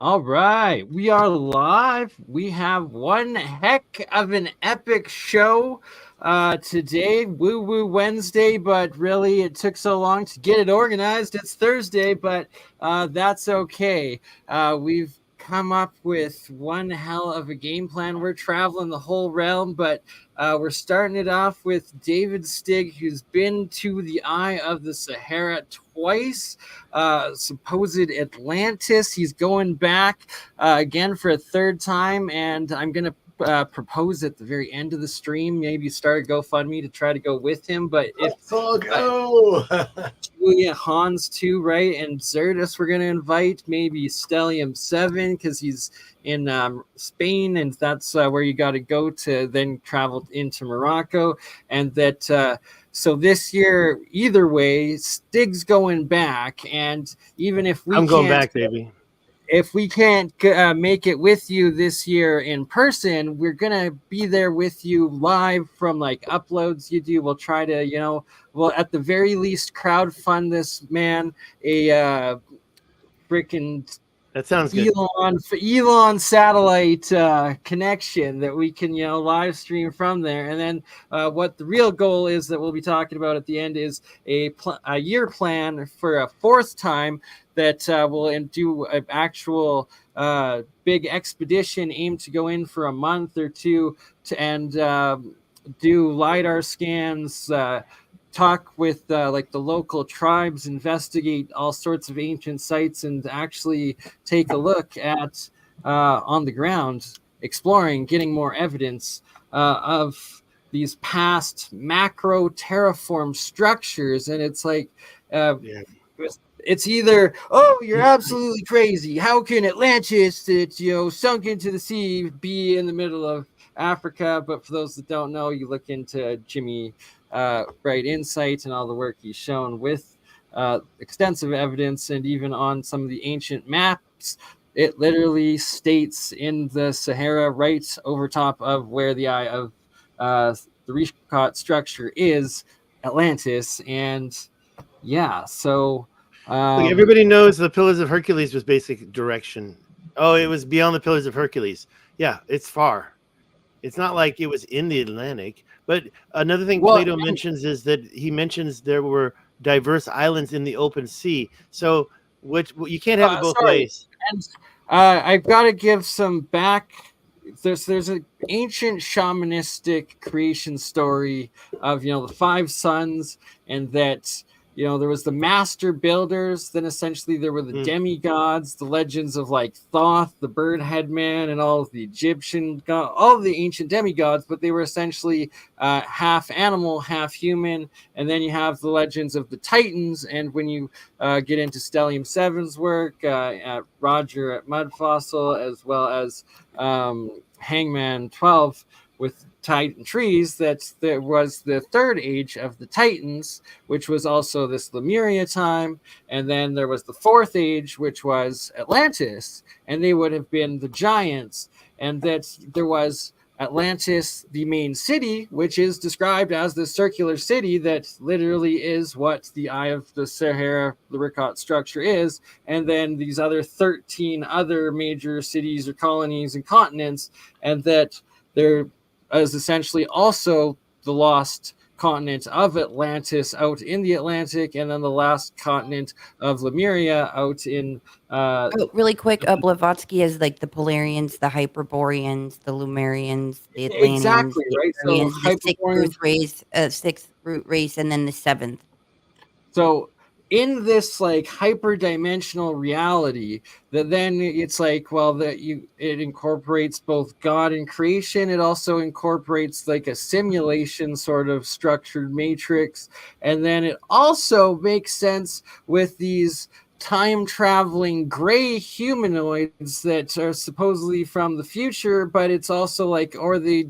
All right, we are live. We have one heck of an epic show today, Woo Woo Wednesday, but really it took so long to get it organized. It's Thursday, but that's okay. We've come up with one hell of a game plan. We're traveling the whole realm, but we're starting it off with David Stig, who's been to the Eye of the Sahara twice. Supposed Atlantis. He's going back again for a third time, and I'm going to propose at the very end of the stream, maybe start a GoFundMe to try to go with him. But if let's all go. Julia Hans too, right? And Zertus, we're going to invite maybe Stellium 7 because he's in Spain, and that's where you got to go to then travel into Morocco. And that so this year, either way, Stig's going back, and even if I'm going back, baby. If we can't make it with you this year in person, we're gonna be there with you live from like uploads you do. We'll try to, well, at the very least, crowdfund this man a freaking That sounds good. Elon satellite connection that we can live stream from there. And then what the real goal is that we'll be talking about at the end is a year plan for a fourth time that will do an actual big expedition aimed to go in for a month or two and do LiDAR scans, talk with like the local tribes, investigate all sorts of ancient sites, and actually take a look at on the ground, exploring, getting more evidence of these past macro terraform structures. And it's like it's either, oh, you're absolutely crazy, how can Atlantis that sunk into the sea be in the middle of Africa? But for those that don't know, you look into Jimmy Bright Insight and all the work he's shown with extensive evidence, and even on some of the ancient maps, it literally states in the Sahara right over top of where the eye of the Richcott structure is, Atlantis. And yeah, so Look, everybody knows the Pillars of Hercules was basic direction. Oh, it was beyond the Pillars of Hercules. Yeah, it's far. It's not like it was in the Atlantic. But another thing Plato mentions is that he mentions there were diverse islands in the open sea. So which you can't have it both ways. And I've got to give some back. There's an ancient shamanistic creation story of the five sons, and that there was the master builders, then essentially there were the demigods, the legends of like Thoth, the bird head man, and all of the Egyptian all of the ancient demigods, but they were essentially half animal, half human. And then you have the legends of the Titans, and when you get into Stellium 7's work, at Roger at Mud Fossil, as well as Hangman 12 with Titan trees, that there was the third age of the Titans, which was also this Lemuria time. And then there was the fourth age, which was Atlantis, and they would have been the giants. And that there was Atlantis, the main city, which is described as the circular city that literally is what the Eye of the Sahara, the Richcott structure is. And then these other 13 other major cities or colonies and continents, and that there is essentially also the lost continent of Atlantis out in the Atlantic, and then the last continent of Lemuria out in really quick, Blavatsky is like the Polarians, the Hyperboreans, the Lumerians, the Atlanteans, exactly, right? The sixth root race, and then the seventh. So in this like hyperdimensional reality, that then it's like, well, that it incorporates both God and creation. It also incorporates like a simulation sort of structured matrix, and then it also makes sense with these time traveling gray humanoids that are supposedly from the future, but it's also like, or the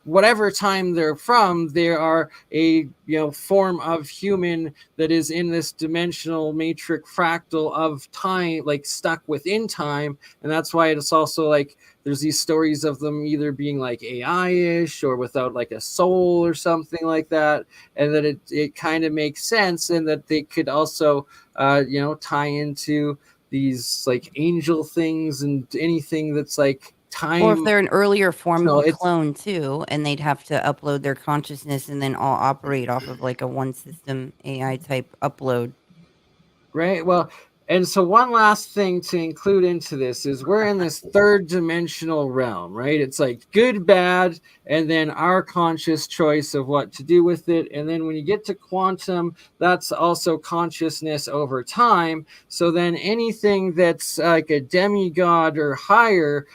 whatever time they're from, they are a form of human that is in this dimensional matrix fractal of time, like stuck within time. And that's why it's also like there's these stories of them either being like AI-ish or without like a soul or something like that, and that it kind of makes sense, and that they could also tie into these like angel things and anything that's like time. Or if they're an earlier form of a it's clone too, and they'd have to upload their consciousness and then all operate off of like a one system AI type upload. right. Well, and so one last thing to include into this is we're in this third dimensional realm, right? It's like good, bad, and then our conscious choice of what to do with it. And then when you get to quantum, that's also consciousness over time. So then anything that's like a demigod or higher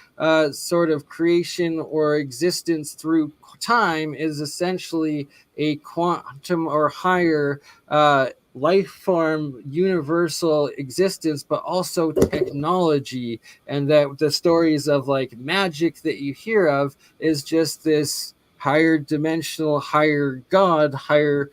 sort of creation or existence through time is essentially a quantum or higher life form, universal existence, but also technology. And that the stories of like magic that you hear of is just this higher dimensional, higher God, higher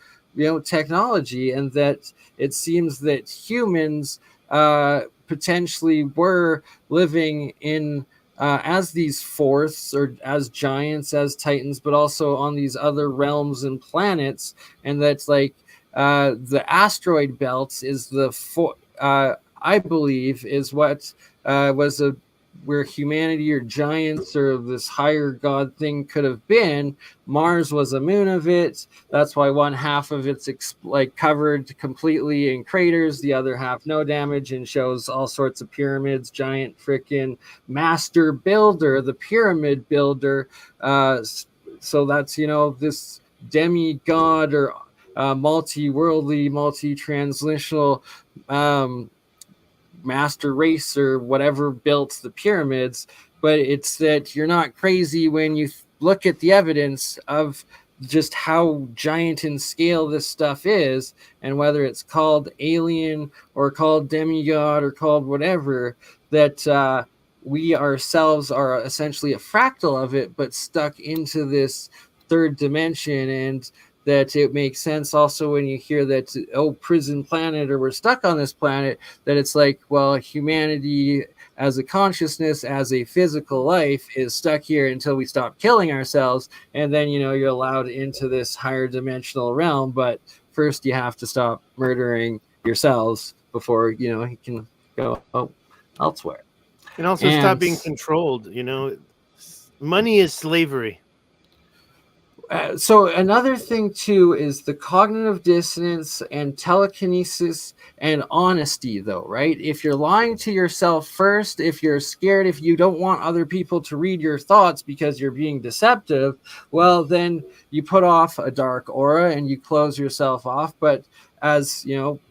technology. And that it seems that humans potentially were living in as these fourths or as giants, as titans, but also on these other realms and planets. And that's like the asteroid belts is I believe is what was where humanity or giants or this higher god thing could have been. Mars was a moon of it. That's why one half of it's like covered completely in craters, the other half no damage, and shows all sorts of pyramids, giant freaking master builder, the pyramid builder. So that's this demigod or multi-worldly, multi-translational master race or whatever built the pyramids. But it's that you're not crazy when you look at the evidence of just how giant in scale this stuff is, and whether it's called alien or called demigod or called whatever, that we ourselves are essentially a fractal of it, but stuck into this third dimension. And that it makes sense also when you hear that, prison planet, or we're stuck on this planet, that it's like, well, humanity as a consciousness, as a physical life, is stuck here until we stop killing ourselves. And then, you're allowed into this higher dimensional realm. But first you have to stop murdering yourselves before, you can go elsewhere. And also stop being controlled. Money is slavery. So another thing too is the cognitive dissonance and telekinesis and honesty, though, right? If you're lying to yourself first, if you're scared, if you don't want other people to read your thoughts because you're being deceptive, well, then you put off a dark aura and you close yourself off. But as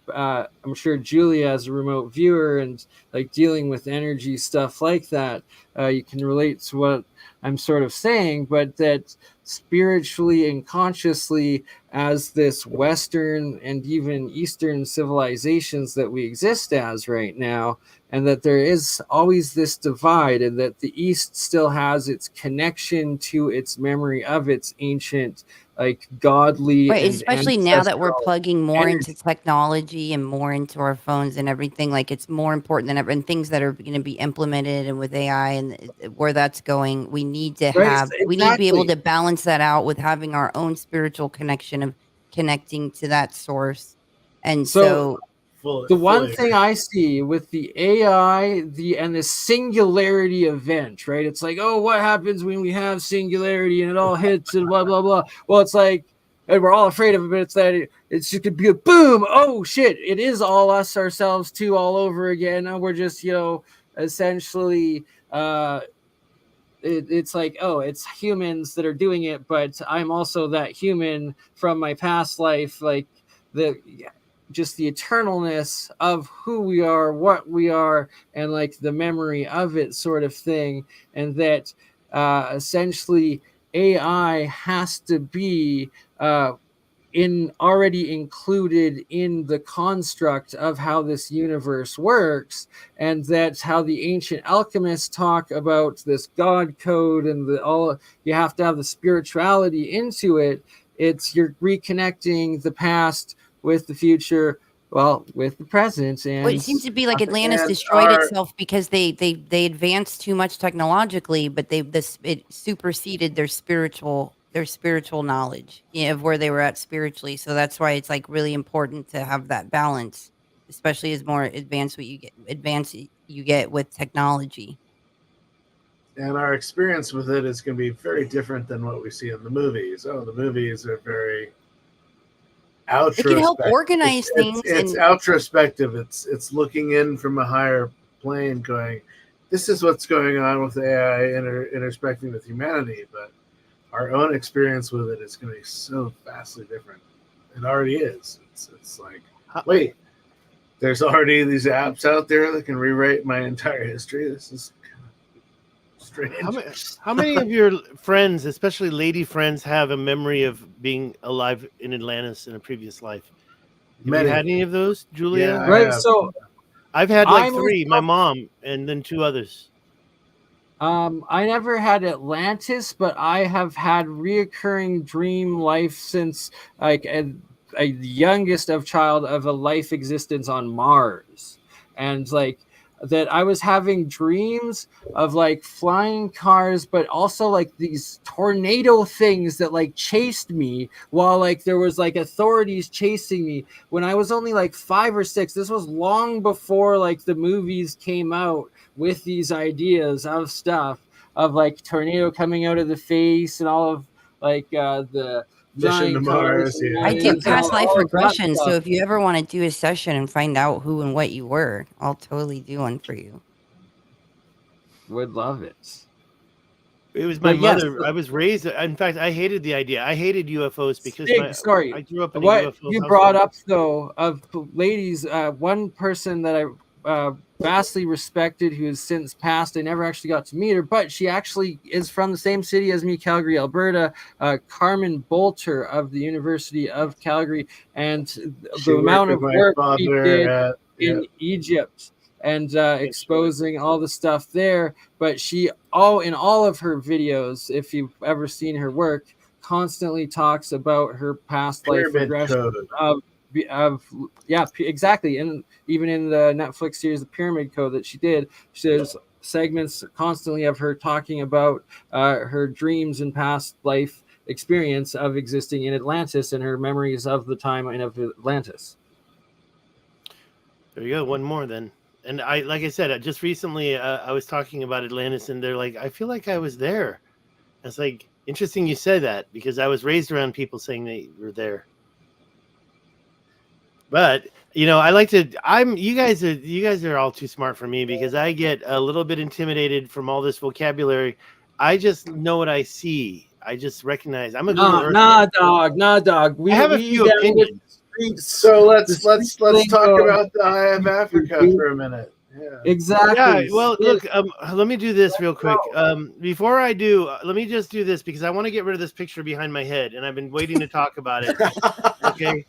I'm sure Julia, as a remote viewer and like dealing with energy stuff like that, you can relate to what I'm sort of saying. But that spiritually and consciously, as this Western and even Eastern civilizations that we exist as right now, and that there is always this divide, and that the East still has its connection to its memory of its ancient, like godly, Right, and especially now that we're ancestral plugging more energy. into technology and more into our phones and everything, like it's more important than ever, and things that are going to be implemented and with AI and where that's going, we need to Right, we need to be able exactly. to balance that out with having our own spiritual connection of connecting to that source. And So so the one thing I see with the AI, and the singularity event, right? It's like, oh, what happens when we have singularity and it all hits and blah blah blah. Well, it's like, and we're all afraid of it, but it's that it's just could be a boom. Oh shit! It is all us ourselves too, all over again. And we're just essentially. It's like, oh, it's humans that are doing it, but I'm also that human from my past life, like just the eternalness of who we are, what we are, and like the memory of it, sort of thing. And that essentially AI has to be already included in the construct of how this universe works. And that's how the ancient alchemists talk about this God code, and you have to have the spirituality into it. It's you're reconnecting the past with the future, with the present. And it seems to be like Atlantis destroyed itself because they advanced too much technologically, but it superseded their spiritual knowledge of where they were at spiritually. So that's why it's like really important to have that balance. especially as more advanced you get with technology. And our experience with it is going to be very different than what we see in the movies. Oh, the movies are very It can help outrospective. organize things. It's and outrospective. It's looking in from a higher plane, going, "This is what's going on with AI intersecting with humanity." But our own experience with it is going to be so vastly different. It already is. It's like, wait, there's already these apps out there that can rewrite my entire history. This is strange. How many of your friends, especially lady friends, have a memory of being alive in Atlantis in a previous life? Have you had any of those, Julia? Yeah, Right. So I've had like I 3, myself- my mom and then 2 others. I never had Atlantis, but I have had reoccurring dream life since like a youngest of child of a life existence on Mars, and like that I was having dreams of like flying cars, but also like these tornado things that like chased me while like there was like authorities chasing me when I was only like 5 or 6. This was long before like the movies came out with these ideas of stuff of like tornado coming out of the face and all of like the Mission to Mars. and Yeah. I do aliens and past life all of that regression, so stuff. if you ever want to do a session and find out who and what you were, I'll totally do one for you. Would love it. It was my But yes, mother. I was raised. In fact, I hated the idea. I hated UFOs because Stig, sorry. I grew up in a What UFO you household. brought up though of ladies, one person that I vastly respected who has since passed. I never actually got to meet her, but she actually is from the same city as me, Calgary, Alberta. Kamman Bolter of the University of Calgary, and the amount of work she did in Egypt and exposing all the stuff there. But she in all of her videos, if you've ever seen her work, constantly talks about her past life regression exactly. And even in the Netflix series The Pyramid Code that she did, there's segments constantly of her talking about her dreams and past life experience of existing in Atlantis and her memories of the time in Atlantis. There you go. One more then. And like I said, just recently I was talking about Atlantis, and they're like, I feel like I was there. It's like interesting you said that because I was raised around people saying they were there. But I like to. You guys are all too smart for me because I get a little bit intimidated from all this vocabulary. I just know what I see. I just recognize. I'm a Google Earth nah, dog. I have a few opinions. So let's talk about the Eye of Africa for a minute. Yeah. Exactly. Yeah, well, look, let me do this real quick. Before I do, let me just do this because I want to get rid of this picture behind my head, and I've been waiting to talk about it. Okay.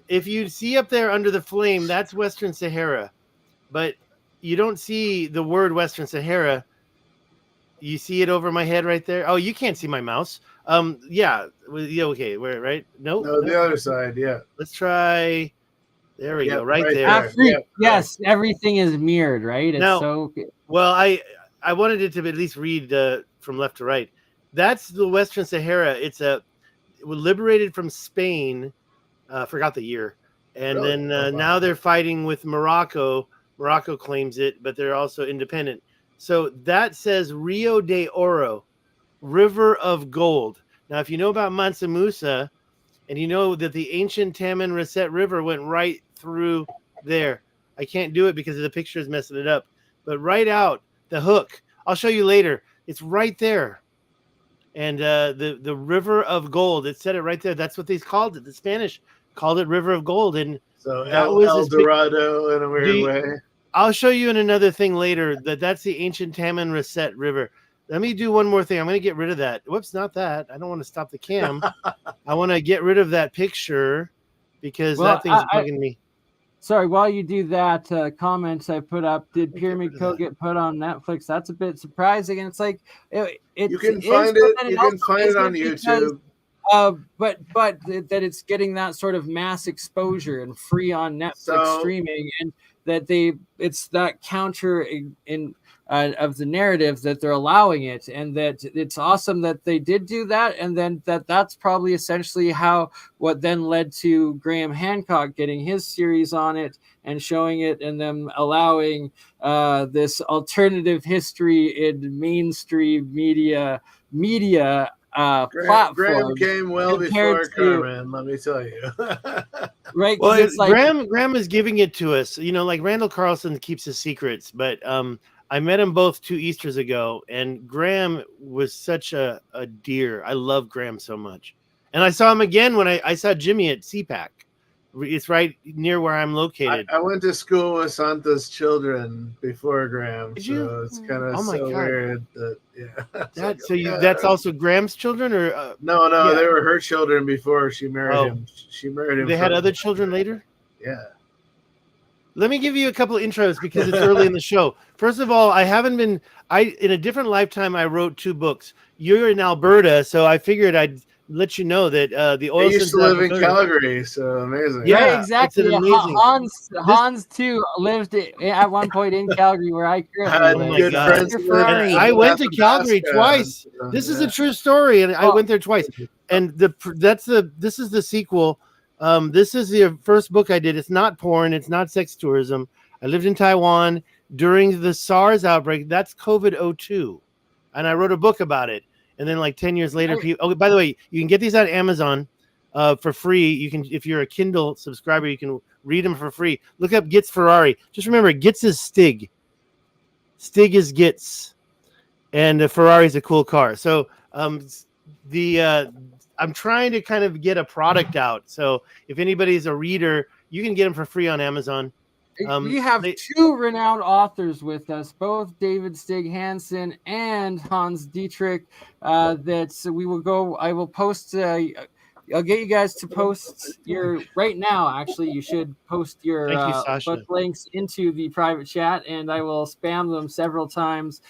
If you see up there under the flame, that's Western Sahara, but you don't see the word Western Sahara. You see it over my head right there. Oh, you can't see my mouse. Yeah. Okay. Where? Right? No, the other side. Yeah. Let's try. There we go. Right there. Yes, everything is mirrored, right? Well, I wanted it to at least read from left to right. That's the Western Sahara. It was liberated from Spain. Forgot the year. And then now they're fighting with Morocco. Morocco claims it, but they're also independent. So that says Rio de Oro, River of Gold. Now, if you know about Mansa Musa, and you know that the ancient Taman Rasset River went right through there. I can't do it because the picture is messing it up. But right out, the hook. I'll show you later. It's right there. And the River of Gold, it said it right there. That's what they called it. The Spanish called it River of Gold. And so that was El Dorado in a weird way. I'll show you in another thing later that's the ancient Taman Rasset River. Let me do one more thing. I'm going to get rid of that. Whoops, not that. I don't want to stop the cam. I want to get rid of that picture because that thing's bugging me. Sorry, while you do that, comments I put up, did Pyramid Code get put on Netflix? That's a bit surprising. And it's like, you can find it. You can find it on YouTube. But that it's getting that sort of mass exposure and free on Netflix streaming, and that it's that counter in of the narrative that they're allowing it, and that it's awesome that they did do that, and then that's probably essentially what then led to Graham Hancock getting his series on it and showing it, and them allowing this alternative history in mainstream media Graham platform came well before Kamman, let me tell you. Right? Well, It's like, Graham is giving it to us. Like Randall Carlson keeps his secrets, but I met him both 2 Easters ago, and Graham was such a dear. I love Graham so much. And I saw him again when I saw Jimmy at CPAC. It's right near where I'm located. I went to school with Santa's children before Graham, Did so you? it's kind of Oh my God. weird that That's also Graham's children, or no, yeah. they were her children before she married him. She married him. They had other children later? Yeah. Let me give you a couple of intros because it's early in the show. First of all, in a different lifetime, I wrote 2 books. You're in Alberta, so I figured I'd let you know that the oil. I used to live in Calgary, so amazing. Yeah, right, exactly. it's amazing. Hans too lived at one point in Calgary, where I currently live. Good God. friends. Ferrari. I went to Calgary twice. This is a true story, and I went there twice. And this is the sequel. This is the first book I did. It's not porn. It's not sex tourism. I lived in Taiwan during the SARS outbreak. That's COVID-02, and I wrote a book about it. And then, like 10 years later, people. Oh, by the way, you can get these on Amazon for free. You can, if you're a Kindle subscriber, you can read them for free. Look up Gitz Ferrari. Just remember, Gitz is Stig. Stig is Gitz, and Ferrari is a cool car. So I'm trying to kind of get a product out. So if anybody's a reader, you can get them for free on Amazon. We have 2 renowned authors with us, both David Stig Hansen and Hans Dietrich. That we will go. I will post. I'll get you guys to post your right now. Actually, you should post your book links into the private chat, and I will spam them several times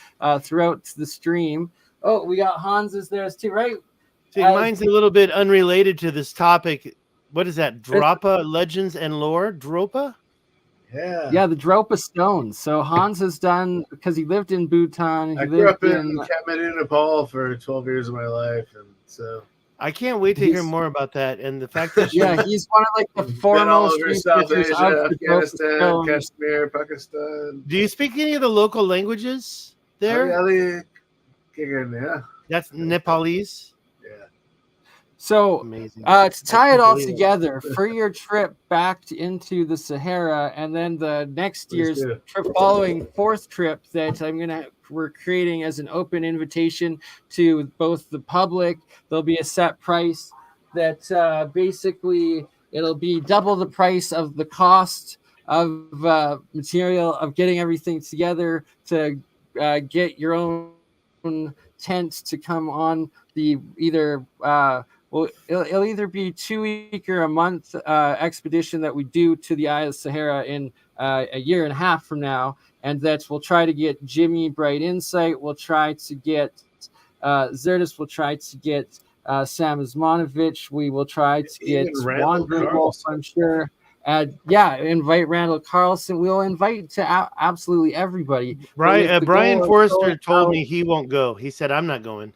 throughout the stream. Oh, we got Hans is there too, right? See, mine's a little bit unrelated to this topic. What is that? Dropa Legends and Lore? Dropa? Yeah, the Dropa Stones. So Hans has done, because he lived in Bhutan. I grew up in Kathmandu, Nepal for 12 years of my life, and so I can't wait to hear more about that. And the fact that he's one of like the foremost South researchers Asia, of the Dropa Afghanistan, Stones. Kashmir, Pakistan. Do you speak any of the local languages there? Yeah. That's Nepalese. So Amazing. To tie it all together for your trip back into the Sahara, and then the next year's trip following, 4th trip that we're creating as an open invitation to both the public. There'll be a set price that basically it'll be double the price of the cost of material of getting everything together to get your own tents to come on the either. Well, it'll either be 2-week or a month expedition that we do to the Eye of the Sahara in a year and a half from now, and we'll try to get Jimmy Bright Insight. We'll try to get Zertis. We'll try to get Sam Izmanovich. We will try to get Wanderwolf, I'm sure. Invite Randall Carlson. We'll invite to absolutely everybody. Brian Forrester told me he won't go. He said, "I'm not going."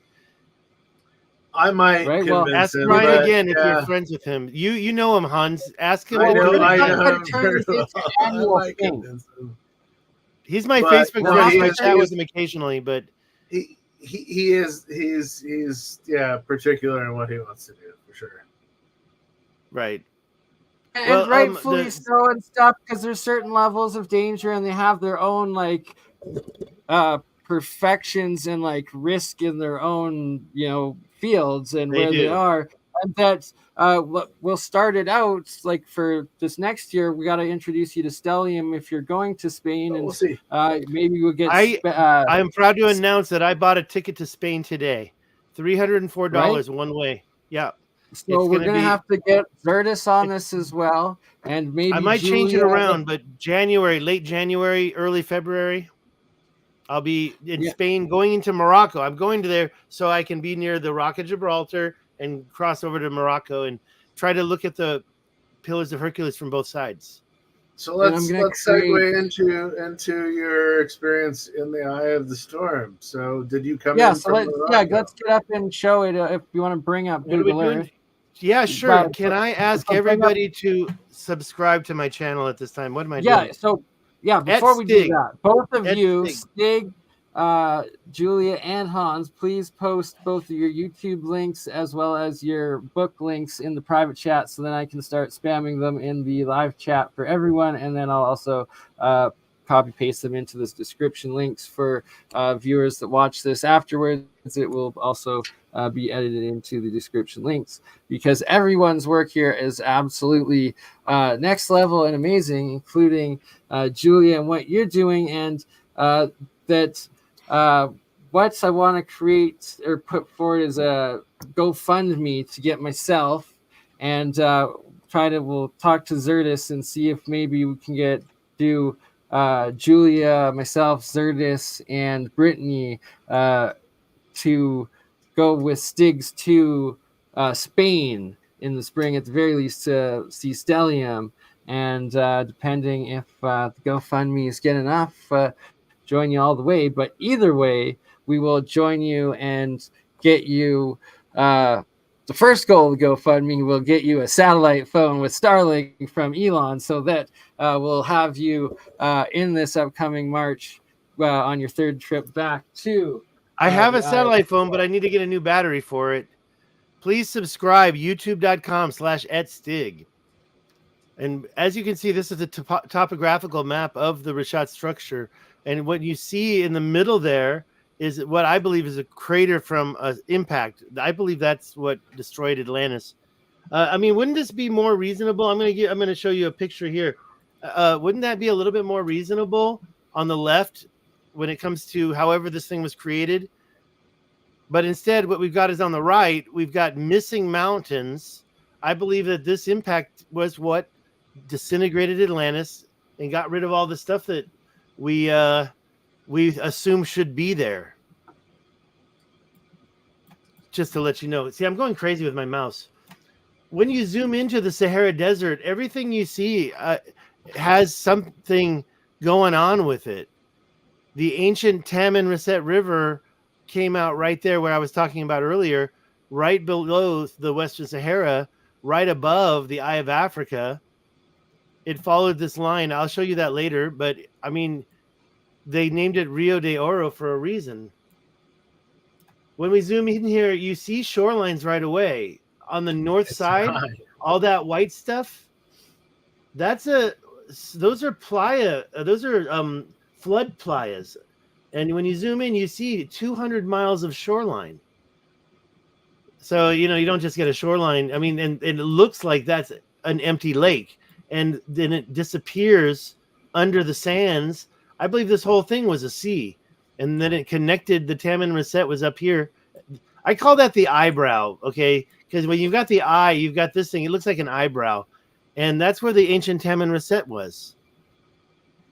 I might ask him, Brian again if you're friends with him. You know him, Hans. Ask him. I know He's my Facebook friend. I chat with him occasionally, but he's particular in what he wants to do for sure. Right. And rightfully so and stuff, because there's certain levels of danger, and they have their own perfections and risk in their own fields and where they are, and that we'll start it out for this next year. We got to introduce you to Stellium if you're going to Spain, and we'll see. Maybe we'll get. I am proud to announce that I bought a ticket to Spain today, $304 one way. Yeah. So we're gonna have to get Zertis on this as well, and maybe I might change it around, but late January, early February. I'll be in Spain going into Morocco. I'm going to there so I can be near the Rock of Gibraltar and cross over to Morocco and try to look at the Pillars of Hercules from both sides. So And I'm let's gonna segue into your experience in the eye of the storm. So did you come in So from Rongorongo? let's get up and show it if you want to bring up What are we Google doing? Earth. Yeah, sure. But Can I ask bring up- everybody to subscribe to my channel at this time? What am I yeah, doing? so yeah, At before we do Stig. that, both of At you, Stig. Stig, Julia, and Hans, please post both of your YouTube links as well as your book links in the private chat, so then I can start spamming them in the live chat for everyone, and then I'll also copy paste them into this description links for viewers that watch this afterwards. It will also be edited into the description links, because everyone's work here is absolutely next level and amazing, including Julia and what you're doing, and that what I want to create or put forward is a GoFundMe to get myself, and we'll talk to Zerdis and see if maybe we can do Julia, myself, Zerdis, and Brittany to go with Stigs to Spain in the spring at the very least to see Stellium, and depending if the GoFundMe is good enough, join you all the way. But either way, we will join you and get you the first goal of the GoFundMe will get you a satellite phone with Starlink from Elon, so that we'll have you in this upcoming March on your third trip back to I have the a satellite phone, but I need to get a new battery for it. Please subscribe, youtube.com/@Stig. And as you can see, this is a topographical map of the Rishat structure. And what you see in the middle there is what I believe is a crater from an impact. I believe that's what destroyed Atlantis. I mean, wouldn't this be more reasonable? I'm going to show you a picture here. Wouldn't that be a little bit more reasonable on the left when it comes to however this thing was created? But instead, what we've got is on the right, we've got missing mountains. I believe that this impact was what disintegrated Atlantis and got rid of all the stuff that we assume should be there. Just to let you know. See, I'm going crazy with my mouse. When you zoom into the Sahara Desert, everything you see has something going on with it. The ancient Taman Reset River came out right there where I was talking about earlier, right below the Western Sahara, right above the Eye of Africa. It followed this line. I'll show you that later, but I mean, they named it Rio de Oro for a reason. When we zoom in here, you see shorelines right away. On the north side, right. all that white stuff, those are playa, those are flood playas. And when you zoom in, you see 200 miles of shoreline. So, you don't just get a shoreline. I mean, and it looks like that's an empty lake. And then it disappears under the sands. I believe this whole thing was a sea. And then it connected. The Taman Reset was up here. I call that the eyebrow, okay? Because when you've got the eye, you've got this thing. It looks like an eyebrow. And that's where the ancient Taman Reset was.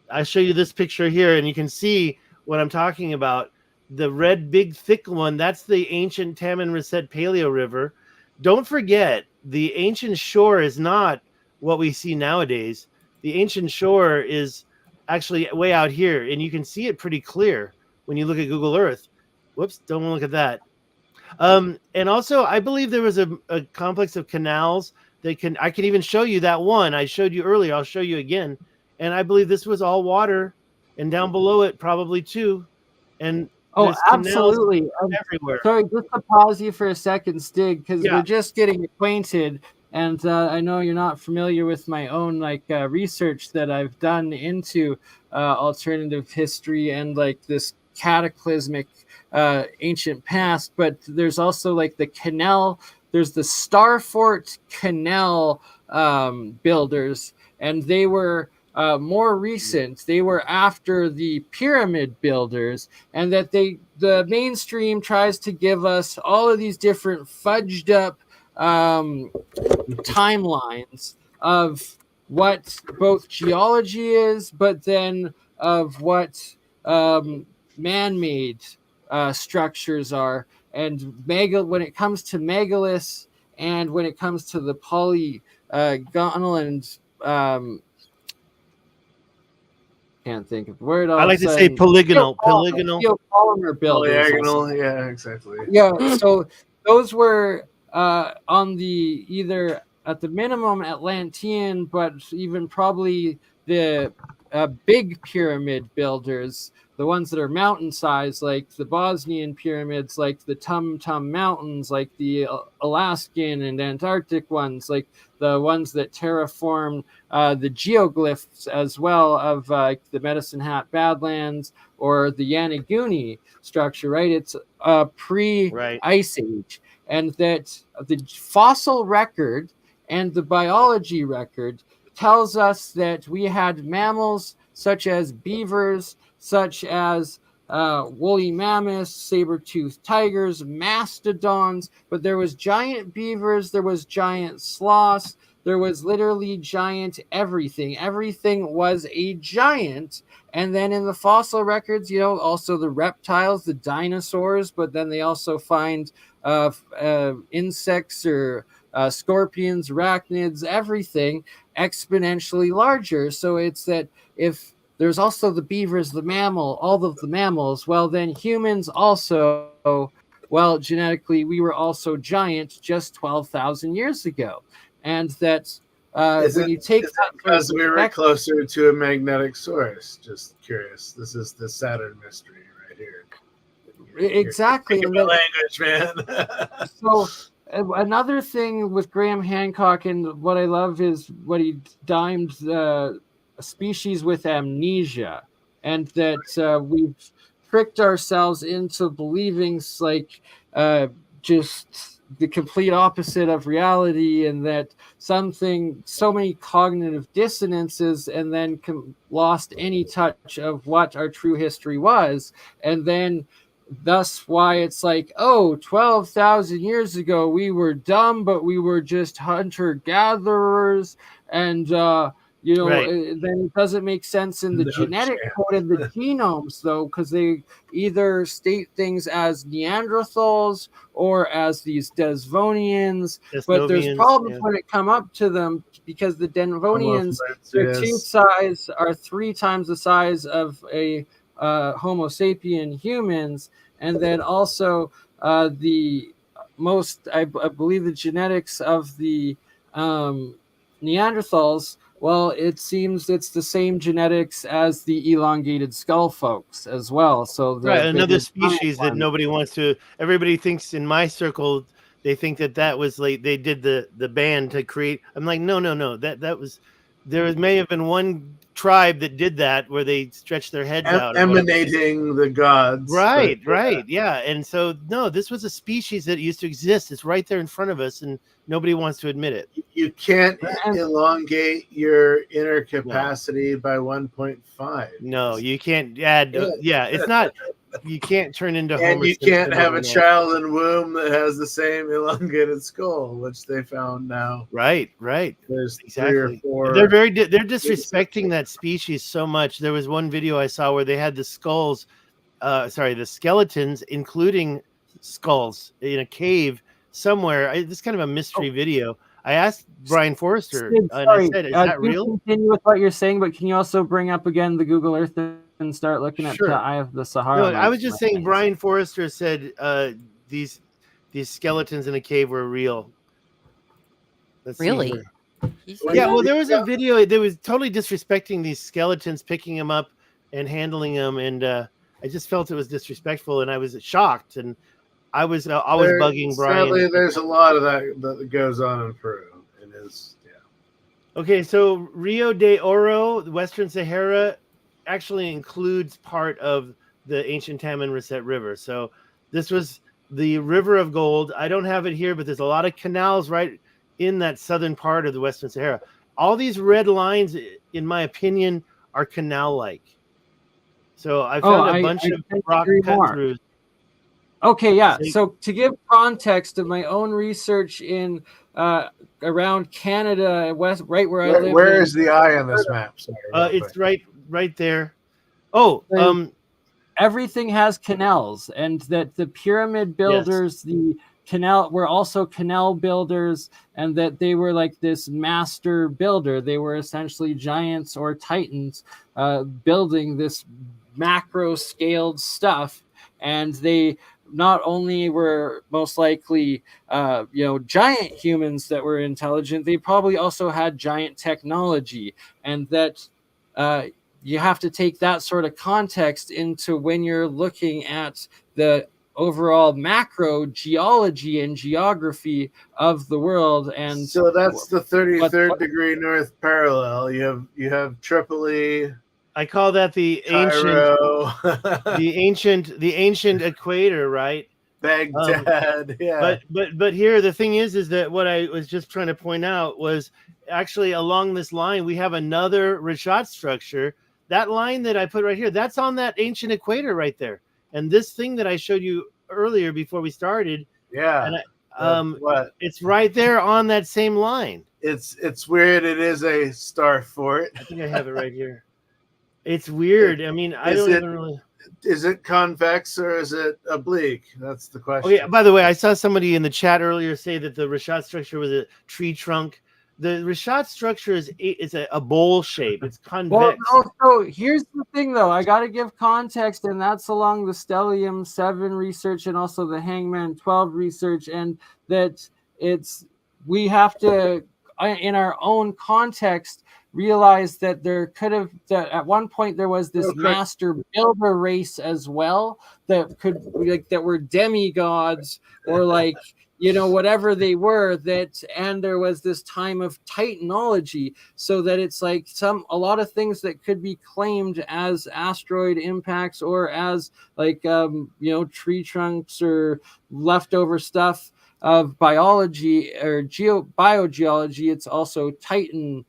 I show you this picture here, and you can see what I'm talking about. The red, big, thick one, that's the ancient Taman Reset Paleo River. Don't forget, the ancient shore is not what we see nowadays. The ancient shore is actually way out here, and you can see it pretty clear when you look at Google Earth. Whoops, don't look at that. And also, I believe there was a complex of canals that I can even show you that one I showed you earlier. I'll show you again. And I believe this was all water, and down below it probably too. And absolutely, everywhere. Sorry, just to pause you for a second, Stig, because Yeah. we're just getting acquainted, and I know you're not familiar with my own research that I've done into alternative history and this cataclysmic ancient past. But there's also the canal. There's the Starfort Canal builders, and they were more recent. They were after the pyramid builders, and that the mainstream tries to give us all of these different fudged up timelines of what both geology is, but then of what man-made structures are. And when it comes to megaliths, and when it comes to the polygonal and can't think of the word. I like to say polygonal. Geopolymer builders. Diagonal, yeah, exactly. Yeah, so those were on the either at the minimum Atlantean, but even probably the big pyramid builders, the ones that are mountain size, like the Bosnian pyramids, like the Tum Tum Mountains, like the Alaskan and Antarctic ones, like the ones that terraformed the geoglyphs as well of the Medicine Hat Badlands or the Yonaguni structure, right? It's pre-Ice Age, and that the fossil record and the biology record tells us that we had mammals such as beavers, such as woolly mammoths, saber-toothed tigers, mastodons, but there was giant beavers, there was giant sloths, there was literally giant everything. Everything was a giant. And then in the fossil records, also the reptiles, the dinosaurs, but then they also find insects or scorpions, arachnids, everything exponentially larger. So it's that if there's also the beavers, the mammal, all of the mammals, well, then humans also, well, genetically, we were also giant just 12,000 years ago. And that when you take that because we were closer to a magnetic source. Just curious. This is the Saturn mystery right here. Exactly. You're language, man. So another thing with Graham Hancock, and what I love is what he deemed a species with amnesia, and that we've tricked ourselves into believing like just the complete opposite of reality, and that so many cognitive dissonances, and then lost any touch of what our true history was. And then thus why it's like, 12,000 years ago we were dumb, but we were just hunter-gatherers, and Right. then it doesn't make sense in the genetic code and the genomes, though, because they either state things as Neanderthals or as these Devonians, but there's problems when it come up to them, because the Devonians, their tooth size are 3 times the size of a Homo sapien humans, and then also the most, I believe, the genetics of the Neanderthals. Well, it seems it's the same genetics as the elongated skull folks as well. So another species that nobody wants to. Everybody thinks in my circle, they think that was like they did the band to create. I'm like, no. That was there may have been one tribe that did that where they stretched their heads out, emanating the gods. Right, yeah. And so no, this was a species that used to exist. It's right there in front of us, and nobody wants to admit it. You can't elongate your inner capacity by 1.5. No, you can't add. It's not. You can't turn into and Homer you Simpson can't have a overnight. child in womb that has the same elongated skull, which they found now. Right. There's Exactly. 3 or 4. They're disrespecting that species so much. There was one video I saw where they had the skulls, the skeletons, including skulls in a cave somewhere. This is kind of a mystery video. I asked Brian Forrester, and I said, "Is that real?" Continue with what you're saying, but can you also bring up again the Google Earth and start looking at the eye of the Sahara? No, I was just saying. Brian Forrester said these skeletons in a cave were real. Really? Yeah. Well, there was a video that was totally disrespecting these skeletons, picking them up and handling them, and I just felt it was disrespectful, and I was shocked, and I was bugging Brian. Sadly, there's a lot of that goes on in Peru. It is, yeah. Okay, so Rio de Oro, the Western Sahara, actually includes part of the ancient Tamanrasset River. So this was the River of Gold. I don't have it here, but there's a lot of canals right in that southern part of the Western Sahara. All these red lines, in my opinion, are canal-like. So I found a bunch of rock cut-throughs. Okay, yeah. So to give context of my own research in around Canada, right where I live. Where is the eye on this map? Sorry, it's right there. Oh, everything has canals, and that the pyramid builders, the were also canal builders, and that they were like this master builder. They were essentially giants or titans building this macro scaled stuff, and they not only were most likely giant humans that were intelligent, they probably also had giant technology, and that you have to take that sort of context into when you're looking at the overall macro geology and geography of the world. And so that's the 33rd degree north parallel. You have Tripoli. I call that the Cairo. ancient the ancient equator, right? Baghdad. Yeah. But here the thing is that what I was just trying to point out was actually along this line we have another Richat structure. That line that I put right here, that's on that ancient equator right there. And this thing that I showed you earlier before we started, yeah, and what? It's right there on that same line. It's weird. It is a star fort. I think I have it right here. It's weird. I mean, I don't even really. Is it convex or is it oblique? That's the question. Oh yeah. By the way, I saw somebody in the chat earlier say that the Richat structure was a tree trunk. The Richat structure is a bowl shape. It's convex. Well, so here's the thing, though. I got to give context, and that's along the Stellium 7 research and also the Hangman 12 research, and that we have to, in our own context, realize that that at one point there was this master builder race as well that that were demigods or whatever they were, and there was this time of titanology, so that it's like a lot of things that could be claimed as asteroid impacts or as tree trunks or leftover stuff of biology or biogeology. It's also Titan.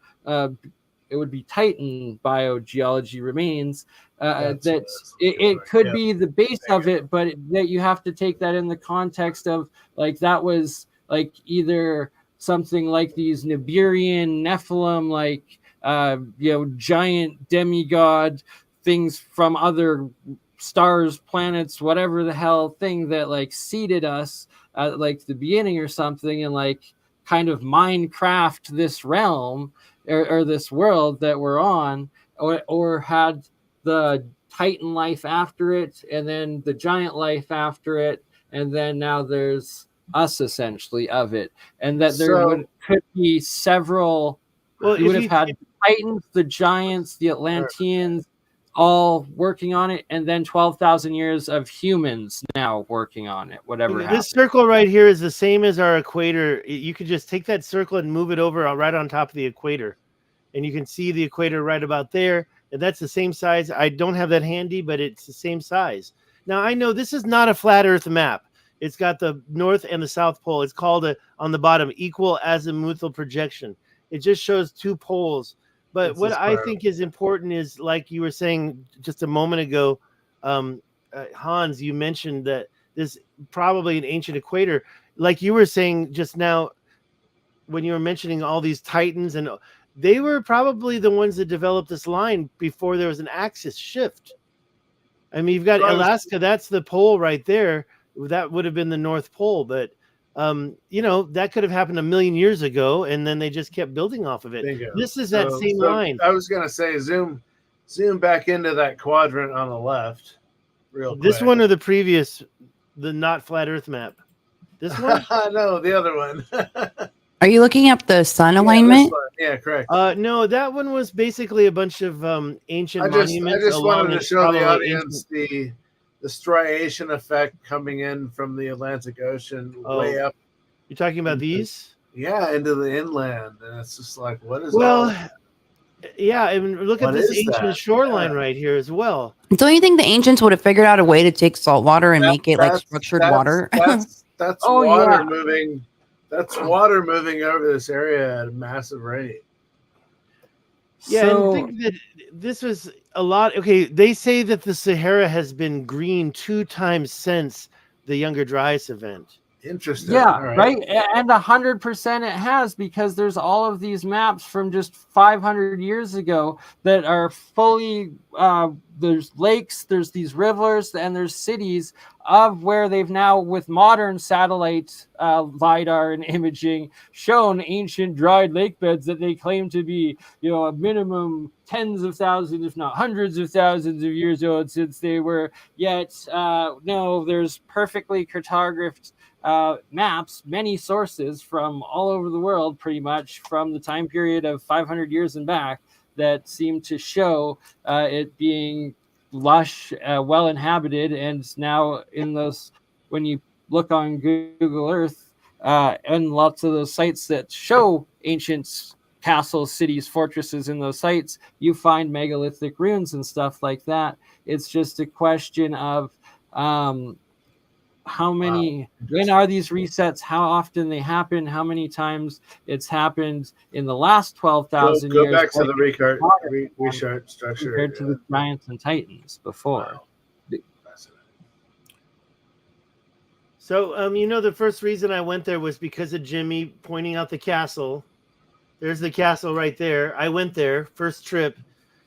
It would be Titan biogeology remains. It could be the base of it, but that you have to take that in the context of that was either something like these Nibirian Nephilim, giant demigod things from other stars, planets, whatever the hell thing that seeded us at the beginning or something, and kind of Minecraft this realm or this world that we're on, or had the Titan life after it, and then the giant life after it, and then now there's us essentially of it, and that could be several. Well, you would have had the Titans, the giants, the Atlanteans, all working on it, and then 12,000 years of humans now working on it. Whatever. This circle right here is the same as our equator. You could just take that circle and move it over right on top of the equator, and you can see the equator right about there. And that's the same size. I don't have that handy, but it's the same size. Now I know this is not a flat Earth map. It's got the North and the South Pole. It's called on the bottom equal azimuthal projection. It just shows two poles. But what I think is important is, like you were saying just a moment ago, Hans, you mentioned that this probably an ancient equator. Like you were saying just now when you were mentioning all these titans, and they were probably the ones that developed this line before there was an axis shift. I mean, you've got Alaska. That's the pole right there. That would have been the North Pole. But that could have happened 1 million years ago, and then they just kept building off of it. Bingo. This is that same line. I was gonna say zoom back into that quadrant on the left, real quick. This one or the previous, the not flat Earth map. This one? No, the other one. Are you looking up the sun alignment? Yeah, correct. No, that one was basically a bunch of ancient monuments. I just wanted to show the audience the striation effect coming in from the Atlantic Ocean way up. You're talking about these? Yeah, into the inland, and it's just like, what is? Yeah, I mean, look at this ancient shoreline right here as well. Don't you think the ancients would have figured out a way to take salt water and make it like structured water? That's water moving. That's water moving over this area at a massive rate. Yeah, and think that this was a lot. Okay, they say that the Sahara has been green 2 times since the Younger Dryas event. Interesting. Yeah, All right. right. And 100% it has, because there's all of these maps from just 500 years ago that are fully, there's lakes, there's these rivers, and there's cities of where they've now, with modern satellite LiDAR and imaging, shown ancient dried lake beds that they claim to be, a minimum tens of thousands, if not hundreds of thousands of years old since they were. Yet, no, there's perfectly cartographed maps, many sources from all over the world, pretty much from the time period of 500 years and back, that seem to show it being lush, well inhabited, and now in those, when you look on Google Earth, and lots of those sites that show ancient castles, cities, fortresses in those sites, you find megalithic ruins and stuff like that. It's just a question of how many, when are these resets, how often they happen, how many times it's happened in the last 12,000 years. Go back to the restart structure compared to the giants and titans before. Wow. So, the first reason I went there was because of Jimmy pointing out the castle. There's the castle right there. I went there first trip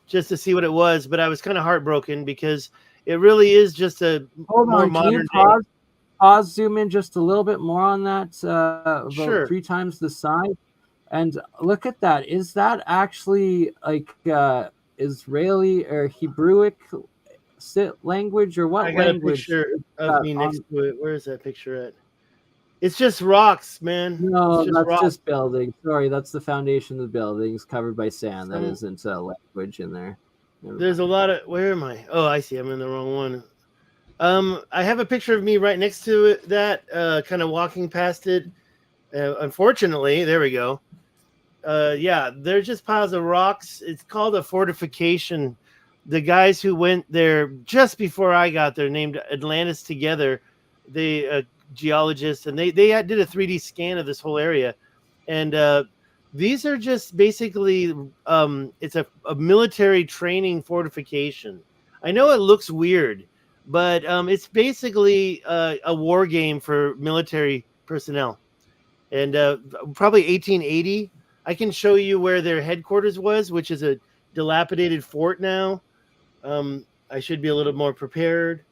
just to see what it was, but I was kind of heartbroken because it really is just a more modern. Pause, zoom in just a little bit more on that. About Sure. 3 times the size, and look at that. Is that actually like Israeli or Hebrewic language, or what I got language? a picture of me next to it. Where is that picture at? It's just rocks, man. No, that's rocks. just building. Sorry, that's the foundation of the buildings covered by sand. That isn't language in there. There's a lot of. Where am I? Oh, I see. I'm in the wrong one. I have a picture of me right next to it, that kind of walking past it. Unfortunately, there we go. Yeah, they're just piles of rocks. It's called a fortification. The guys who went there just before I got there, named Atlantis together, they geologists, and they did a 3D scan of this whole area. And these are just basically, it's a military training fortification. I know it looks weird, but it's basically a war game for military personnel. And probably 1880, I can show you where their headquarters was, which is a dilapidated fort now. I should be a little more prepared,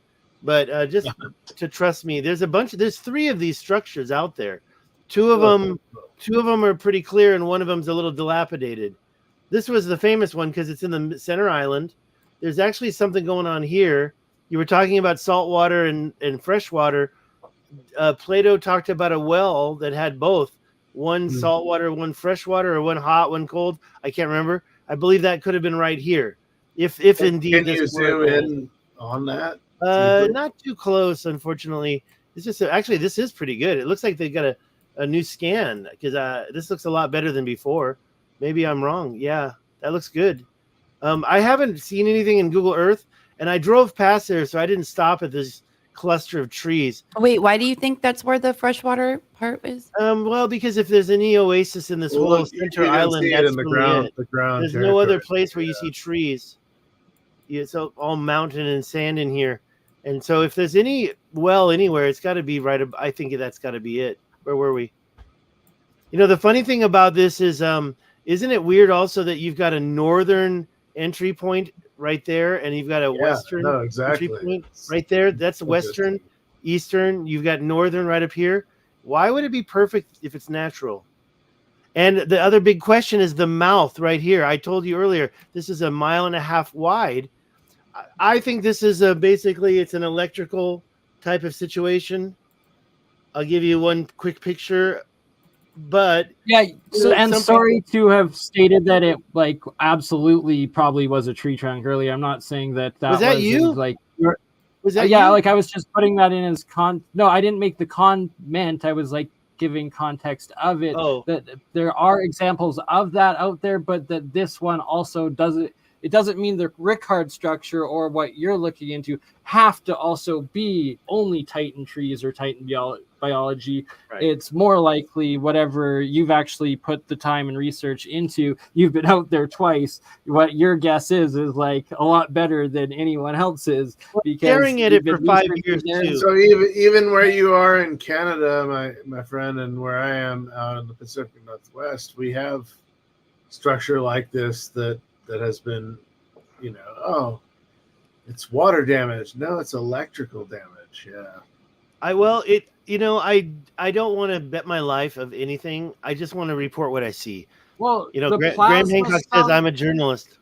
but just to trust me, there's 3 of these structures out there. Two of them are pretty clear, and one of them's a little dilapidated. This was the famous one because it's in the center island. There's actually something going on here. You were talking about salt water and fresh water. Plato talked about a well that had both, one salt water, one fresh water, or one hot, one cold. I can't remember. I believe that could have been right here. If indeed. Can you zoom in on that? Not too close, unfortunately. It's just actually, this is pretty good. It looks like they got a new scan, because this looks a lot better than before. Maybe I'm wrong. Yeah, that looks good. I haven't seen anything in Google Earth, and I drove past there, so I didn't stop at this cluster of trees. Wait, why do you think that's where the freshwater part is? Well, because if there's any oasis in this whole center island, that's in the really ground. The ground. There's no other place where you see trees. It's all mountain and sand in here, and so if there's any well anywhere, it's got to be right. I think that's got to be it. Where were we? The funny thing about this is, isn't it weird also that you've got a northern entry point right there, and you've got a western entry point right there? That's western, eastern. You've got northern right up here. Why would it be perfect if it's natural? And the other big question is the mouth right here. I told you earlier, this is 1.5 miles wide. I think this is basically, it's an electrical type of situation. I'll give you one quick picture. But yeah, sorry to have stated that it absolutely probably was a tree trunk earlier. I'm not saying that was that you? Was that you? I was just putting that in as No, I didn't make the comment. I was giving context of it. That there are examples of that out there, but that this one also doesn't. it doesn't mean the Rickard structure or what you're looking into have to also be only Titan trees or Titan biology. Right. It's more likely whatever you've actually put the time and research into. You've been out there twice. What your guess is like a lot better than anyone else's, because staring at it for 5 years there. too. So even where you are in Canada, my friend, and where I am out in the Pacific Northwest, we have structure like this that has been, it's water damage. No, it's electrical damage. Yeah. I don't want to bet my life of anything. I just want to report what I see. Well, Graham Hancock says I'm a journalist.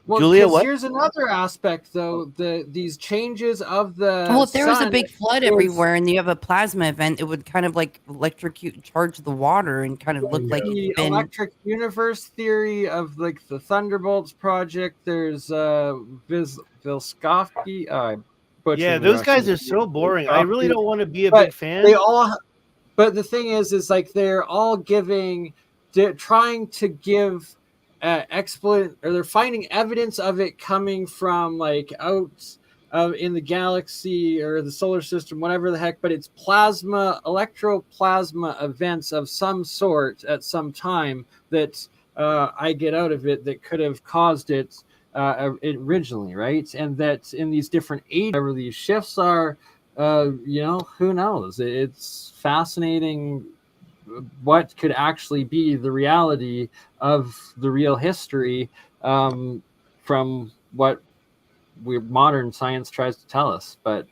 Well, Julia, what? Here's another aspect, though. These changes of the if there was a sun big flood everywhere and you have a plasma event, it would kind of like electrocute, charge the water, and kind of look like the it's been... electric universe theory of like the Thunderbolts project. There's Vilskovsky. Yeah, those guys are so boring. I really don't want to be a But big fan. But the thing is like they're all trying to give they're finding evidence of it coming from like out in the galaxy or the solar system, whatever the heck, but it's electroplasma events of some sort at some time that I get out of it that could have caused it originally, right? And that in these different ages, whatever these shifts are, who knows? It's fascinating what could actually be the reality of the real history from what modern science tries to tell us. But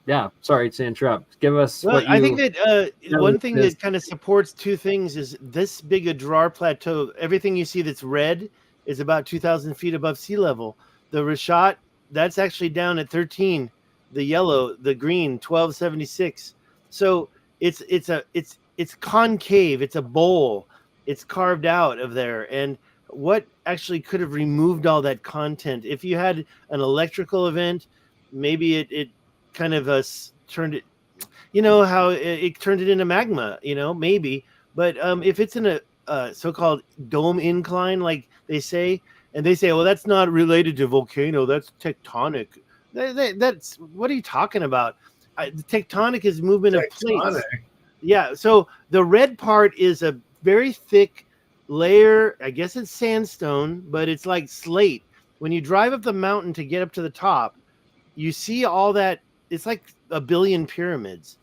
yeah, sorry to interrupt. Give us I think that one thing that kind of supports two things is this big Adrar Plateau. Everything you see that's red is about 2,000 feet above sea level. The Rashat, that's actually down at 13. The yellow, the green, 1276. So it's concave. It's a bowl. It's carved out of there. And what actually could have removed all that content? If you had an electrical event, maybe it kind of turned it, how it turned it into magma, maybe. But if it's in a so-called dome incline, like they say, and they say, well, that's not related to volcano, that's tectonic. That's what are you talking about? The tectonic is movement of plates. Yeah, so the red part is a very thick layer. I guess it's sandstone, but it's like slate. When you drive up the mountain to get up to the top, you see all that. It's like a billion pyramids.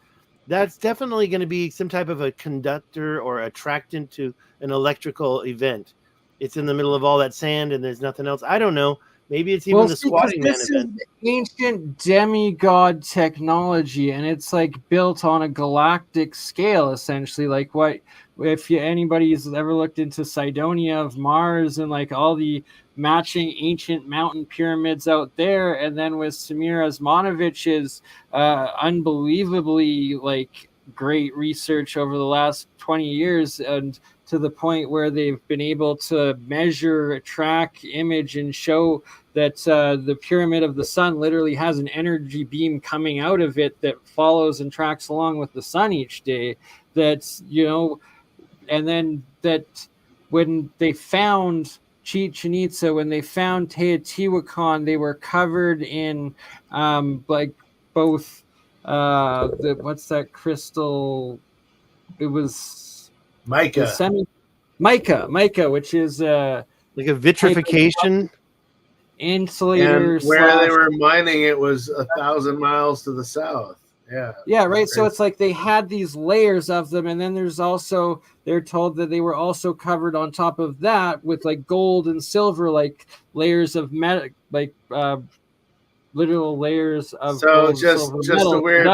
That's definitely going to be some type of a conductor or attractant to an electrical event. It's in the middle of all that sand and there's nothing else. I don't know. Maybe it's even the squatting man event. This is ancient demigod technology, and it's like built on a galactic scale, essentially. Like what if anybody's ever looked into Cydonia of Mars and like all the matching ancient mountain pyramids out there, and then with Samir Osmanovich's unbelievably like great research over the last 20 years, and to the point where they've been able to measure, track, image, and show that the pyramid of the sun literally has an energy beam coming out of it that follows and tracks along with the sun each day. That's, and then that when they found Chichen Itza, when they found Teotihuacan, they were covered in like both what's that crystal? It was mica, which is like a vitrification insulator. And where they were mining it was 1,000 miles to the south. Yeah, right. So it's like they had these layers of them, and then there's also, they're told that they were also covered on top of that with like gold and silver, like layers of metal, like literal layers of so gold, just metal a weird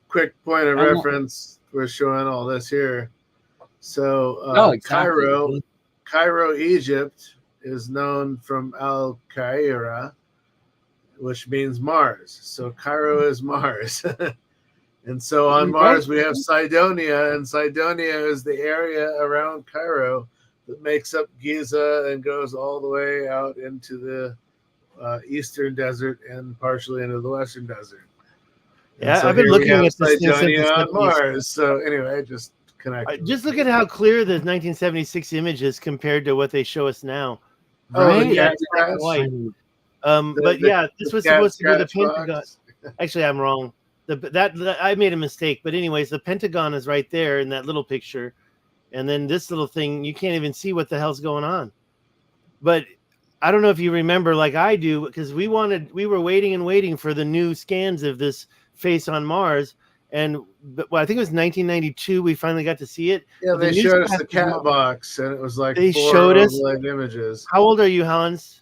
quick point of And reference. We're showing all this here. So exactly. Cairo, Egypt is known from Al Qaira, which means Mars. So Cairo is Mars. And so on Mars we have Cydonia, and Cydonia is the area around Cairo that makes up Giza and goes all the way out into the eastern desert and partially into the western desert. Yeah, so I've been looking at Cydonia on Mars. So anyway, just connect. Just look at how clear the 1976 image is compared to what they show us now. Oh, the Right? cat black and scratch? white. The- But the- yeah, this the was cat supposed to be the scratch Pentagon. box? Actually, I'm wrong. That I made a mistake. But anyways, the Pentagon is right there in that little picture, and then this little thing, you can't even see what the hell's going on. But I don't know if you remember, like I do, because we were waiting and waiting for the new scans of this face on Mars, and well, I think it was 1992 we finally got to see it. Yeah, But the they showed us the newscast cat box, and it was like They 4 showed us- overlaid images. How old are you, Hans?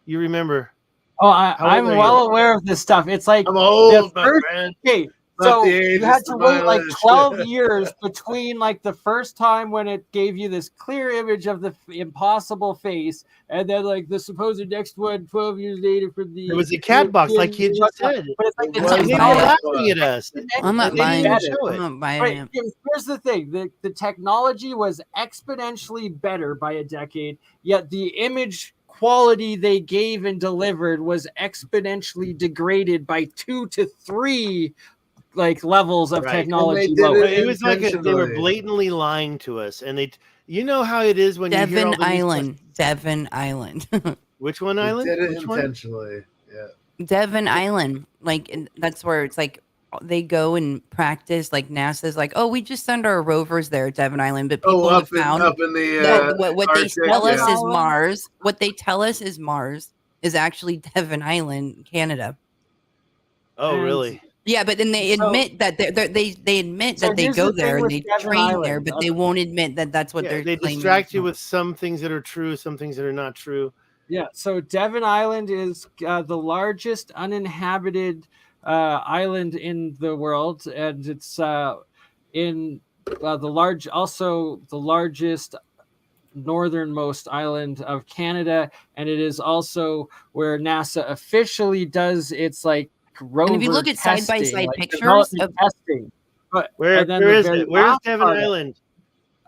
You remember? Oh, How old I'm are well you? aware of this stuff. It's like I'm old, my first- friend. okay, Not so the age, you had it's to the wait like mileage. 12 years between like the first time when it gave you this clear image of the impossible face, and then like the supposed next one 12 years later for the. It was a cat box, like you just said. But it's like It the was And they were technology. laughing at us. I'm not They didn't buying even it. show I'm it. not buying Right. it. Here's the thing: the technology was exponentially better by a decade, yet the image quality they gave and delivered was exponentially degraded by 2 to 3 like levels of Right. technology. And they did lower. it It was like they were intentionally. blatantly lying to us, and you know how it is when you hear all Devon the Island. Devon Island. Which one They island? did it Which one? intentionally. Yeah. Devon Island. Like, and that's where it's like they go and practice. Like NASA's like, oh, we just send our rovers there at Devon Island, but people have found up in the no, what they Arctic, tell us yeah. is Mars. What they tell us is Mars is actually Devon Island, Canada. Oh, And- really? Yeah, but then they So- admit that they admit So that they here's go the thing there and with they Devon train there, Island. but they won't admit that that's what Yeah, they're they claiming. distract you with some things that are true, some things that are not true. Yeah, so Devon Island is the largest uninhabited island in the world, and it's in the largest northernmost island of Canada, and it is also where NASA officially does its like rover if you look at testing, side-by-side like, pictures development of- testing. But Where and then where the is very it? Where's last Devon part, Island?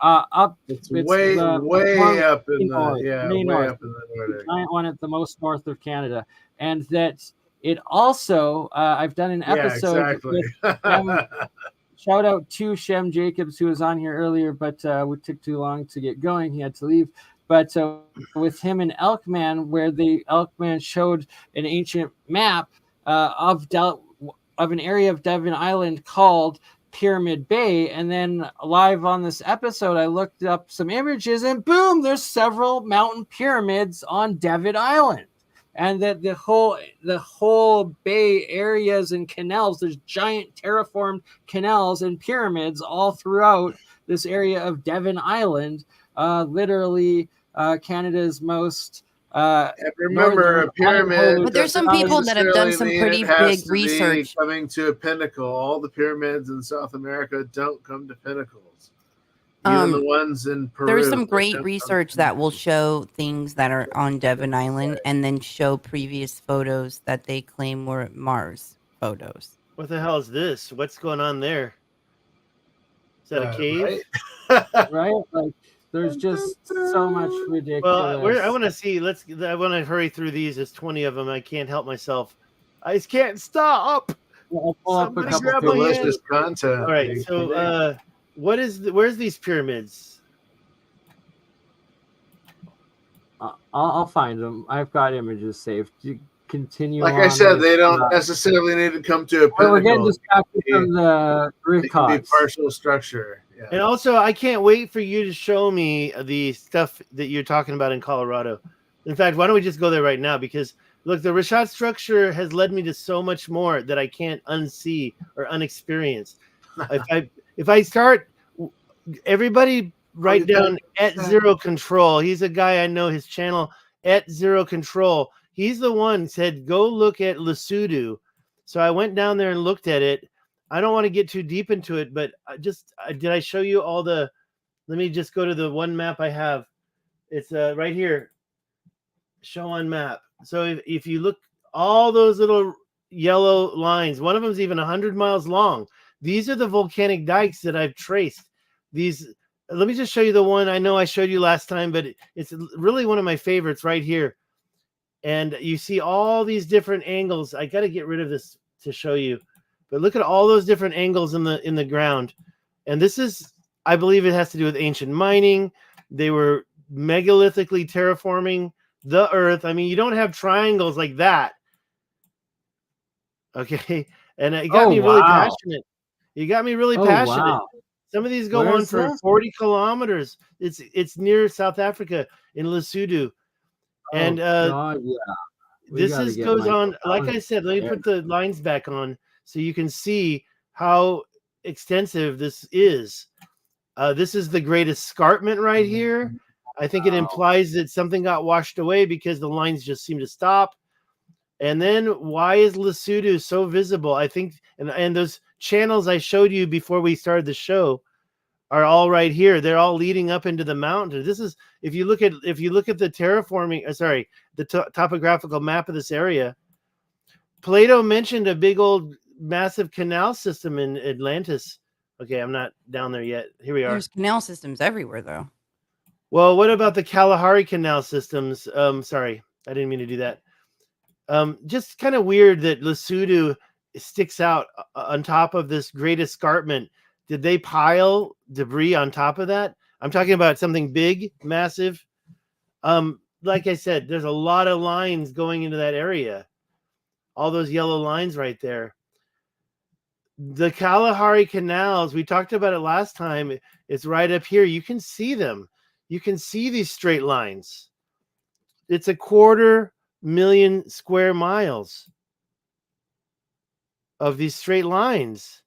up It's It's way the way north- up in the north, yeah, way way north. up in the the Nordic. giant one at the most north of Canada, and that it also I've done an Yeah, episode exactly. with shout out to Shem Jacobs, who was on here earlier, but we took too long to get going. He had to leave. But with him and Elkman, where the Elkman showed an ancient map of an area of Devon Island called Pyramid Bay, and then live on this episode, I looked up some images, and boom, there's several mountain pyramids on Devon Island. And that the whole bay areas and canals, there's giant terraformed canals and pyramids all throughout this area of Devon Island, literally Canada's most Remember, a pyramid. But there's some doesn't people that have done some necessarily mean pretty it has big to be research. Coming to a pinnacle. All the pyramids in South America don't come to pinnacles. Even the ones in Peru. There's some they great don't research come to that will show things that are on Devon Island and then show previous photos that they claim were Mars photos. What the hell is this? What's going on there? Is that a cave? right? right. Like there's just so much ridiculous. Well, I want to see. I want to hurry through these. There's 20 of them. I can't help myself. I just can't stop. I'll pull up a Somebody couple grab my pictures. hand. Delicious content. All right. So, where's these pyramids? I'll find them. I've got images saved. You continue. Like I on said, with, they don't necessarily need to come to a We're getting pinnacle. distracted from the It can be root partial structure. Yeah. And also, I can't wait for you to show me the stuff that you're talking about in Colorado. In fact, why don't we just go there right now? Because look, the Rashad structure has led me to so much more that I can't unsee or unexperience. if I start, everybody write down at zero control. He's a guy I know. His channel at zero control. He's the one said go look at Lesotho. So I went down there and looked at it. I don't want to get too deep into it, but did I show you all the? Let me just go to the one map I have. It's right here. Show on map. So if you look, all those little yellow lines, one of them is even 100 miles long. These are the volcanic dikes that I've traced. These. Let me just show you the one I know I showed you last time, but it's really one of my favorites right here. And you see all these different angles. I got to get rid of this to show you. But look at all those different angles in the ground. And this is, I believe it has to do with ancient mining. They were megalithically terraforming the Earth. I mean, you don't have triangles like that. Okay, and it got me really passionate. You got me really passionate. Wow. Some of these go Where on is for this? 40 kilometers. It's near South Africa in Lesotho. And God, yeah. We this gotta is get goes Michael on. Like down I said, let me there. put the lines back on so you can see how extensive this is. This is the great escarpment right here. I think it implies that something got washed away because the lines just seem to stop. And then why is Lesotho so visible? I think, and those channels I showed you before we started the show are all right here. They're all leading up into the mountain. This is if you look at the terraforming, the topographical map of this area. Plato mentioned a big old massive canal system in Atlantis. Okay, I'm not down there yet. Here we are. There's canal systems everywhere, though. Well, what about the Kalahari canal systems? Sorry, I didn't mean to do that. Just kind of weird that Lesotho sticks out on top of this great escarpment. Did they pile debris on top of that? I'm talking about something big, massive. Like I said, there's a lot of lines going into that area. All those yellow lines right there. The Kalahari canals, we talked about it last time. It's right up here. You can see them. You can see these straight lines. It's 250,000 square miles of these straight lines.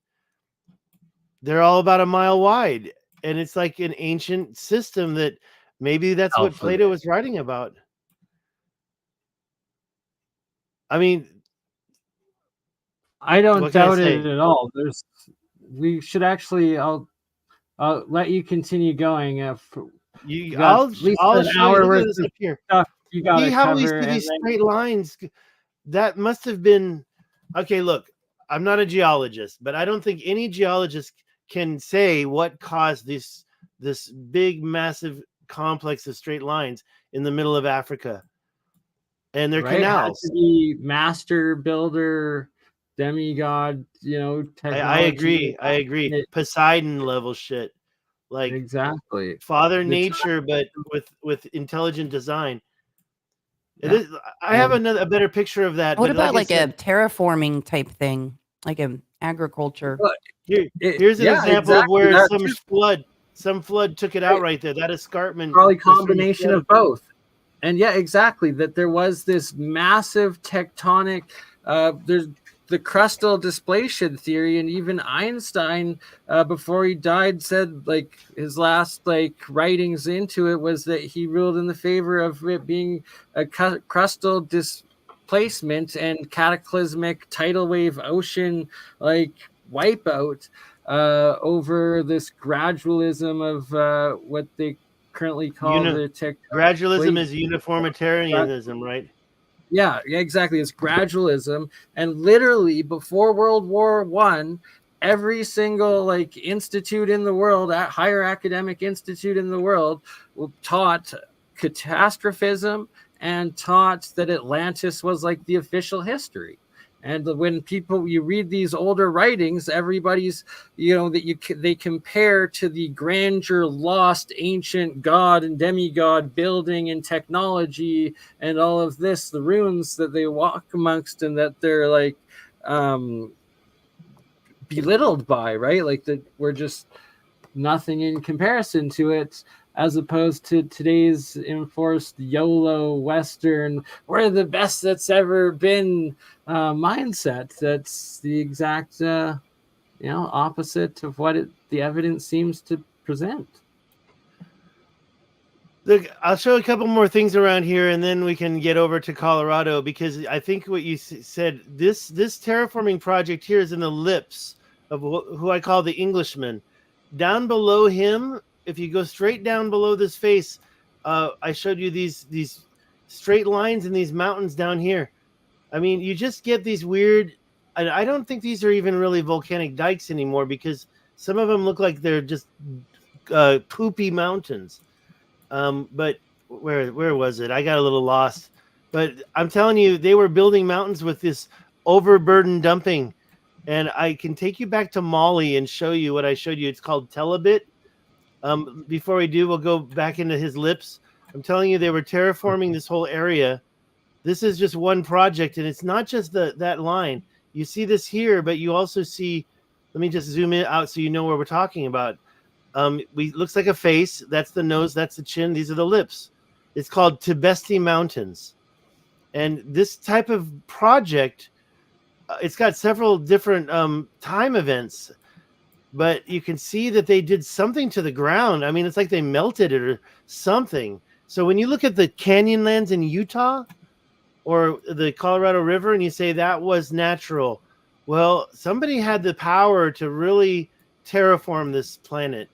They're all about a mile wide. And it's like an ancient system that maybe that's what Plato was writing about. I mean, I don't doubt it at all. We should actually. I'll let you continue going. I'll at least an hour worth of stuff you got to how we cover. see these straight lines. That must have been okay. Look, I'm not a geologist, but I don't think any geologist can say what caused this big, massive complex of straight lines in the middle of Africa. And their canals. Had to be master builder, demigod, technology. I agree. Poseidon level shit. Like exactly. Father Nature, but with intelligent design. Yeah. I have a better picture of that. What about like a terraforming type thing, like an agriculture? Here's an example of where some flood took it out right there. That escarpment, probably combination of both. And yeah, exactly. That there was this massive tectonic. There's the crustal displacement theory, and even Einstein, before he died, said like his last writings into it was that he ruled in the favor of it being a crustal displacement and cataclysmic tidal wave ocean wipeout over this gradualism of what they currently call the gradualism is uniformitarianism, right? Yeah, exactly. It's gradualism, and literally before World War I, every single institute in the world, higher academic institute in the world, taught catastrophism and taught that Atlantis was the official history. And when you read these older writings, everybody's, they compare to the grandeur, lost ancient god and demigod building and technology and all of this, the ruins that they walk amongst and that they're belittled by, right? That we're just nothing in comparison to it, as opposed to today's enforced YOLO Western, we're the best that's ever been mindset. That's the exact opposite of what the evidence seems to present. Look, I'll show a couple more things around here, and then we can get over to Colorado, because I think what you said, this terraforming project here is in the lips of who I call the Englishman. Down below him, if you go straight down below this face, I showed you these straight lines in these mountains down here. I mean, you just get these weird. I don't think these are even really volcanic dikes anymore, because some of them look like they're just poopy mountains. But where was it? I got a little lost. But I'm telling you, they were building mountains with this overburden dumping. And I can take you back to Mali and show you what I showed you. It's called Telebit. Before we do, we'll go back into his lips. I'm telling you, they were terraforming this whole area. This is just one project, and it's not just that line. You see this here, but you also see. Let me just zoom in out so you know where we're talking about. Looks like a face. That's the nose. That's the chin. These are the lips. It's called Tibesti Mountains, and this type of project, it's got several different time events, but you can see that they did something to the ground. I mean, it's like they melted it or something. So when you look at the Canyonlands in Utah or the Colorado River and you say that was natural, well, somebody had the power to really terraform this planet.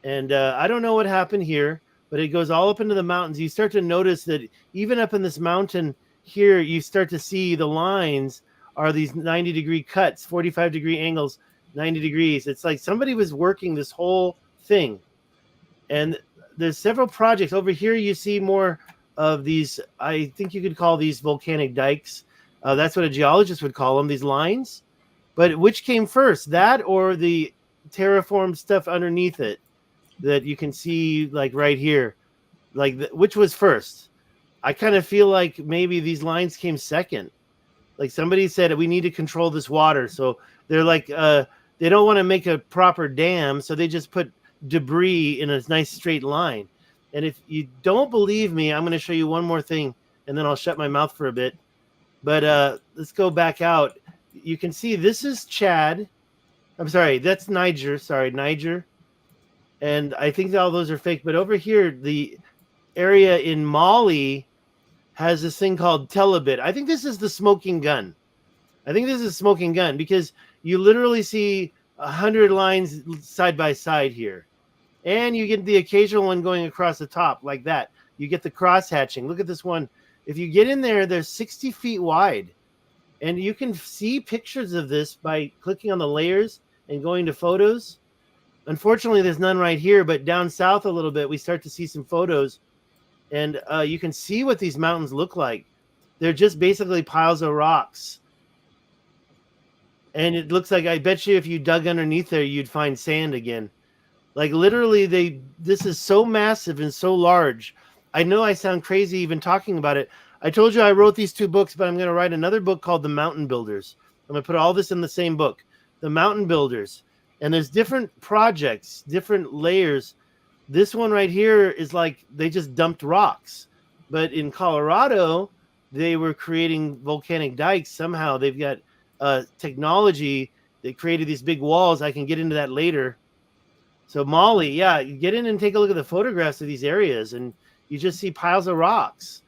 And I don't know what happened here, but it goes all up into the mountains. You start to notice that even up in this mountain here, you start to see the lines are these 90-degree cuts, 45-degree angles, 90 degrees. It's like somebody was working this whole thing. And there's several projects. Over here, you see more of these, I think you could call these volcanic dikes. That's what a geologist would call them, these lines. But which came first, that or the terraformed stuff underneath it that you can see like right here? Like which was first? I kind of feel like maybe these lines came second. Like somebody said, we need to control this water. So they're like, they don't want to make a proper dam. So they just put debris in a nice straight line. And if you don't believe me, I'm going to show you one more thing and then I'll shut my mouth for a bit. But let's go back out. You can see this is Chad. I'm sorry, that's Niger. Sorry, Niger. And I think all those are fake. But over here, the area in Mali has this thing called telebit. I think this is the smoking gun. I think this is a smoking gun because you literally see 100 lines side by side here. And you get the occasional one going across the top like that. You get the cross hatching. Look at this one. If you get in there, they're 60 feet wide. And you can see pictures of this by clicking on the layers and going to photos. Unfortunately, there's none right here, but down south a little bit, we start to see some photos. And you can see what these mountains look like. They're just basically piles of rocks. And it looks like, I bet you if you dug underneath there, you'd find sand again. Like literally, this is so massive and so large. I know I sound crazy even talking about it. I told you I wrote these 2 books, but I'm going to write another book called The Mountain Builders. I'm going to put all this in the same book, The Mountain Builders. And there's different projects, different layers. This one right here is like they just dumped rocks. But in Colorado, they were creating volcanic dikes. Somehow they've got technology that created these big walls. I can get into that later. So Mali, yeah, you get in and take a look at the photographs of these areas, and you just see piles of rocks.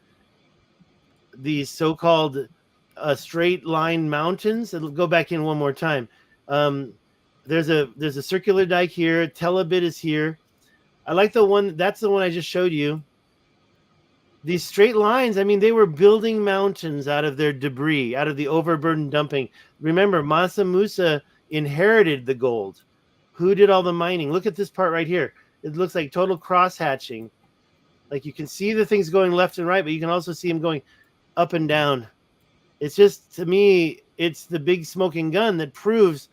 These so-called straight line mountains. It'll go back in one more time. There's a circular dike here. Telebit is here. I like the one. That's the one I just showed you. These straight lines. I mean, they were building mountains out of their debris, out of the overburden dumping. Remember, Mansa Musa inherited the gold. Who did all the mining? Look at this part right here. It looks like total cross hatching. Like you can see the things going left and right, but you can also see them going up and down. It's just, to me, it's the big smoking gun that proves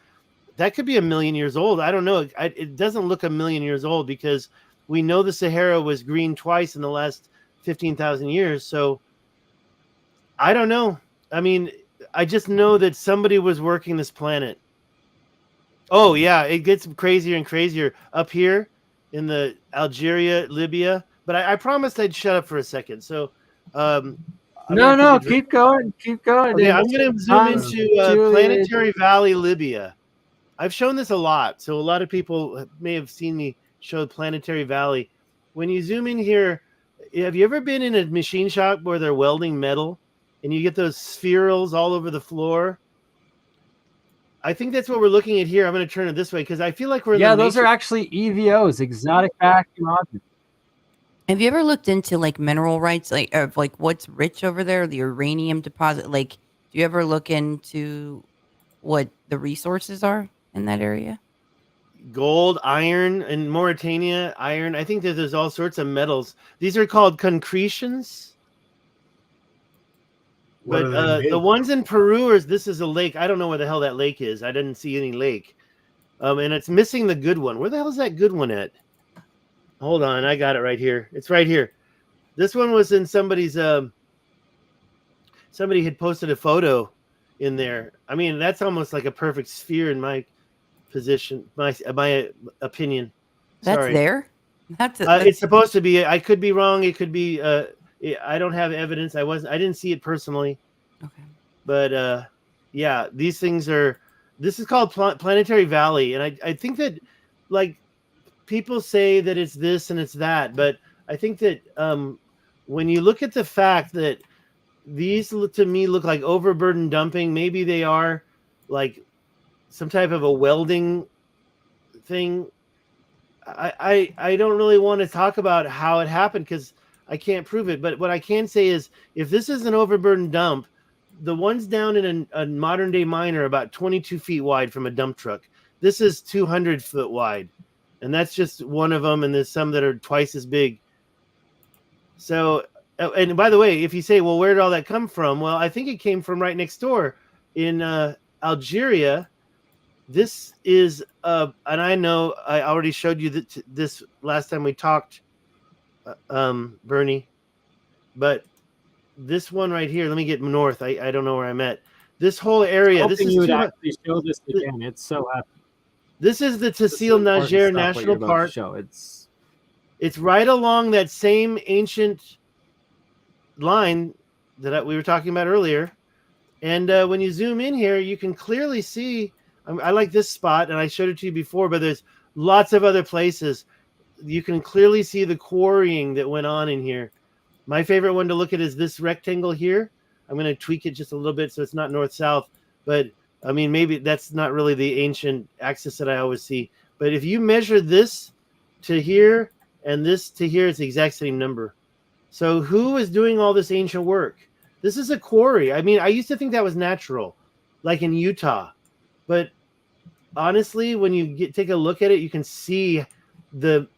that could be 1 million years old. I don't know. It doesn't look 1 million years old because we know the Sahara was green twice in the last 15,000 years. So I don't know. I mean, I just know that somebody was working this planet. Oh, yeah, it gets crazier and crazier up here in the Algeria, Libya. But I promised I'd shut up for a second. So, no, keep going. Okay, I'm going to zoom into Planetary Valley, Libya. I've shown this a lot. So a lot of people may have seen me show Planetary Valley. When you zoom in here, have you ever been in a machine shop where they're welding metal and you get those spherals all over the floor? I think that's what we're looking at here. I'm going to turn it this way because I feel like we're in the those are actually EVOs, exotic vacuum objects. Have you ever looked into like mineral rights, like of like what's rich over there, the uranium deposit? Like, do you ever look into what the resources are in that area? Gold, iron, in Mauritania, iron. I think that there's all sorts of metals. These are called concretions. But the ones in Peru this is a lake. I don't know where the hell that lake is. I didn't see any lake. And it's missing the good one. Where the hell is that good one at? Hold on, I got it right here. It's right here. This one was in somebody's. Somebody had posted a photo in there. I mean, that's almost like a perfect sphere in my position, my opinion. That's Sorry. there. It's supposed to be. I could be wrong. It could be. I don't have evidence. I didn't see it personally. Okay. But yeah, these things are. This is called Planetary Valley, and I think that, like, people say that it's this and it's that, but I think that when you look at the fact that these to me look like overburden dumping, maybe they are like some type of a welding thing. I don't really want to talk about how it happened because I can't prove it. But what I can say is, if this is an overburden dump, the ones down in a modern day mine are about 22 feet wide from a dump truck. This is 200 foot wide, and that's just one of them. And there's some that are twice as big. So, and by the way, if you say, well, where did all that come from? Well, I think it came from right next door in Algeria. This is, and I know I already showed you this last time we talked, Bernie, but this one right here, let me get north. I don't know where I'm at. This whole area. This is you would actually show this again. It's so epic. This is the Tassil Najer National Park. It's right along that same ancient line that we were talking about earlier. And when you zoom in here, you can clearly see. I like this spot, and I showed it to you before, but there's lots of other places. You can clearly see the quarrying that went on in here. My favorite one to look at is this rectangle here. I'm going to tweak it just a little bit so it's not north-south. But, I mean, maybe that's not really the ancient axis that I always see. But if you measure this to here and this to here, it's the exact same number. So who is doing all this ancient work? This is a quarry. I mean, I used to think that was natural, like in Utah. But honestly, when you take a look at it, you can see the...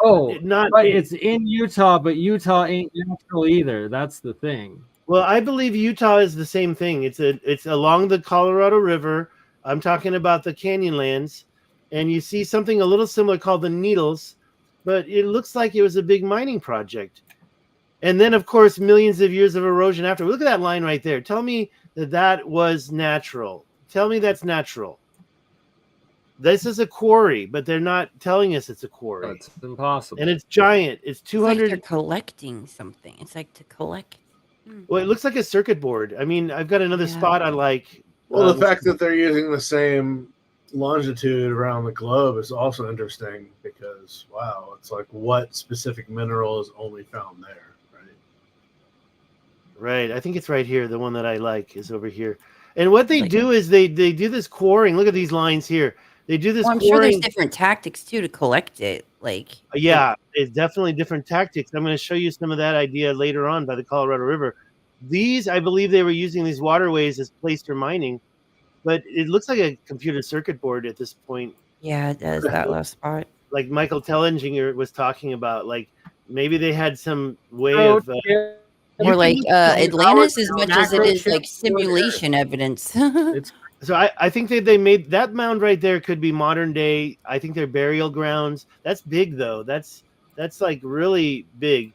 it's in Utah, but Utah ain't natural either. That's the thing. Well, I believe Utah is the same thing. It's along the Colorado River. I'm talking about the Canyonlands, and you see something a little similar called the Needles, but it looks like it was a big mining project. And then, of course, millions of years of erosion after. Look at that line right there. Tell me that was natural. Tell me that's natural. This is a quarry, but they're not telling us it's a quarry. That's impossible. And it's giant. It's 200. It's like they're collecting something. It's like to collect. Well, it looks like a circuit board. I mean, I've got another spot I like. Well, the fact that they're using the same longitude around the globe is also interesting because, wow, it's like what specific mineral is only found there, right? Right. I think it's right here. The one that I like is over here. And what they do is they do this quarrying. Look at these lines here. They do this. Well, I'm sure there's different tactics too to collect it. Like, yeah, it's definitely different tactics. I'm going to show you some of that idea later on by the Colorado River. These, I believe, they were using these waterways as placer mining, but it looks like a computer circuit board at this point. Yeah, it does, that last spot. Like Michael Tellinger was talking about, like maybe they had some way of. Or like Atlantis, as much as it is like simulation evidence. So I think they made that mound right there could be modern day. I think they're burial grounds. That's big though. That's like really big.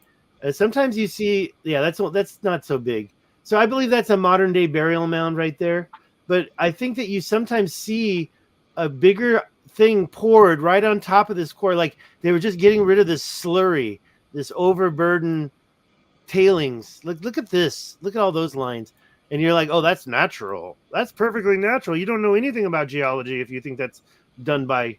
Sometimes you see, yeah, that's not so big. So I believe that's a modern day burial mound right there. But I think that you sometimes see a bigger thing poured right on top of this core. Like they were just getting rid of this slurry, this overburden tailings. Look at this. Look at all those lines. And you're like, oh, that's natural. That's perfectly natural. You don't know anything about geology if you think that's done by...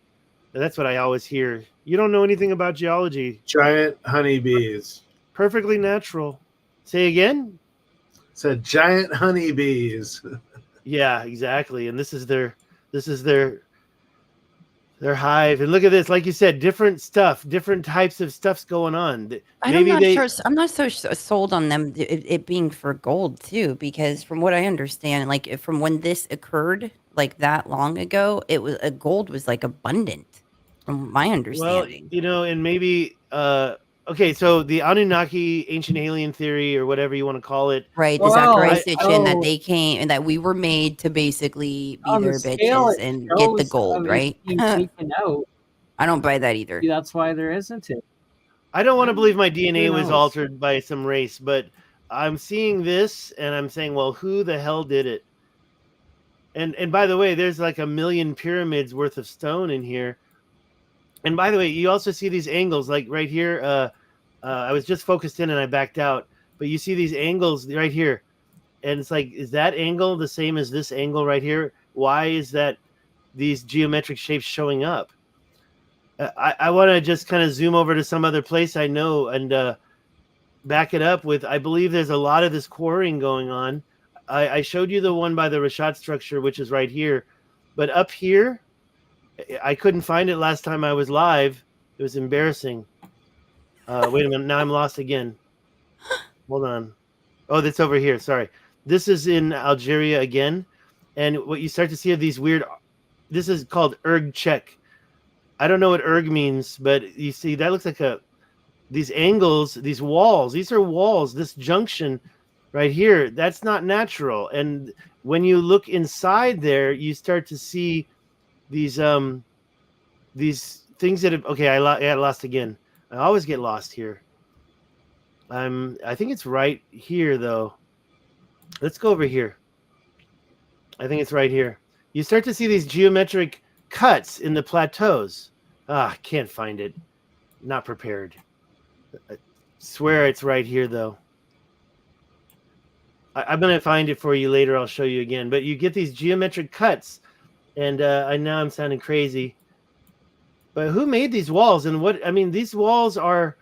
That's what I always hear. You don't know anything about geology. Giant honeybees. Perfectly natural. Say again? Said giant honeybees. Yeah, exactly. And this is their hive. And look at this. Like you said, different stuff, different types of stuff's going on. I'm not so sold on them it being for gold too, because from what I understand, like from when this occurred, like that long ago, it was gold was like abundant, from my understanding. Well, and maybe okay, so the Anunnaki ancient alien theory or whatever you want to call it. Right, the Zachariah Sitchin that they came and that we were made to basically be their bitches and get the gold, right? I don't buy that either. That's why there isn't it. I don't want to believe my Who DNA was knows? altered by some race, but I'm seeing this and I'm saying, well, who the hell did it? And by the way, there's like 1 million pyramids worth of stone in here. And by the way, you also see these angles, like right here. I was just focused in and I backed out, but you see these angles right here, and it's like, is that angle the same as this angle right here? Why is that these geometric shapes showing up? I want to just kind of zoom over to some other place I know and back it up with, I believe there's a lot of this quarrying going on. I showed you the one by the Rashat structure, which is right here. But up here, I couldn't find it last time I was live. It was embarrassing. Wait a minute. Now I'm lost again. Hold on. Oh, that's over here. Sorry. This is in Algeria again. And what you start to see are these weird, this is called erg check. I don't know what erg means, but you see that looks like these angles, these walls. These are walls. This junction right here, that's not natural. And when you look inside there, you start to see these things that have, okay, I lost again. I always get lost here. I think it's right here though. Let's go over here. I think it's right here. You start to see these geometric cuts in the plateaus. I can't find it. Not prepared. I swear it's right here though. I'm going to find it for you later. I'll show you again. But you get these geometric cuts. And I know I'm sounding crazy. But who made these walls? And what, I mean, these walls are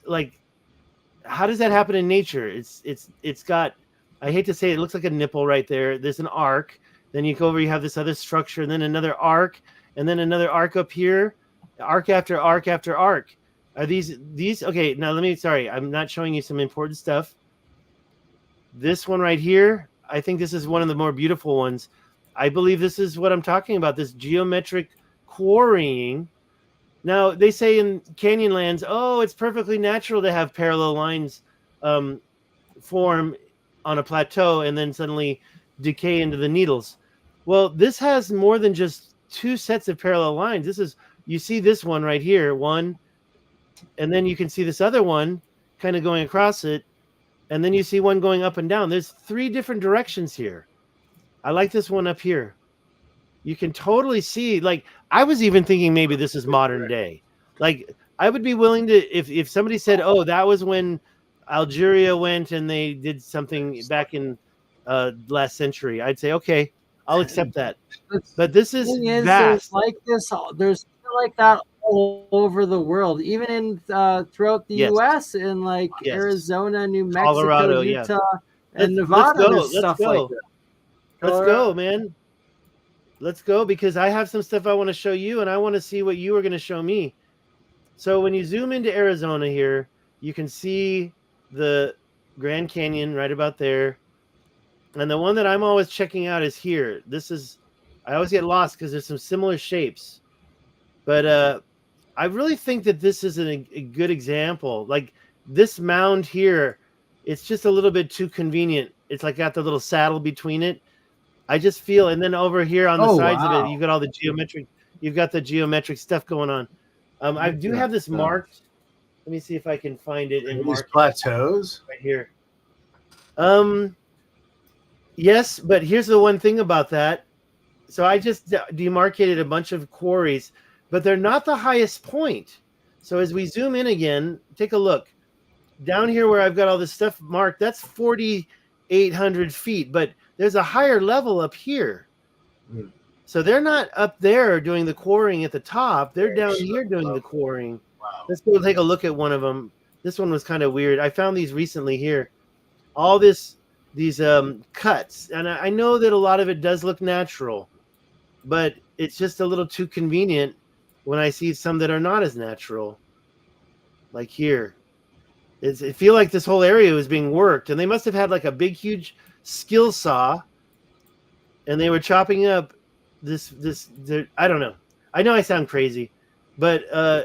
like, how does that happen in nature? It's got, I hate to say it, looks like a nipple right there. There's an arc. Then you go over, you have this other structure, and then another arc, and then another arc up here, arc after arc after arc. Are these, okay, now sorry, I'm not showing you some important stuff. This one right here, I think this is one of the more beautiful ones. I believe this is what I'm talking about, this geometric quarrying. Now, they say in Canyonlands, oh, it's perfectly natural to have parallel lines form on a plateau and then suddenly decay into the needles. Well, this has more than just two sets of parallel lines. This is, you see this one right here, one, and then you can see this other one kind of going across it, and then you see one going up and down. There's three different directions here. I like this one up here. You can totally see, like, I was even thinking maybe this is modern day. Like, I would be willing to, if somebody said, oh, that was when Algeria went and they did something back in last century, I'd say, okay, I'll accept that. But this is vast. There's like this, there's like that all over the world, even in throughout the U.S. in like Arizona, New Mexico, Colorado, Utah, and Nevada. There's stuff like that. Let's go, man. Let's go, because I have some stuff I want to show you, and I want to see what you are going to show me. So when you zoom into Arizona here, you can see the Grand Canyon right about there. And the one that I'm always checking out is here. This is, I always get lost because there's some similar shapes. But I really think that this is a good example. Like this mound here, it's just a little bit too convenient. It's like got the little saddle between it. I just feel, and then over here on the sides of it, you've got all the geometric, you've got the geometric stuff going on. I do have this marked. Let me see if I can find it in these plateaus right here. Yes, but here's the one thing about that. So I just demarcated a bunch of quarries, but they're not the highest point. So as we zoom in again, take a look. Down here where I've got all this stuff marked, that's 4,800 feet, but there's a higher level up here. So they're not up there doing the quarrying at the top. They're down here doing the quarrying. Wow. Let's go take a look at one of them. This one was kind of weird. I found these recently here. All these cuts. And I know that a lot of it does look natural, but it's just a little too convenient when I see some that are not as natural. Like here. It feel like this whole area was being worked, and they must have had like a big, huge skill saw, and they were chopping up this I don't know. I know I sound crazy, but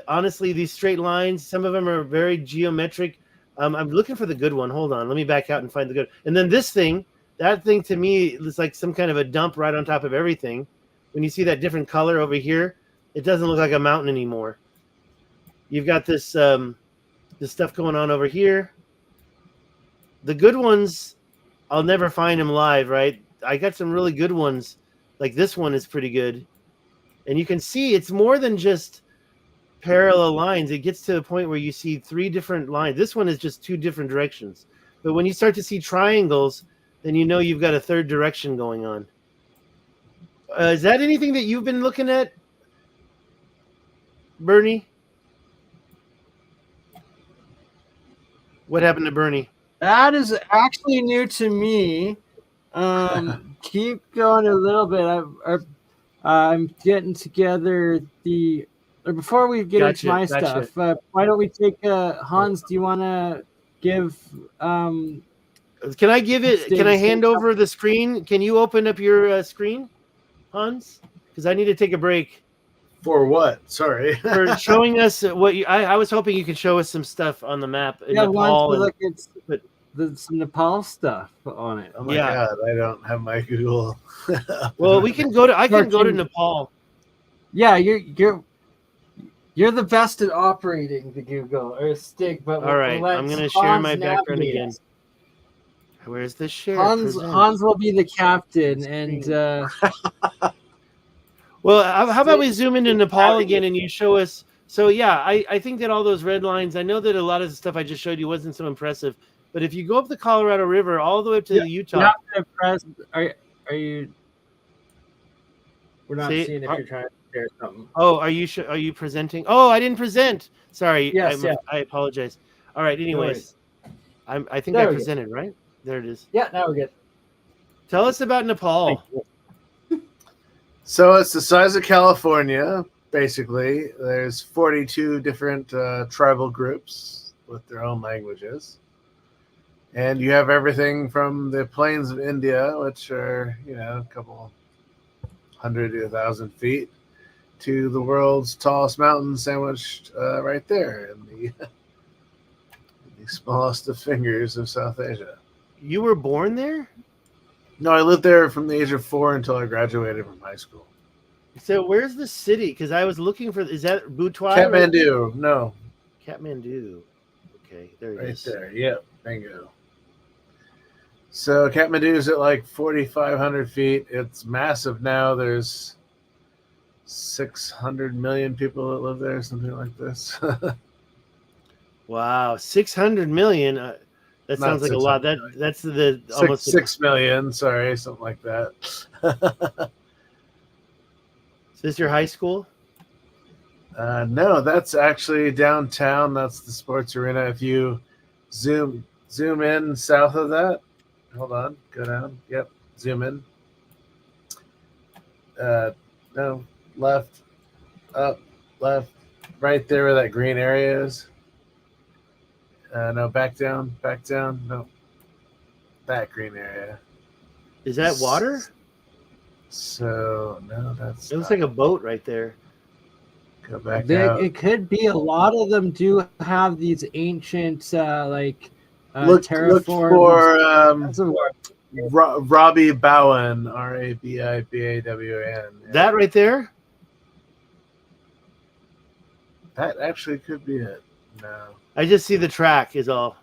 honestly, these straight lines, some of them are very geometric. I'm looking for the good one. Hold on, let me back out and find the good. And then this thing, that thing to me is like some kind of a dump right on top of everything. When you see that different color over here, it doesn't look like a mountain anymore. You've got this There's stuff going on over here. The good ones, I'll never find them live, right? I got some really good ones. Like this one is pretty good. And you can see it's more than just parallel lines. It gets to a point where you see 3 different lines. This one is just 2 different directions. But when you start to see triangles, then you know you've got a third direction going on. Is that anything that you've been looking at, Bernie? What happened to Bernie? That is actually new to me. Keep going a little bit. I'm getting together before we get into my stuff. Why don't we take Hans? Do you want to give? Can I give it? Can I hand over the screen? Can you open up your screen, Hans? Because I need to take a break. For what? Sorry. For showing us what you. I was hoping you could show us some stuff on the map in Nepal. Some Nepal stuff on it. Oh my God! I don't have my Google. Well, we can go to. I can go to Nepal. Yeah, you're the best at operating the Google or Stig. But all right, I'm going to share my background again. Where's the share? Hans will be the captain, and well, how about we zoom into Nepal again and you show us? So yeah, I think that all those red lines. I know that a lot of the stuff I just showed you wasn't so impressive, but if you go up the Colorado River all the way up to Utah, not impressed. Are you? We're not seeing if you're trying to share something. Oh, are you presenting? Oh, I didn't present. Sorry. Yes, I apologize. All right. Anyways, I think I presented, right? There it is. Yeah, now we're good. Tell us about Nepal. So it's the size of California, basically. There's 42 different tribal groups with their own languages. And you have everything from the plains of India, which are, a couple 100 to 1,000 feet, to the world's tallest mountain sandwiched right there in the smallest of fingers of South Asia. You were born there? No, I lived there from the age of 4 until I graduated from high school. So where's the city? Because I was looking for, is that Butwai? Kathmandu, no. Kathmandu. Okay, there it is. Right there, yep, bingo. So Kathmandu is at like 4,500 feet. It's massive now. There's 600 million people that live there, something like this. Wow, 600 million. That sounds like a lot. That's the almost 6 million. Sorry, something like that. Is this your high school? No, that's actually downtown. That's the sports arena. If you zoom in south of that, hold on, go down. Yep, zoom in. No, left, up, left, right there where that green area is. No, back down. No, that green area. Is that water? So no, that's. It looks like a boat right there. Go back out. It could be. A lot of them do have these ancient look for Robbie Bowen, RABIBAWAN. That right there? That actually could be it. No. I just see the track is all.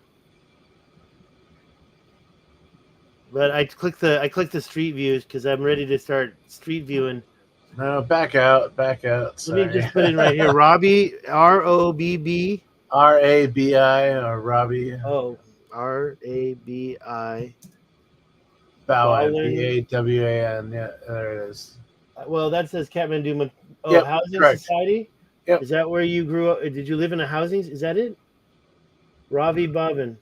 But I click the street views because I'm ready to start street viewing. No, back out. Sorry. Let me just put in right here. Robbie, ROBB. RABI or Robbie. Oh, RABI. Bowen, BAWAN. Yeah, there it is. Well, that says Kathmandu. Oh, yep, Housing correct. Society? Yep. Is that where you grew up? Did you live in a housing? Is that it? Ravi Bhavan.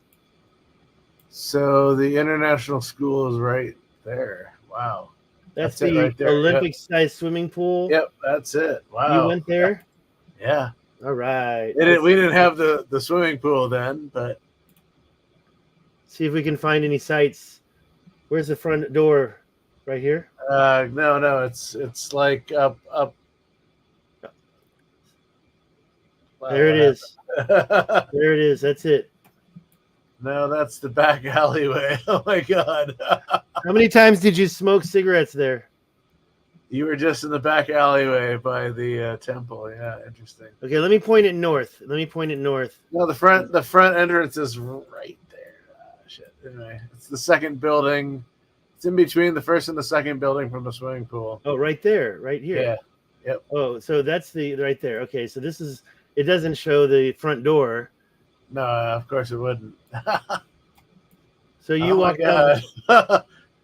So the international school is right there. Wow. That's the right there. Olympic-sized swimming pool? Yep, that's it. Wow. You went there? Yeah. All right. We didn't have the swimming pool then, but. See if we can find any sites. Where's the front door? Right here? No. It's like up. There it is. There it is. That's it. No, that's the back alleyway. Oh my God. How many times did you smoke cigarettes there? You were just in the back alleyway by the temple. Yeah, interesting. Okay, let me point it north. No, the front entrance is right there. Shit. Anyway, it's the second building. It's in between the first and the second building from the swimming pool. Oh, right there, right here. Yeah. Yep. Oh, so that's the right there. Okay, so this is. It doesn't show the front door. No, of course it wouldn't. So you walk down.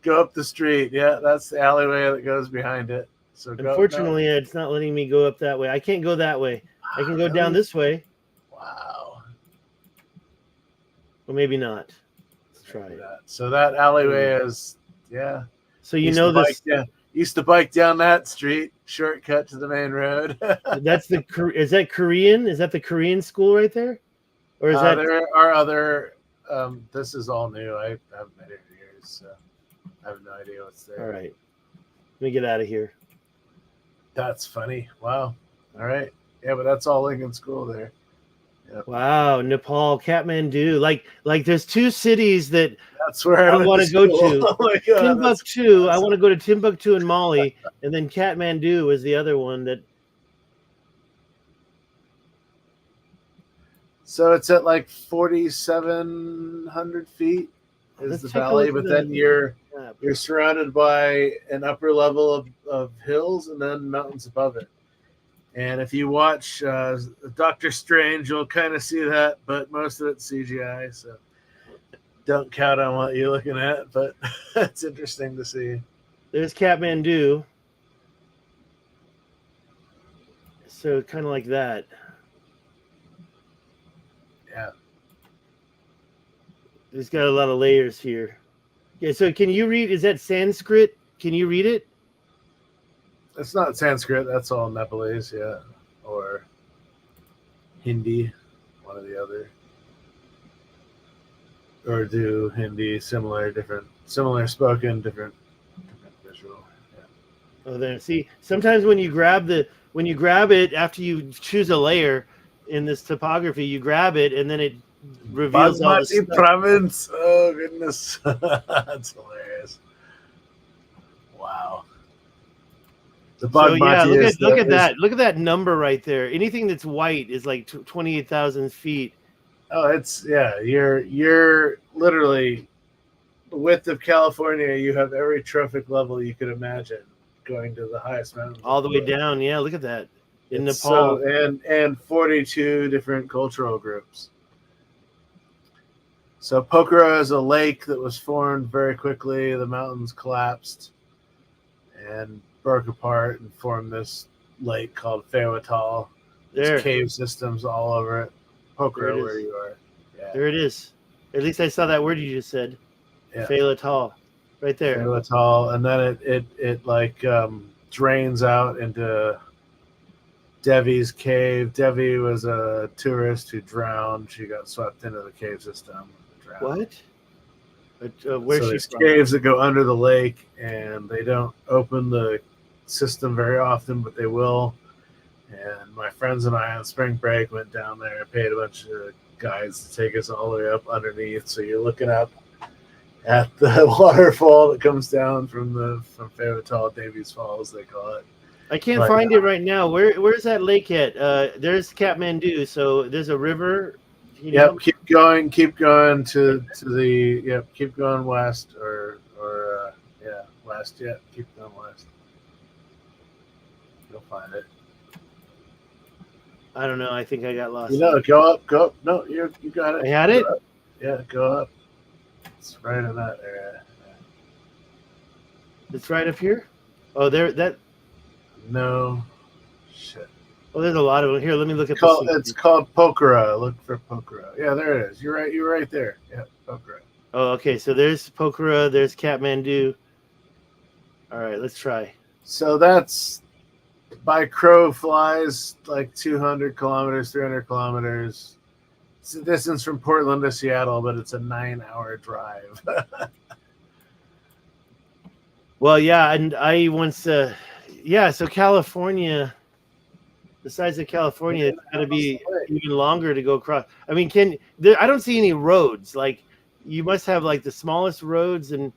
Go up the street. Yeah, that's the alleyway that goes behind it. So unfortunately, it's not letting me go up that way. I can't go that way. I can go down this way. Wow. Well, maybe not. Let's try it. So that alleyway is, yeah. So you know this. Used to bike down that street, shortcut to the main road. Is that Korean? Is that the Korean school right there? Or is that there are other this is all new. I haven't been here in years, so I have no idea what's there. All right. Let me get out of here. That's funny. Wow. All right. Yeah, but that's all Lincoln School there. Yep. Wow, Nepal, Kathmandu. Like there's two cities that that's where I want to go to. Oh my God, Timbuktu. I want to go to Timbuktu and Mali, and then Kathmandu is the other one that. So it's at like 4,700 feet is the valley, but then you're surrounded by an upper level of hills and then mountains above it. And if you watch Doctor Strange, you'll kind of see that, but most of it's CGI, so don't count on what you're looking at, but it's interesting to see. There's Kathmandu. So kind of like that. Yeah. It's got a lot of layers here. Yeah, so can you read, is that Sanskrit? Can you read it? It's not Sanskrit, that's all Nepalese, yeah. Or Hindi, one or the other. Urdu, Hindi, similar spoken, different visual. Yeah. Oh, there. See, sometimes when you grab it after you choose a layer in this topography, you grab it and then it reveals all the stuff. Province. Oh goodness, that's hilarious. Wow. The look at that. Look at that number right there. Anything that's white is like 28,000 feet. Oh, you're literally the width of California. You have every trophic level you could imagine going to the highest mountain. All the way down. Yeah, look at that. In Nepal. So, and 42 different cultural groups. So Pokhara is a lake that was formed very quickly. The mountains collapsed and broke apart and formed this lake called Feywatal. There's cave systems all over it. Pokhara, where you are. Yeah. There it is. At least I saw that word you just said. Yeah. Feywatal. Right there. Feywatal. And then it drains out into Devi's cave. Devi was a tourist who drowned. She got swept into the cave system. What? There's caves that go under the lake, and they don't open the system very often, but they will. And my friends and I on spring break went down there and paid a bunch of guides to take us all the way up underneath. So you're looking up at the waterfall that comes down from Feywatal, Davies Falls, they call it. I can't find it right now. Where's that lake at? There's Kathmandu. So there's a river. Yep, keep going to the keep going west west. Yeah, keep going west. You'll find it. I don't know. I think I got lost. Go up. No, you got it. I had it. Yeah, go up. It's right in that area. Yeah. It's right up here. Oh, there. That. No. Shit. Well, there's a lot of them here. Let me look at It's called Pokhara. Look for Pokhara. Yeah, there it is. You're right. You're right there. Yeah, Pokhara. Oh, okay. So there's Pokhara. There's Kathmandu. All right, let's try. So that's by crow flies like 200 kilometers, 300 kilometers. It's the distance from Portland to Seattle, but it's a 9-hour drive. Well, yeah, and I once, so California, the size of California, it's got to be even longer to go across. I mean, I don't see any roads. Like, you must have like the smallest roads, and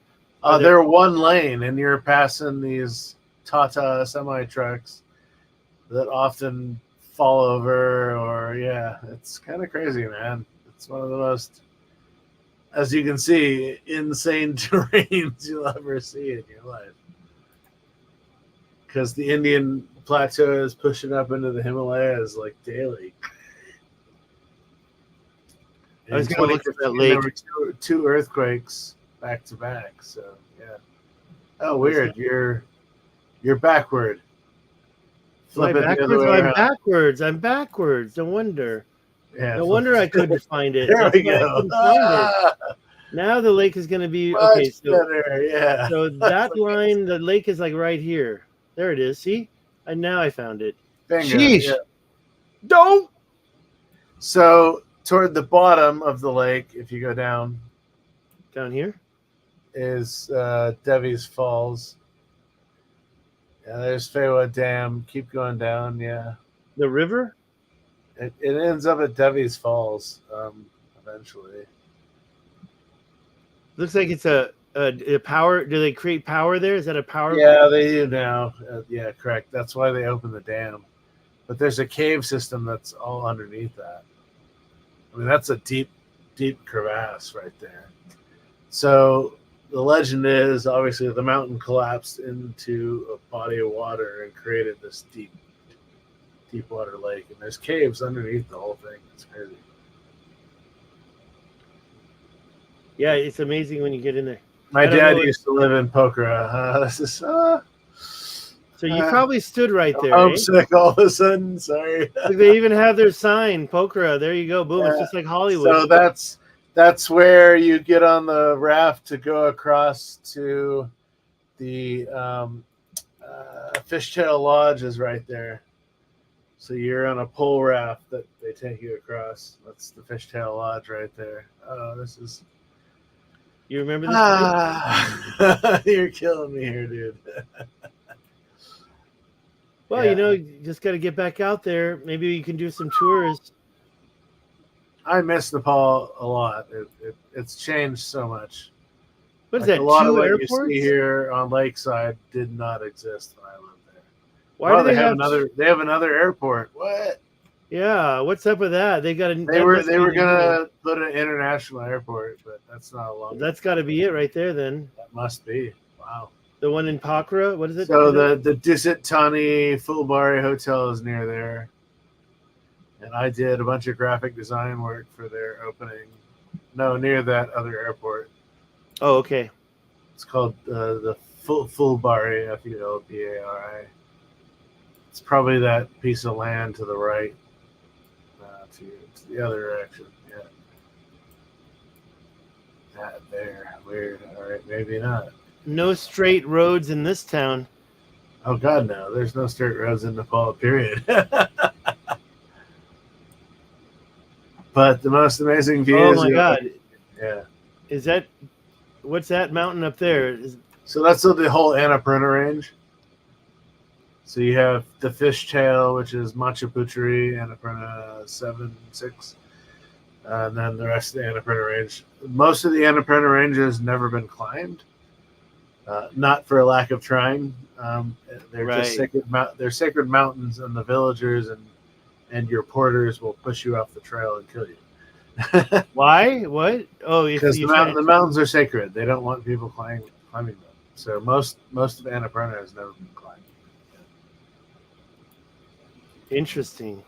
they're one lane, and you're passing these Tata semi trucks that often fall over, or it's kind of crazy, man. It's one of the most, as you can see, insane terrains you'll ever see in your life. Because the Indian plateau is pushing up into the Himalayas like daily. I was going to look at that lake. There were two earthquakes back to back. So Oh, weird. You're backward. Flip it the other way around. I'm backwards. No wonder. Yeah. No wonder I couldn't find it. There we why go. I couldn't find it. Now the lake is going to be okay. So, better, yeah. So that line, the lake is like right here. There it is. See? And now I found it. Bingo. Sheesh. Yeah. Don't. So toward the bottom of the lake, if you go down here, is Devi's Falls. Yeah, there's Fewa Dam. Keep going down. Yeah. The river. It ends up at Devi's Falls. Eventually. Looks like it's a power. Do they create power there? Is that a power? Yeah, they do now. Yeah, correct. That's why they opened the dam. But there's a cave system that's all underneath that. I mean, that's a deep, deep crevasse right there. So the legend is, obviously, the mountain collapsed into a body of water and created this deep water lake. And there's caves underneath the whole thing. It's crazy. Yeah, it's amazing when you get in there. My dad used to live in Pokhara. This is so you probably stood right there. Homesick all of a sudden. Sorry. Look, they even have their sign, Pokhara. There you go. Boom. It's just like Hollywood. So that's where you get on the raft to go across to the Fishtail Lodge is right there. So you're on a pole raft that they take you across. That's the Fishtail Lodge right there. Oh, this is. You remember this? You're killing me here, dude. Well, you just got to get back out there. Maybe you can do some tours. I miss Nepal a lot. It's changed so much. What is that? A lot of what airports? you see here on Lakeside did not exist when I lived there. Why do they have another? They have another airport. What? Yeah, what's up with that? They got. They were gonna put an international airport, but that's not a long. That's got to be it right there. Then that must be. Wow. The one in Pokhara. What is it? So the Dusit Thani Fulbari Hotel is near there, and I did a bunch of graphic design work for their opening. No, near that other airport. Oh, okay. It's called the Fulbari, Fulbari. It's probably that piece of land to the right. To the other direction, yeah. That there, weird. All right, maybe not. No straight roads in this town. Oh God, no! There's no straight roads in Nepal. Period. But the most amazing views. Oh my God! Yeah. Is that what's that mountain up there? So that's the whole Annapurna range. So you have the Fishtail, which is Machu Picchu, Annapurna 7, 6, and then the rest of the Annapurna range. Most of the Annapurna range has never been climbed, not for a lack of trying. They're just sacred. They're sacred mountains, and the villagers and your porters will push you off the trail and kill you. Why? What? Oh, because the mountains are sacred. They don't want people climbing them. So most of Annapurna has never been climbed. Interesting.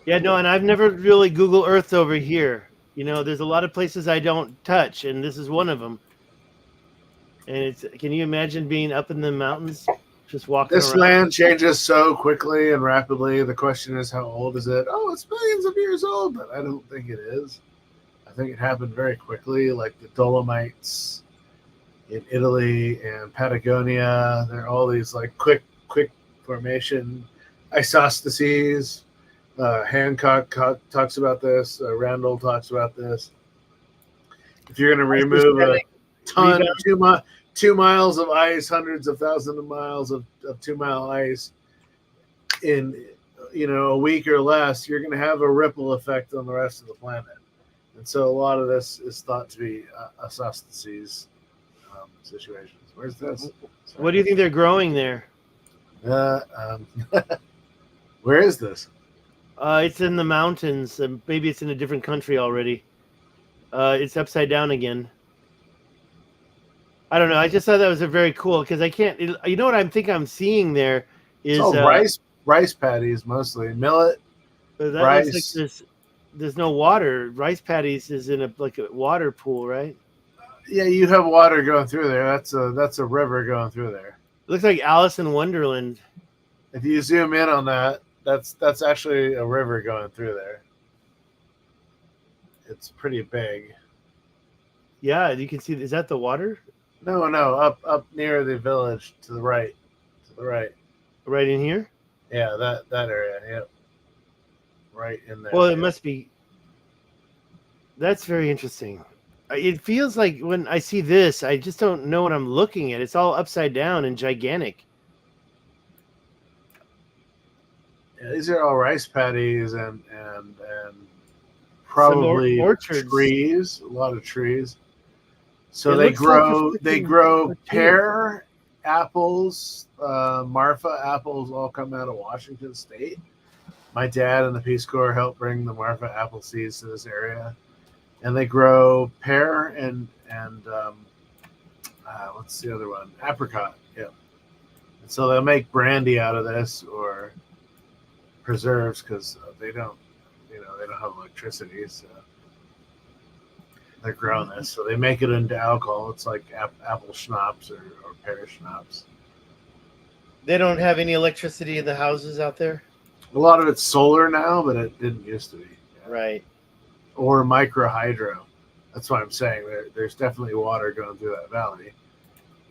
Yeah, no, and I've never really Google Earthed over here. There's a lot of places I don't touch, and this is one of them. And can you imagine being up in the mountains, just walking This around? land changes so quickly and rapidly. The question is, how old is it? Oh, it's millions of years old, but I don't think it is. I think it happened very quickly, like the Dolomites in Italy and Patagonia. There are all these like quick formation isostases. Hancock talks about this. Randall talks about this. If you're going to remove a ton, 2 miles of ice, hundreds of thousands of miles of 2 mile ice in a week or less, you're going to have a ripple effect on the rest of the planet. And so a lot of this is thought to be isostases situations. Where's this? What do you think they're growing there? Where is this? It's in the mountains. Maybe it's in a different country already. It's upside down again. I don't know. I just thought that was a very cool because I can't. You know what I'm seeing there is It's all rice paddies mostly, millet. that rice. looks like there's no water. Rice paddies is in a water pool, right? Yeah, you have water going through there. That's a river going through there. It looks like Alice in Wonderland. If you zoom in on that, that's actually a river going through there. It's pretty big. Yeah, you can see. Is that the water? No, up near the village to the right. Right in here? Yeah, that area. Yep. Right in there. Well, it must be. That's very interesting. It feels like when I see this, I just don't know what I'm looking at. It's all upside down and gigantic. Yeah, these are all rice paddies and probably orchards. trees. A lot of trees. So It they looks like grow. a They freaking grow tree. pear, apples, Marfa apples. All come out of Washington State. My dad and the Peace Corps helped bring the Marfa apple seeds to this area, and they grow pear and what's the other one? Apricot. Yeah. And so they'll make brandy out of this or preserves because they don't have electricity, so they're growing this. So they make it into alcohol. It's like apple schnapps or pear schnapps. They don't have any electricity in the houses out there? A lot of it's solar now, but it didn't used to be. Yeah. Right. Or micro hydro. That's what I'm saying. There's definitely water going through that valley.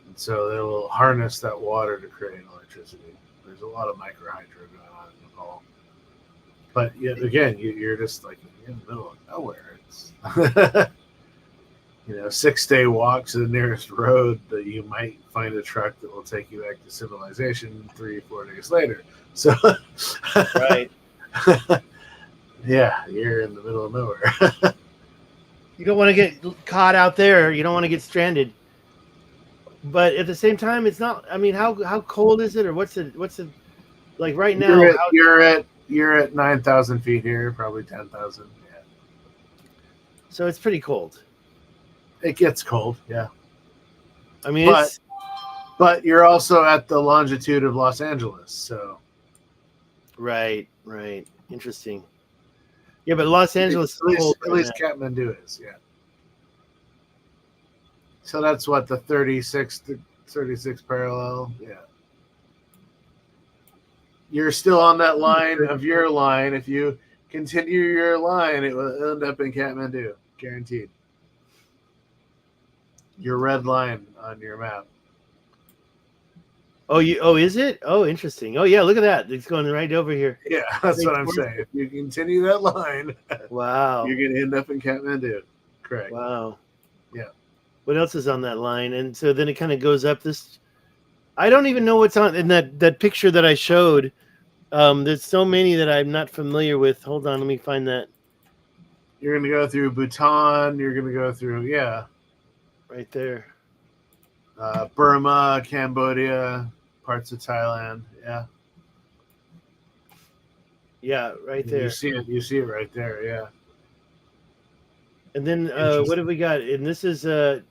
And so they will harness that water to create electricity. There's a lot of micro hydro going on in Nepal. But yet again, you're just like in the middle of nowhere. It's 6-day walk to the nearest road that you might find a truck that will take you back to civilization 3-4 days later. So, Right. Yeah, you're in the middle of nowhere. You don't want to get caught out there. You don't want to get stranded. But at the same time, it's not. I mean, how cold is it, or what's it like right now? You're at 9,000 feet here, probably 10,000. Yeah. So it's pretty cold. It gets cold, yeah. I mean, But you're also at the longitude of Los Angeles, so right. Interesting. Yeah, but Los Angeles is cold. At least Kathmandu is, yeah. So that's what, the 36 parallel, yeah. You're still on that line of your line. If you continue your line, it will end up in Kathmandu, guaranteed. Your red line on your map. Oh, is it? Oh, interesting. Oh, yeah, look at that. It's going right over here. Yeah, that's what I'm saying. If you continue that line, wow, you're going to end up in Kathmandu. Correct. Wow. Yeah. What else is on that line? And so then it kind of goes up this. I don't even know what's on in that picture that I showed. There's so many that I'm not familiar with. Hold on, let me find that. You're going to go through Bhutan. You're going to go through, yeah. Right there. Burma, Cambodia, parts of Thailand. Yeah. Yeah, right there. You see it right there. Yeah. And then what have we got? And this is,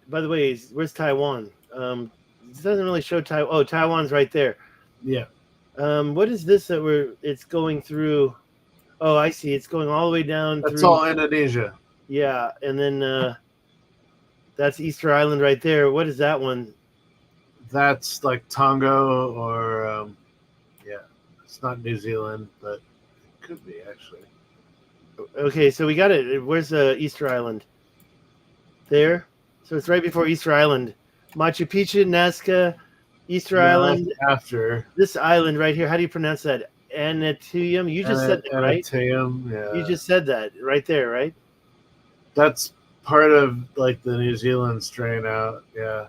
by the way, where's Taiwan? It doesn't really show Taiwan. Oh, Taiwan's right there. Yeah. What is this that it's going through? Oh, I see. It's going all the way down. That's all Indonesia. Yeah. And then that's Easter Island right there. What is that one? That's like Tonga or, yeah, it's not New Zealand, but it could be actually. Okay, so we got it. Where's Easter Island? There. So it's right before Easter Island. Machu Picchu, Nazca, Easter Island. After. This island right here. How do you pronounce that? Anatium? You just said that, right? Anatium, yeah. You just said that right there, right? That's part of like the New Zealand strain out. Yeah.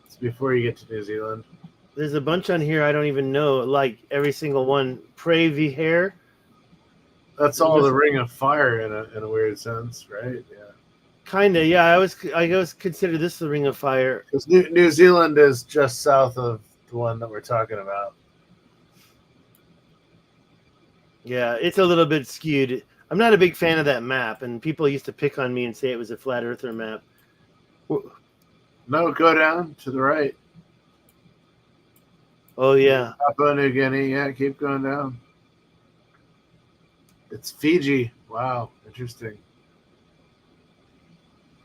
It's before you get to New Zealand. There's a bunch on here I don't even know, like every single one. Prey Vihair. That's all the Ring of Fire in a weird sense, right? Yeah. Kinda, yeah. I always consider this the Ring of Fire. 'Cause New Zealand is just south of the one that we're talking about. Yeah, it's a little bit skewed. I'm not a big fan of that map, and people used to pick on me and say it was a flat earther map. No, go down to the right. Oh yeah, Papua New Guinea. Yeah, keep going down. It's Fiji. Wow, interesting.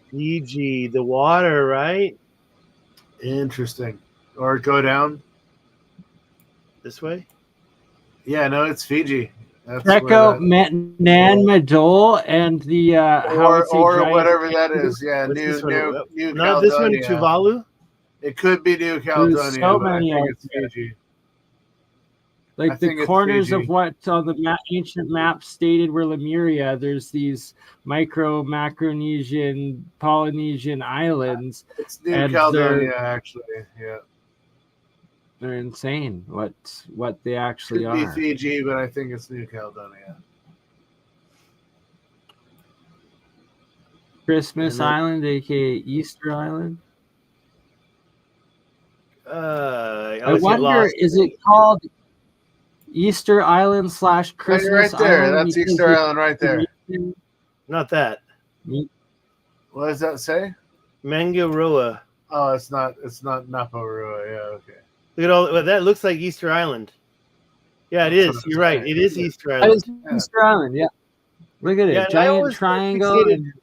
Fiji, the water, right? Interesting. Or go down. This way. Yeah, no, it's Fiji. That's Check where out that- Nan Madol and the or whatever that is. Yeah, What's New this one? New Not this one, Caledonia. Tuvalu. It could be New Caledonia, so but I many think out it's there. Fiji. I Like think the it's corners Fiji. of what on the ancient map stated were Lemuria, there's these Macronesian, Polynesian islands. It's New And Caledonia, actually. Yeah, They're insane what they actually could be are. Fiji, but I think it's New Caledonia. Christmas And then- Island, aka Easter Island. I I always get wonder, lost. is it called Easter Island / Oh, Christmas you're right there. Island? That's because Easter it's Island right there. Not that. What does that say? Mangaroa. Oh, it's not. It's not Naparua. Yeah, okay. Look at all well, that looks like Easter Island. Yeah, it That's is. what I'm You're right. saying. It is Easter That Island. is Easter Island, yeah. Look at it, Yeah, and I giant always got triangle. fixated- and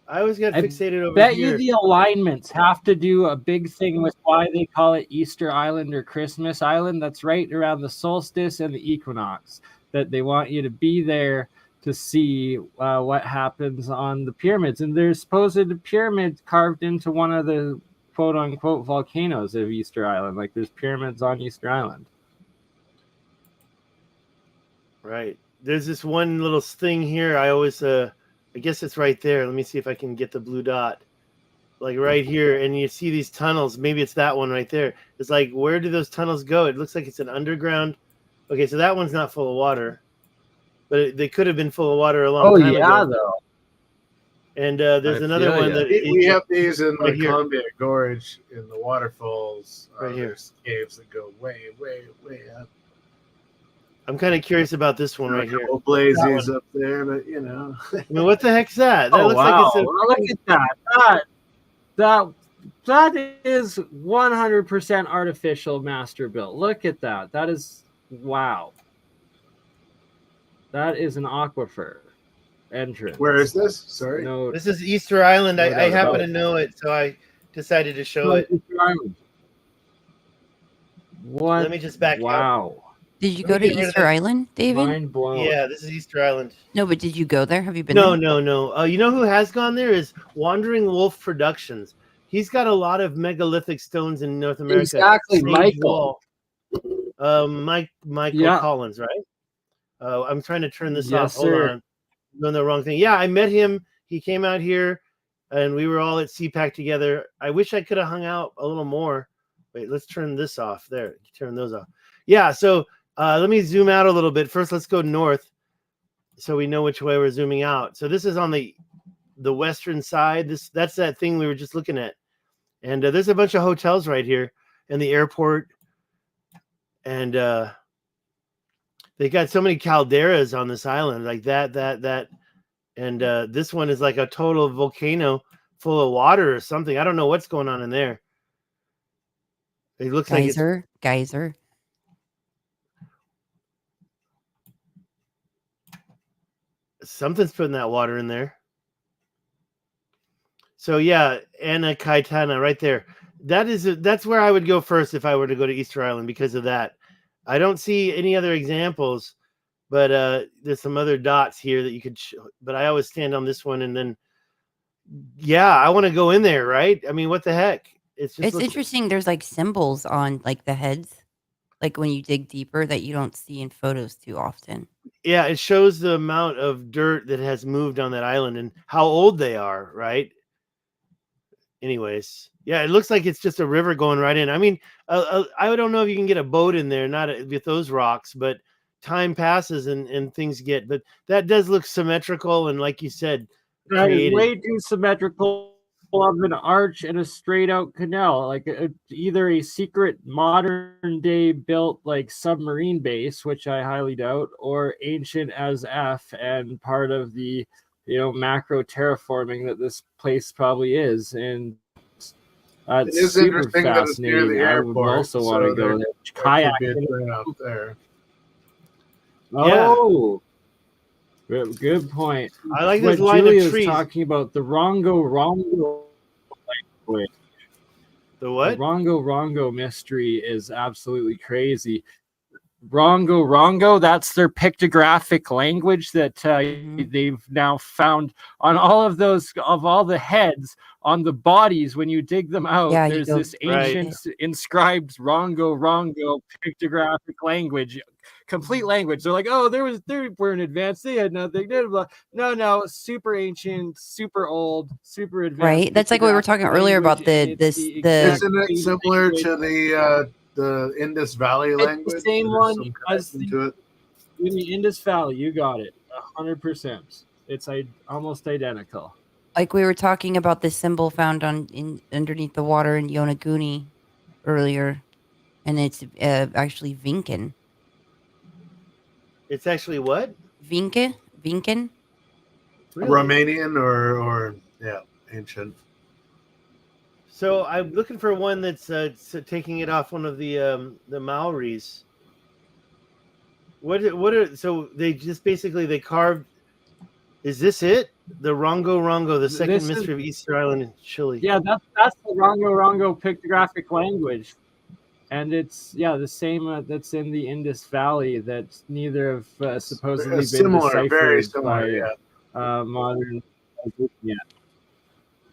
I always got I fixated over bet here. you the alignments have to do a big thing with why they call it Easter Island or Christmas Island. That's right around the solstice and the equinox. That they want you to be there to see what happens on the pyramids. And there's supposed a pyramid carved into one of the quote unquote volcanoes of Easter Island. Like there's pyramids on Easter Island. Right. There's this one little thing here. I always I guess it's right there. Let me see if I can get the blue dot. Like right here, and you see these tunnels. Maybe it's that one right there. It's like, where do those tunnels go? It looks like it's an underground. Okay, so that one's not full of water, but they could have been full of water a long time ago. though. And there's I another feel one ya. that We have these in Right the here. Columbia Gorge in the waterfalls. Right here. There's caves that go way, way, way up. I'm kind of curious about this one right a here. couple blazies up there, but you know. I mean, what the heck's that? That Oh looks wow! like it's Look at that. That is 100% artificial master built. Look at that. That is wow. That is an aquifer entrance. Where is this? Sorry. No, this is Easter Island. No I doubt happen about to it. know it, so I decided to show it. Easter Island. What? Let me just back up. Wow. Did you Let go me to get rid of Easter that. Island, David? Mind blown. Yeah, this is Easter Island. No, but did you go there? Have you been No, there? no. You know who has gone there is Wandering Wolf Productions. He's got a lot of megalithic stones in North America. Exactly, Sage Michael. Wall. Michael Yeah. Collins, right? I'm trying to turn this Yes, off. Hold sir. on. I'm doing the wrong thing. Yeah, I met him. He came out here, and we were all at CPAC together. I wish I could have hung out a little more. Wait, let's turn this off. There, turn those off. Yeah, so let me zoom out a little bit. First, let's go north so we know which way we're zooming out. So this is on the western side. That's that thing we were just looking at. And there's a bunch of hotels right here and the airport. And they got so many calderas on this island, like that. And this one is like a total volcano full of water or something. I don't know what's going on in there. It looks like it's Geyser. something's putting that water in there. So yeah, Anna Kaitana right there. That's where I would go first if I were to go to Easter Island because of that. I don't see any other examples, but there's some other dots here that you could show, but I always stand on this one and then yeah, I want to go in there, right? I mean, what the heck? It's Interesting. There's like symbols on like the heads, like when you dig deeper that you don't see in photos too often. Yeah, it shows the amount of dirt that has moved on that island and how old they are, right? Anyways, yeah, it looks like it's just a river going right in. I mean, I don't know if you can get a boat in there, not with those rocks, but time passes and things get. But that does look symmetrical, and like you said, That is created. way too symmetrical of an arch and a straight out canal, like either a secret modern day built like submarine base, which I highly doubt, or ancient as F and part of the macro terraforming that this place probably is. And It it's is super interesting that it's near fascinating. the I would airport, also want to so go there. there Kayak. could be a train out there. Oh, good point. I like What this line Julia of is trees. talking about, the Rongorongo language. The The what? Rongorongo mystery is absolutely crazy. Rongorongo, that's their pictographic language that they've now found on all of all the heads on the bodies. When you dig them out, Yeah, you there's go this Right. ancient inscribed Rongorongo pictographic language, complete language. They're like, oh, they weren't advanced, they had nothing. Blah, blah. No, super ancient, super old, super advanced. Right. That's like we were pictographic talking earlier about language, and it's the exact Isn't it same similar language. to the Indus Valley It's language? the same There's one some as connection to it. in the Indus Valley. You got it, 100%. It's almost identical. like we were talking about the symbol found underneath the water in Yonaguni earlier, and it's actually Vinken. It's actually what? Vinken? Really? Romanian or ancient. So I'm looking for one that's taking it off one of the Maoris. What are so they just basically they carved? Is this it? The Rongorongo, the second This is- mystery of Easter Island in Chile. Yeah, that's the Rongorongo pictographic language, and it's the same that's in the Indus Valley. That's neither have supposedly been Similar, very deciphered similar. by modern. Yeah.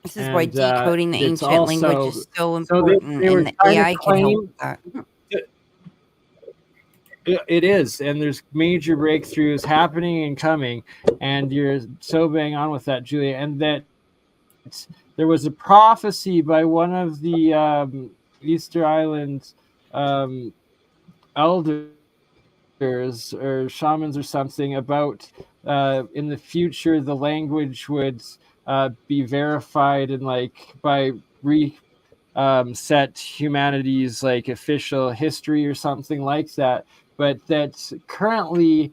This is why And, decoding the it's ancient language also- is so so important, they were and the trying to AI can help claim- with that. It is, and there's major breakthroughs happening and coming, and you're so bang on with that, Julia. And that there was a prophecy by one of the Easter Island elders or shamans or something about in the future the language would be verified and by set humanity's official history or something like that. But that's currently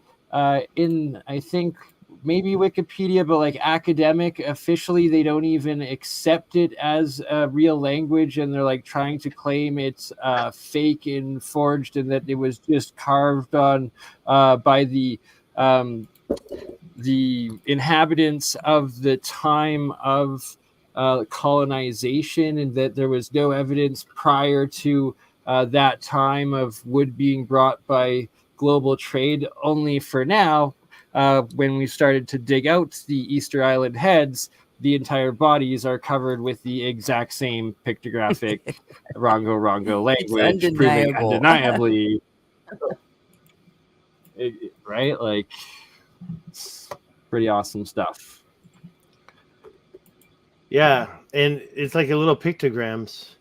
in, I think, maybe Wikipedia, but academic, officially, they don't even accept it as a real language, and they're trying to claim it's fake and forged, and that it was just carved on by the inhabitants of the time of colonization, and that there was no evidence prior to that time of wood being brought by global trade. Only for now, when we started to dig out the Easter Island heads, the entire bodies are covered with the exact same pictographic Rongorongo language, proving undeniable. undeniably, right? It's pretty awesome stuff. Yeah, and it's like a little pictograms.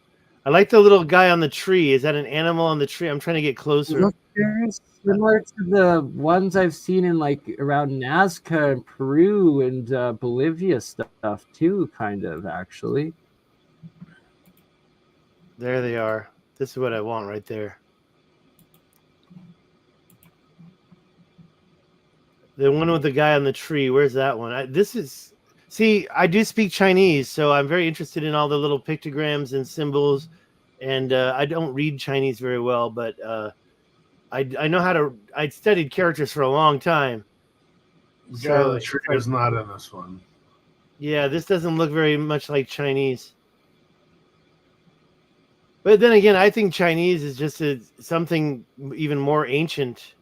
I like the little guy on the tree. Is that an animal on the tree? I'm trying to get closer. Looks very similar to the ones I've seen in around Nazca and Peru and Bolivia stuff too, kind of, actually. There they are. This is what I want right there. The one with the guy on the tree. Where's that one? See, I do speak Chinese, so I'm very interested in all the little pictograms and symbols. And I don't read Chinese very well, but I know how to. I studied characters for a long time. The guy on the tree is not in this one. Yeah, this doesn't look very much like Chinese. But then again, I think Chinese is just something even more ancient.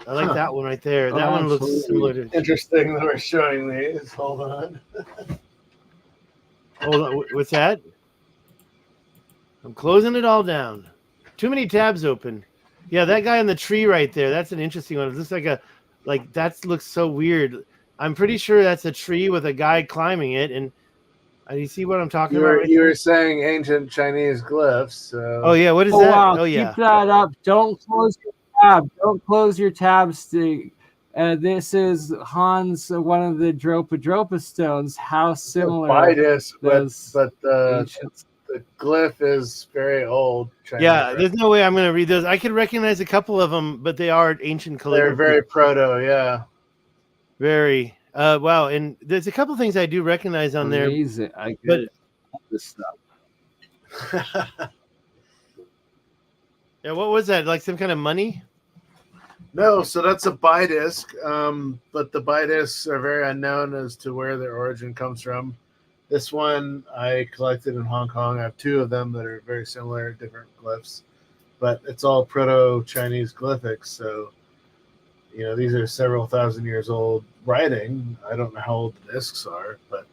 I like that one right there. That one looks similar to. Interesting that we're showing these. Hold on. Hold on. What's that? I'm closing it all down. Too many tabs open. Yeah, that guy on the tree right there. That's an interesting one. It looks that looks so weird. I'm pretty sure that's a tree with a guy climbing it. And you see what I'm talking about? You were saying ancient Chinese glyphs. So. Oh yeah, what is Oh that? wow! Oh yeah. Keep that up. Don't close your tab. Don't close your tabs, Stig. This is Hans, one of the Dropa stones. How similar Bidis, those but ancient. the glyph is very old. Chinese, Yeah, right? there's no way I'm going to read those. I could recognize a couple of them, but they are ancient They're calligraphy. very proto, yeah. Very. Wow, and there's a couple things I do recognize on there. Amazing. I But get this stuff. yeah, what was that? Like some kind of money? No, so that's a Bidisc, but the Bidiscs are very unknown as to where their origin comes from. This one I collected in Hong Kong. I have two of them that are very similar, different glyphs, but it's all proto-Chinese glyphics. So, these are several thousand years old writing. I don't know how old the discs are, but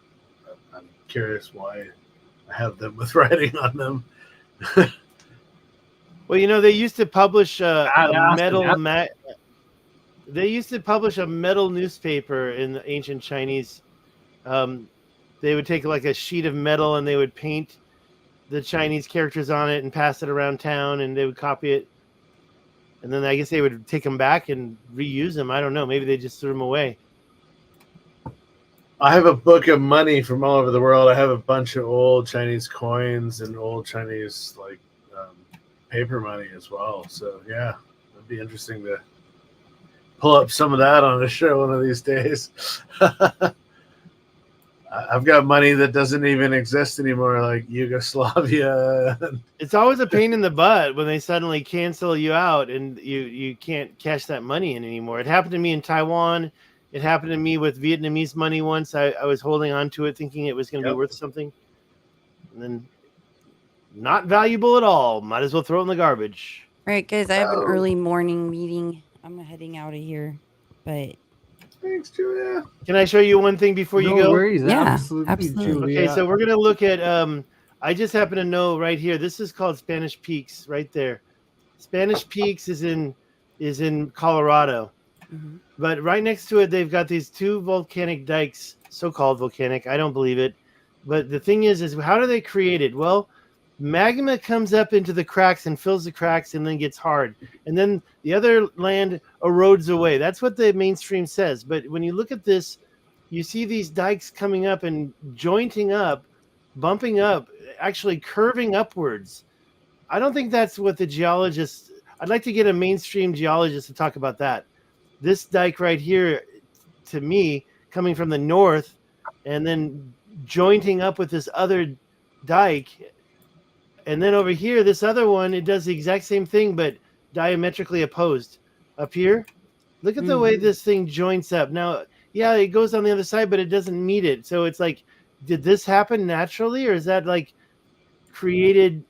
I'm curious why I have them with writing on them. Well, they used to publish a metal Badass. they used to publish a metal newspaper in the ancient Chinese. They would take like a sheet of metal and they would paint the Chinese characters on it and pass it around town, and they would copy it. And then I guess they would take them back and reuse them. I don't know. Maybe they just threw them away. I have a book of money from all over the world. I have a bunch of old Chinese coins and old Chinese paper money as well. So yeah, it'd be interesting to pull up some of that on a show one of these days. I've got money that doesn't even exist anymore, like Yugoslavia. It's always a pain in the butt when they suddenly cancel you out and you can't cash that money in anymore. It happened to me in Taiwan. It happened to me with Vietnamese money once. I was holding on to it thinking it was going to be worth something. And then not valuable at all. Might as well throw it in the garbage. All right, guys, I have an early morning meeting. I'm heading out of here, but Thanks, Julia. Can I show you one thing before you No go? worries. Yeah, Absolutely, absolutely. Julia. Okay, so we're going to look at I just happen to know right here. This is called Spanish Peaks right there. Spanish Peaks is in Colorado. Mhm. But right next to it, they've got these two volcanic dikes, so-called volcanic. I don't believe it. But the thing is how do they create it? Well, magma comes up into the cracks and fills the cracks and then gets hard. And then the other land erodes away. That's what the mainstream says. But when you look at this, you see these dikes coming up and jointing up, bumping up, actually curving upwards. I don't think that's what the geologists... I'd like to get a mainstream geologist to talk about that. This dike right here, to me, coming from the north and then jointing up with this other dike. And then over here, this other one, it does the exact same thing, but diametrically opposed. Up here, look at the way this thing joints up. Now, yeah, it goes on the other side, but it doesn't meet it. So it's like, did this happen naturally, or is that like created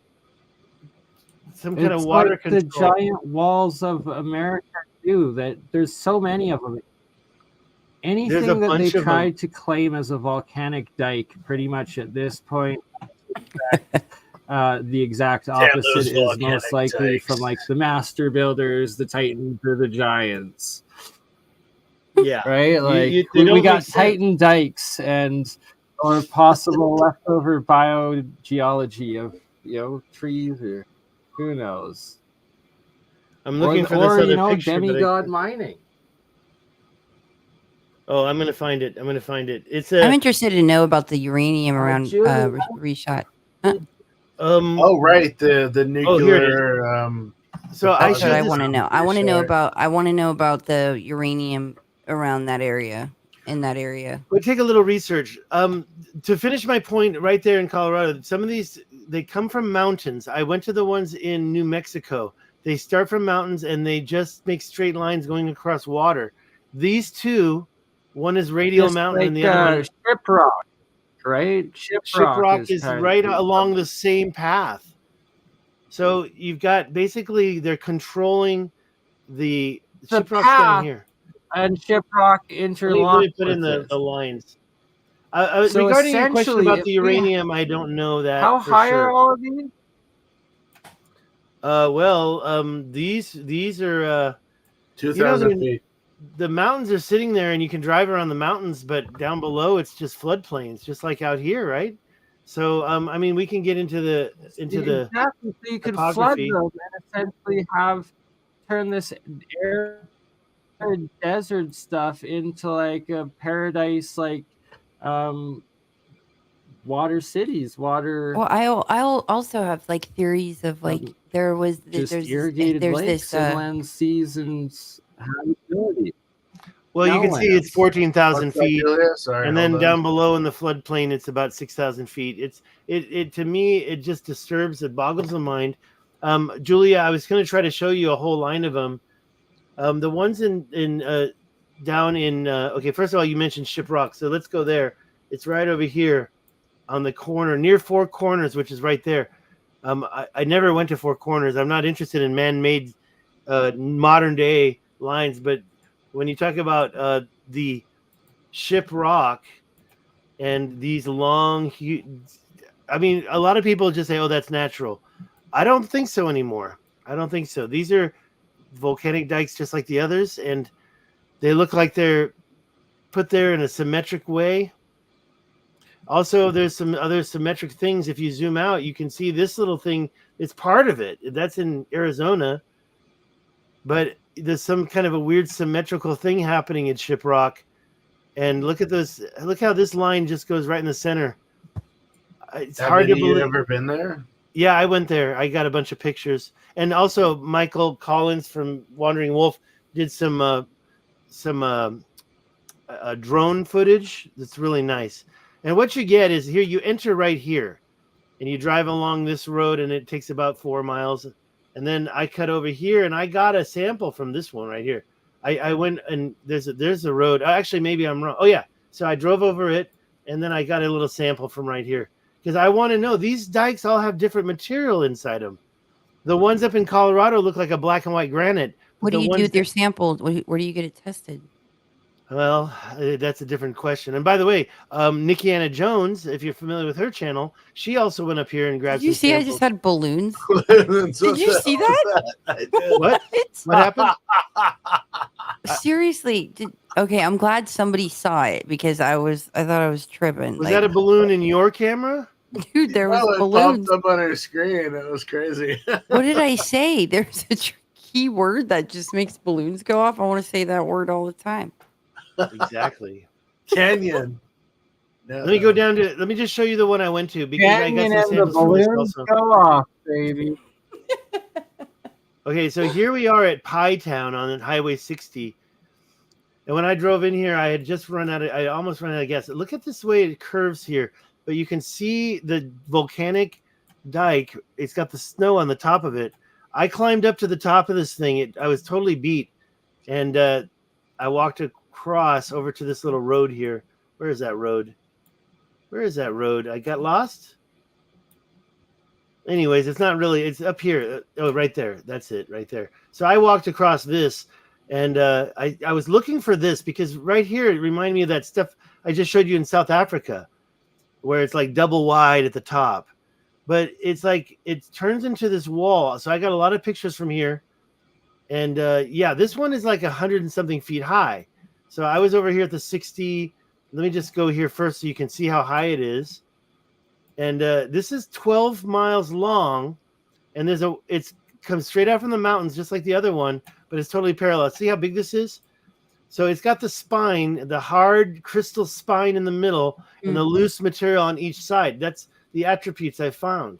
some kind of water like control? The giant walls of America do that. There's so many of them. Anything that they tried to claim as a volcanic dike, pretty much at this point, the exact opposite is most likely dikes. from like the master builders, the Titans, or the Giants. Yeah, right. Like we got Titan dikes or possible leftover biogeology of trees, or who knows. I'm looking for this other picture. Demigod mining. Oh, I'm gonna find it. It's I'm interested to know about the uranium around reshot. Oh, right, the nuclear. So that's what I want to know. I want to know about the uranium around that area. In that area, we'll take a little research. To finish my point, right there in Colorado, some of these they come from mountains. I went to the ones in New Mexico. They start from mountains and they just make straight lines going across water. These two, one is Radial Mountain and the other one Shiprock, right? Shiprock is right along the same path. So you've got basically they're controlling the Shiprock's down here. And Shiprock interlock. Let me put in the lines. So regarding your question about the uranium, I don't know that. How high are all of these? These are 2,000 feet. The mountains are sitting there, and you can drive around the mountains, but down below it's just floodplains, just like out here, right? So, I mean, we can get into the exactly. So you could flood them and essentially turn this air desert stuff into like a paradise, like water cities, water. Well, I'll also have like theories of like Um, just irrigated there's lakes, this inland seas, and habitability. Well, you can see it's Nowlands. 14,000 What's that, feet. Julia? Sorry, And hold then on. down below in the floodplain, it's about 6,000 feet. It to me, it just disturbs, it boggles the mind. Julia, I was going to try to show you a whole line of them. The ones down in okay, first of all, you mentioned Shiprock, so let's go there. It's right over here on the corner near Four Corners, which is right there. I never went to Four Corners. I'm not interested in man-made modern day lines, but when you talk about the Shiprock and these long, I mean, a lot of people just say, "Oh, that's natural." I don't think so anymore. I don't think so. These are volcanic dikes just like the others, and they look like they're put there in a symmetric way. Also, there's some other symmetric things. If you zoom out, you can see this little thing. It's part of it. That's in Arizona, but there's some kind of a weird symmetrical thing happening at Shiprock. And look at this. Look how this line just goes right in the center. It's hard to Have believe. you ever been there? Yeah, I went there. I got a bunch of pictures, and also Michael Collins from Wandering Wolf did some drone footage. That's really nice. And what you get is here. You enter right here, and you drive along this road, and it takes about 4 miles. And then I cut over here, and I got a sample from this one right here. I went, and there's a road. Actually, maybe I'm wrong. Oh yeah. So I drove over it, and then I got a little sample from right here. Because I want to know, these dikes all have different material inside them. The ones up in Colorado look like a black and white granite. What do you do with your sample? Where do you get it tested? Well, that's a different question. And by the way, Nikki Anna Jones, if you're familiar with her channel, she also went up here and grabbed. Did you see? samples. I just had balloons. Did you see that? I did. What? What happened? Seriously, okay. I'm glad somebody saw it because I thought I was tripping. Was that a balloon in your camera? Dude, there was It balloons. popped up on her screen. It was crazy. What did I say? There's a key word that just makes balloons go off. I want to say that word all the time. Exactly. Canyon. No. Let me go down to. Let me just show you the one I went to because Canyon I got some and the samples from this balloons also. go off, baby. Okay, so here we are at Pie Town on Highway 60. And when I drove in here, I had just I almost run out of gas. Look at this way it curves here. But you can see the volcanic dike. It's got the snow on the top of it. I climbed up to the top of this thing. I was totally beat. And I walked across over to this little road here. Where is that road? Where is that road? I got lost? Anyways, it's not really. It's up here. Oh, right there. That's it, right there. So I walked across this, and I was looking for this because right here it reminded me of that stuff I just showed you in South Africa, where it's like double wide at the top. But it's like it turns into this wall. So I got a lot of pictures from here. And yeah, this one is like 100 and something feet high. So I was over here at the 60. Let me just go here first so you can see how high it is. And this is 12 miles long. And it's comes straight out from the mountains, just like the other one, but it's totally parallel. See how big this is? So it's got the spine, the hard crystal spine in the middle, and the loose material on each side. That's the attributes I found.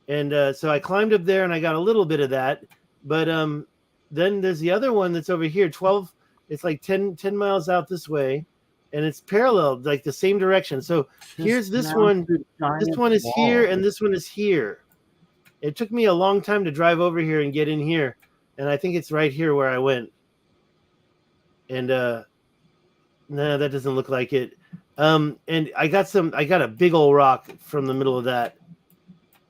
And so I climbed up there and I got a little bit of that. But then there's the other one that's over here, 12. It's like 10 miles out this way. And it's parallel, like the same direction. So here's this one. This one is here and this one is here. It took me a long time to drive over here and get in here. And I think it's right here where I went. And no, that doesn't look like it. And I got a big old rock from the middle of that.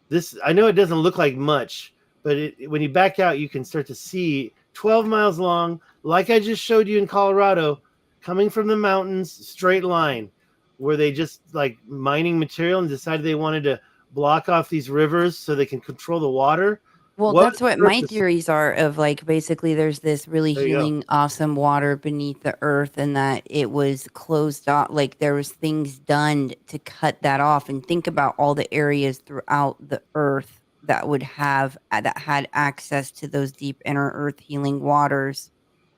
This, I know it doesn't look like much, but when you back out, you can start to see 12 miles long, like I just showed you in Colorado, coming from the mountains, straight line, where they just like mining material and decided they wanted to block off these rivers so they can control the water. Well, that's what my theories are of, like, basically there's this really healing, awesome water beneath the earth and that it was closed off. Like there was things done to cut that off, and think about all the areas throughout the earth that had access to those deep inner earth healing waters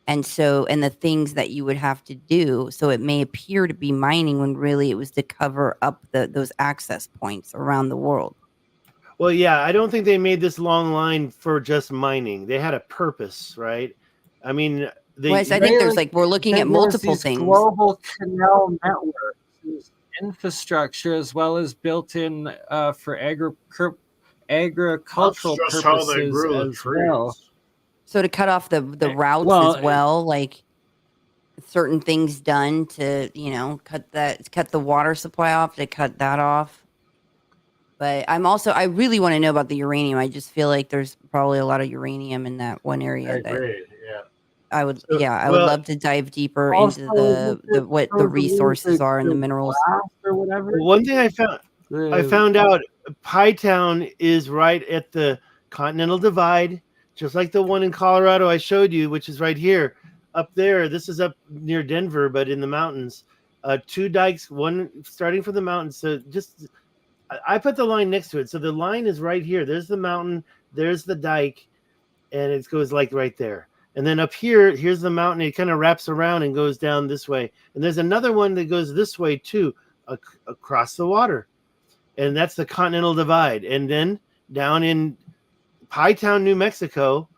And the things that you would have to do. So it may appear to be mining when really it was to cover up those access points around the world. Well, yeah, I don't think they made this long line for just mining. They had a purpose, right? I mean, I think there's we're looking at multiple things. Global canal networks, infrastructure, as well as built-in for agricultural purposes as well. So to cut off the routes as well, like certain things done to, cut the water supply off, to cut that off. But I really want to know about the uranium. I just feel like there's probably a lot of uranium in that one area. I agree. Yeah. I would love to dive deeper into what the resources are and the minerals or whatever. One thing I found out, Pie Town is right at the Continental Divide, just like the one in Colorado I showed you, which is right here. Up there, this is up near Denver, but in the mountains. 2 dikes, one starting from the mountains. So I put the line next to it. So the line is right here. There's the mountain, there's the dike, and it goes like right there. And then up here, here's the mountain. It kind of wraps around and goes down this way. And there's another one that goes this way too, across the water. And that's the Continental Divide. And then down in Pie Town, New Mexico,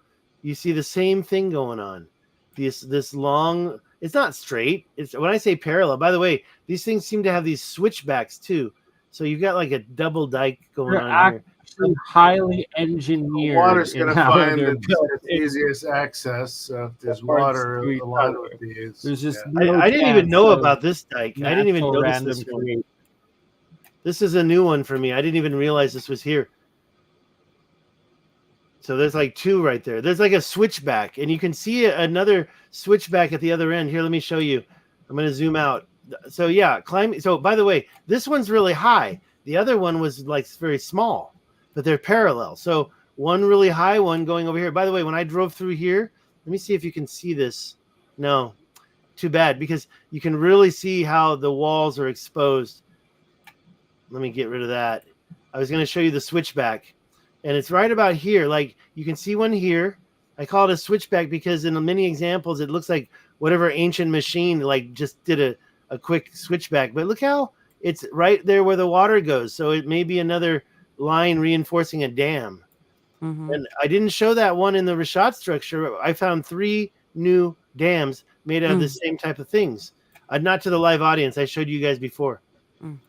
you see the same thing going on. This long, it's not straight. It's when I say parallel, by the way, these things seem to have these switchbacks too. So you've got like a double dike going on here. Actually highly engineered. Water's going to find the easiest access. So if there's water along with these. There's just I didn't even know about this dike. I didn't even notice this one. This is a new one for me. I didn't even realize this was here. So there's like 2 right there. There's like a switchback, and you can see another switchback at the other end. Here, let me show you. I'm going to zoom out. So yeah, climbing. So by the way, this one's really high. The other one was like very small, but they're parallel. So one really high, one going over here. By the way, when I drove through here, let me see if you can see this. No, too bad, because you can really see how the walls are exposed. Let me get rid of that. I was going to show you the switchback, and it's right about here. Like you can see one here. I call it a switchback because in the many examples, it looks like whatever ancient machine like just did a quick switchback. But look how it's right there where the water goes. So it may be another line reinforcing a dam. Mm-hmm. And I didn't show that one in the Rashad structure. I found 3 new dams made out of the same type of things. Not to the live audience. I showed you guys before.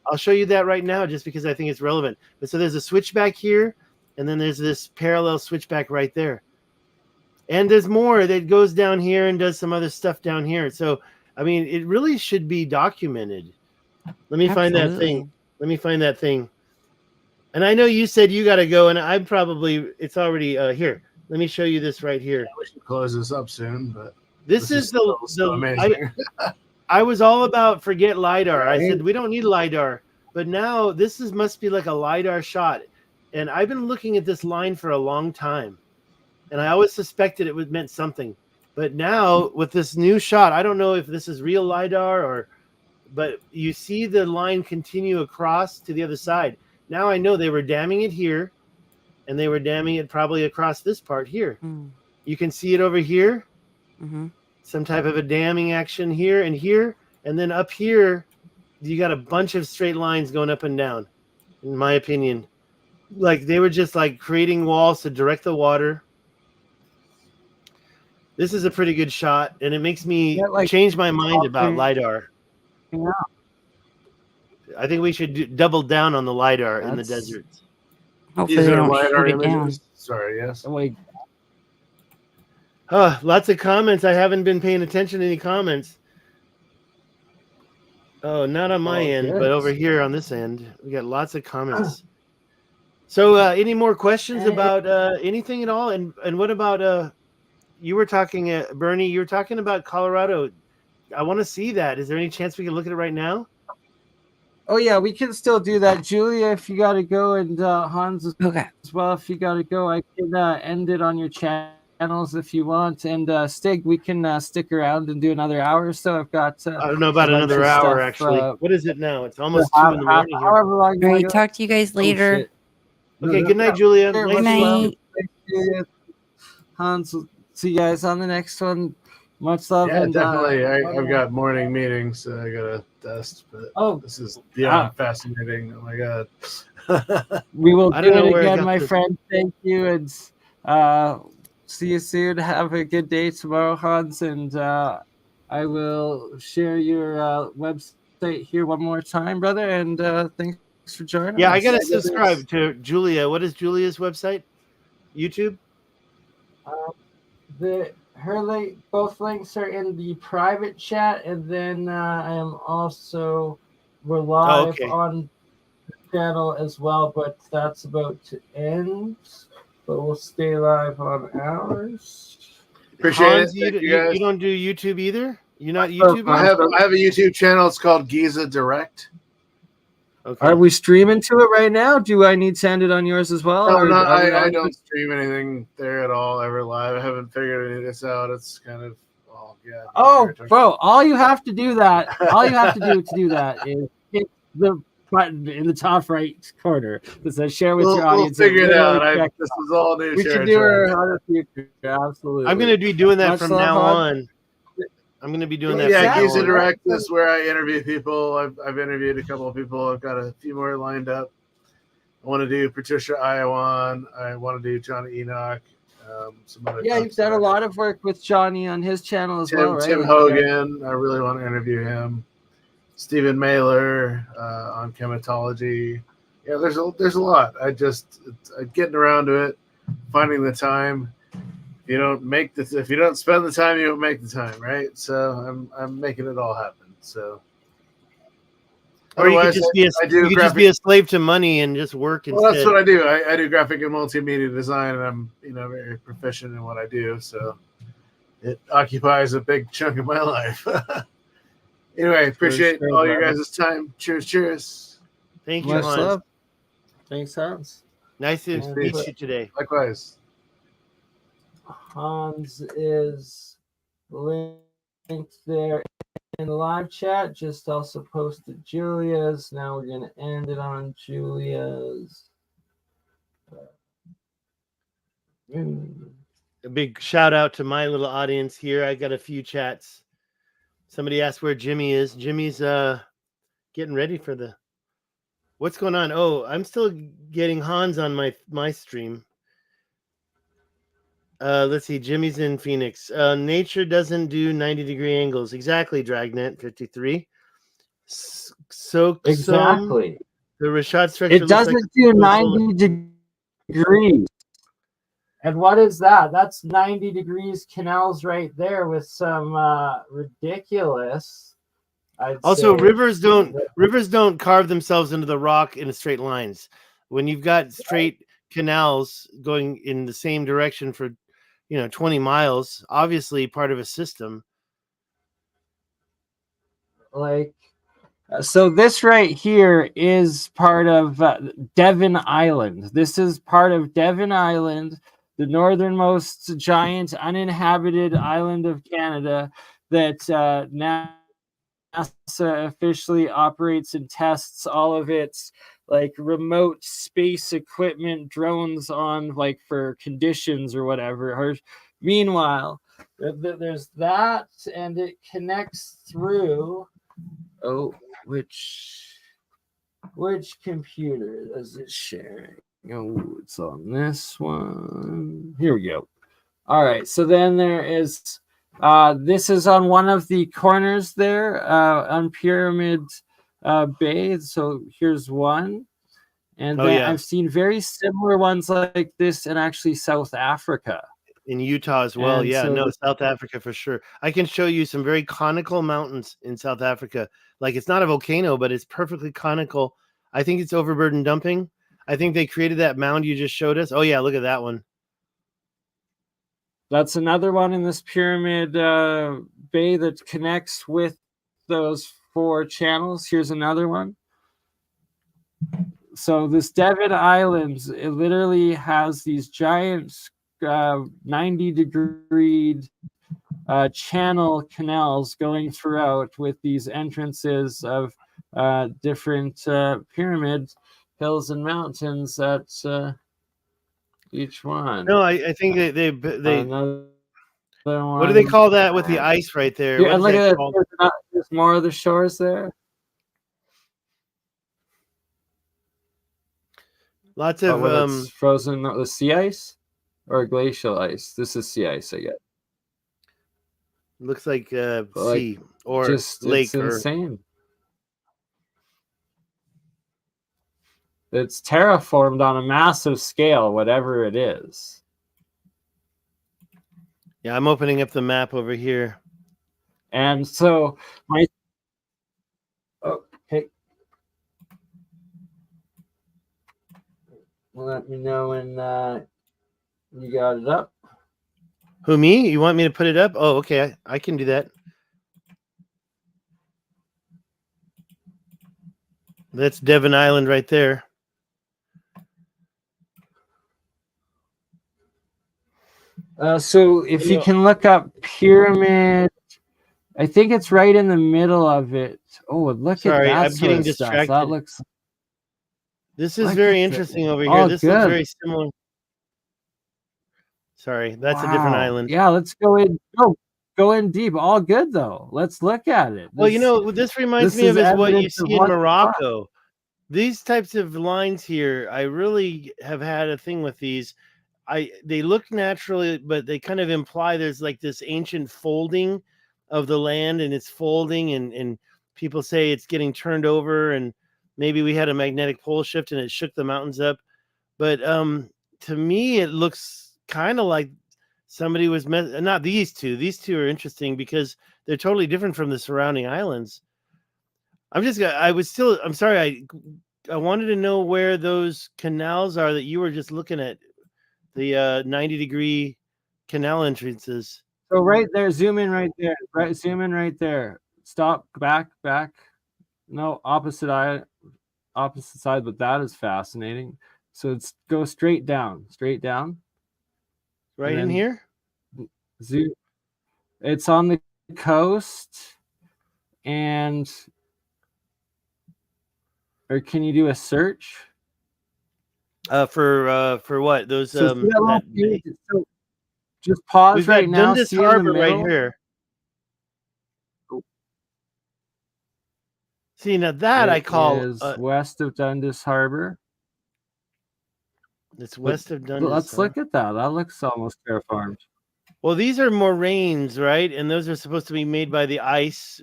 I'll show you that right now just because I think it's relevant. But so there's a switchback here, and then there's this parallel switchback right there. And there's more that goes down here and does some other stuff down here. So, I mean, it really should be documented. Let me find that thing. Let me find that thing. And I know you said you got to go, and I'm probably, it's already here. Let me show you this right here. Yeah, we should close this up soon, but this is the amazing. I was all about forget LiDAR. I said, we don't need LiDAR. But now this must be like a LiDAR shot. And I've been looking at this line for a long time. And I always suspected it meant something. But now with this new shot, I don't know if this is real LiDAR but you see the line continue across to the other side. Now I know they were damming it here, and they were damming it probably across this part here. You can see it over here. Mm-hmm. Some type of a damming action here, and then up here, you got a bunch of straight lines going up and down, in my opinion. Like they were just like creating walls to direct the water. This is a pretty good shot, and it makes me change my mind about LiDAR. Yeah. I think we should double down on the LiDAR in the deserts. Hopefully they don't LiDAR images. Sorry, yes. Lots of comments. I haven't been paying attention to any comments. Oh, not on my end, but over here on this end, we got lots of comments. So, any more questions about anything at all? And what about you were talking, Bernie? You were talking about Colorado. I want to see that. Is there any chance we can look at it right now? Oh yeah, we can still do that, Julia. If you got to go, and Hans as well. If you got to go, I can end it on your channels if you want. And Stig, we can stick around and do another hour or so. I've got. I don't know about another hour stuff, actually. What is it now? It's almost 2 in the morning. However long. All right, talk to you guys later. Okay, good night, Julia. Good night. Hans, we'll see you guys on the next one. Much love. Yeah, and definitely. I've got morning meetings, so I gotta dust. But this is beyond fascinating. Oh my god. We will I do don't know it where I again, got my this. friend. Thank you, and see you soon. Have a good day tomorrow, Hans, and I will share your website here one more time, brother. And thanks for joining Yeah, us. I gotta subscribe to Julia. What is Julia's website? YouTube? Both links are in the private chat, and then I am also we're live on the channel as well, but that's about to end. But we'll stay live on ours. Appreciate Hans, it. You guys. you don't do YouTube either? You're not I YouTubing? have a YouTube channel. It's called Giza Direct. Okay. Are we streaming to it right now? Do I need to end it on yours as well? No, or I don't stream anything there at all ever live. I haven't figured any of this out. It's kind of bro, all you have to do is hit the button in the top right corner that says share with your audience. We'll figure it out. This is all new. We can do it on the future. Absolutely. I'm going to be doing that from now on. I'm going to be doing that. Yeah, Giza Direct is where I interview people. I've interviewed a couple of people. I've got a few more lined up. I want to do Patricia Iowan. I want to do Johnny Enoch. Some other you've done a lot of work with Johnny on his channel as well, right? Tim Hogan. I really want to interview him. Stephen Mailer on chematology. Yeah, there's a lot. Getting around to it, finding the time. If you don't spend the time, you don't make the time, right? So I'm making it all happen. So, or you could just be a slave to money and just work instead. Well, that's what I do. I do graphic and multimedia design, and I'm very proficient in what I do. So it occupies a big chunk of my life. Anyway, appreciate all your guys' time. Cheers. Thank you, Hans. Love. Thanks, Hans. Nice to meet you today. Likewise. Hans is linked there in the live chat. Just also posted Julia's. Now we're going to end it on Julia's. A big shout out to my little audience here. I got a few chats. Somebody asked where Jimmy is. Jimmy's getting ready for the... What's going on? Oh, I'm still getting Hans on my stream. Let's see. Jimmy's in Phoenix. Nature doesn't do 90-degree angles. Exactly, Dragnet 53. So exactly. The Rashad structure. It doesn't do 90 degrees. And what is that? That's 90 degrees canals right there with some ridiculous. Also, rivers don't carve themselves into the rock in straight lines. When you've got straight canals going in the same direction for 20 miles, obviously part of a system. So this right here is part of Devon Island. This is part of Devon Island, the northernmost giant uninhabited island of Canada that NASA officially operates and tests all of its remote space equipment, drones on for conditions or whatever. Meanwhile, there's that, and it connects through. Oh, which computer is it sharing? Oh, it's on this one. Here we go. All right, so then there is this is on one of the corners there on Pyramid Bay. So here's one. And then I've seen very similar ones like this in actually South Africa. In Utah as well. South Africa for sure. I can show you some very conical mountains in South Africa. It's not a volcano, but it's perfectly conical. I think it's overburden dumping. I think they created that mound you just showed us. Oh, yeah, look at that one. That's another one in this Pyramid Bay that connects with those 4 channels. Here's another one. So this Devon Island, it literally has these giant 90-degree channel canals going throughout with these entrances of different pyramid hills and mountains at each one. No, I think they What do they call that with the ice right there? Yeah, What and is look that at called? that. There's more of the shores there. Lots But of when it's frozen, the sea ice or glacial ice. This is sea ice, I guess. looks like Like, sea or just lake it's or insane. It's terraformed on a massive scale, whatever it is. yeah. I'm opening up the map over here. And so my okay. Let me know when you got it up. Who, me? You want me to put it up? Oh, okay. I can do that. That's Devon Island right there. So if you can look up pyramid, I think it's right in the middle of it. Oh, look at that! I'm getting stuff. distracted. That looks. This is very interesting over here. This looks very similar. Sorry, that's a different island. Yeah, let's go in. Go in deep. All good though. Let's look at it. Well, this reminds me of is what you see in Morocco. These types of lines here, I really have had a thing with these. They look naturally, but they kind of imply there's like this ancient folding of the land, and it's folding, and people say it's getting turned over, and maybe we had a magnetic pole shift and it shook the mountains up. But to me, it looks kind of like somebody was not these two. These two are interesting because they're totally different from the surrounding islands. I'm sorry. I wanted to know where those canals are that you were just looking at, the 90-degree canal entrances. So right there, zoom in right there. Right, zoom in right there. Stop, back. No, opposite side, but that is fascinating. So it's go straight down. Right in here? Zoom. It's on the coast, or can you do a search? For what? Those so just pause. We've right got now. Dundas See Harbor right here. See, now that I call is west of Dundas Harbor. It's west of Dundas. Let's look at that. That looks almost terraformed. Well, these are moraines, right? And those are supposed to be made by the ice.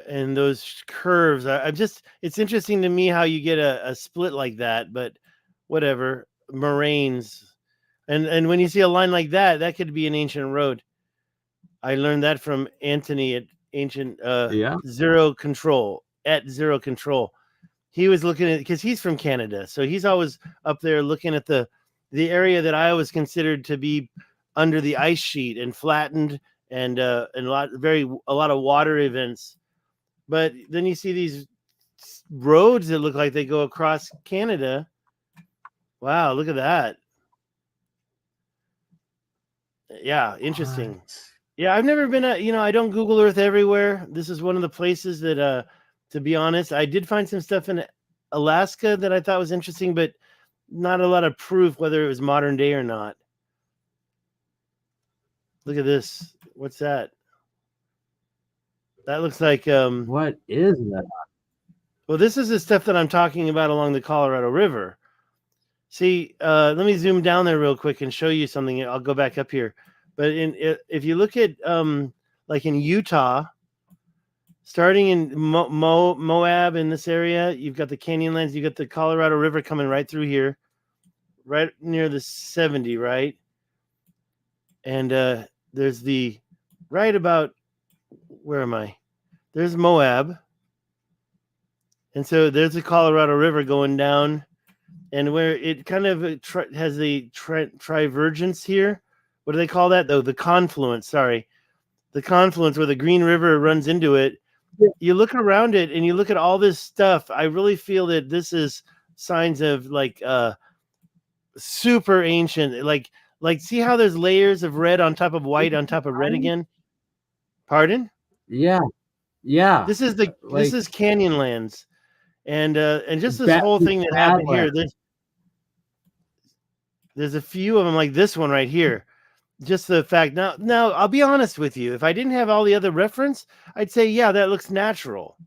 And those curves. It's interesting to me how you get a split like that, but whatever. Moraines. And when you see a line like that, that could be an ancient road. I learned that from Anthony at Ancient Zero Control. He was looking at, because he's from Canada, so he's always up there looking at the area that I always considered to be under the ice sheet and flattened, and a lot of water events. But then you see these roads that look like they go across Canada. Wow, look at that. Yeah, interesting. What? Yeah, I've never been I don't Google Earth everywhere. This is one of the places that to be honest, I did find some stuff in Alaska that I thought was interesting, but not a lot of proof whether it was modern day or not. Look at this. What's that? That looks like what is that? Well, this is the stuff that I'm talking about along the Colorado River. See, let me zoom down there real quick and show you something. I'll go back up here. But if you look at like in Utah, starting in Moab in this area, you've got the Canyonlands, you've got the Colorado River coming right through here, right near the 70, right? And there's right about, where am I? There's Moab. And so there's the Colorado River going down, and where it kind of has the trivergence here. What do they call that, though? The confluence, sorry. The confluence where the Green River runs into it. You look around it and you look at all this stuff. I really feel that this is signs of like super ancient. Like see how there's layers of red on top of white on top of red again? Pardon? Yeah. Yeah. This is this is Canyonlands. And just this whole thing that happened here. There's a few of them like this one right here. just the fact. Now, I'll be honest with you. If I didn't have all the other reference, I'd say, yeah, that looks natural.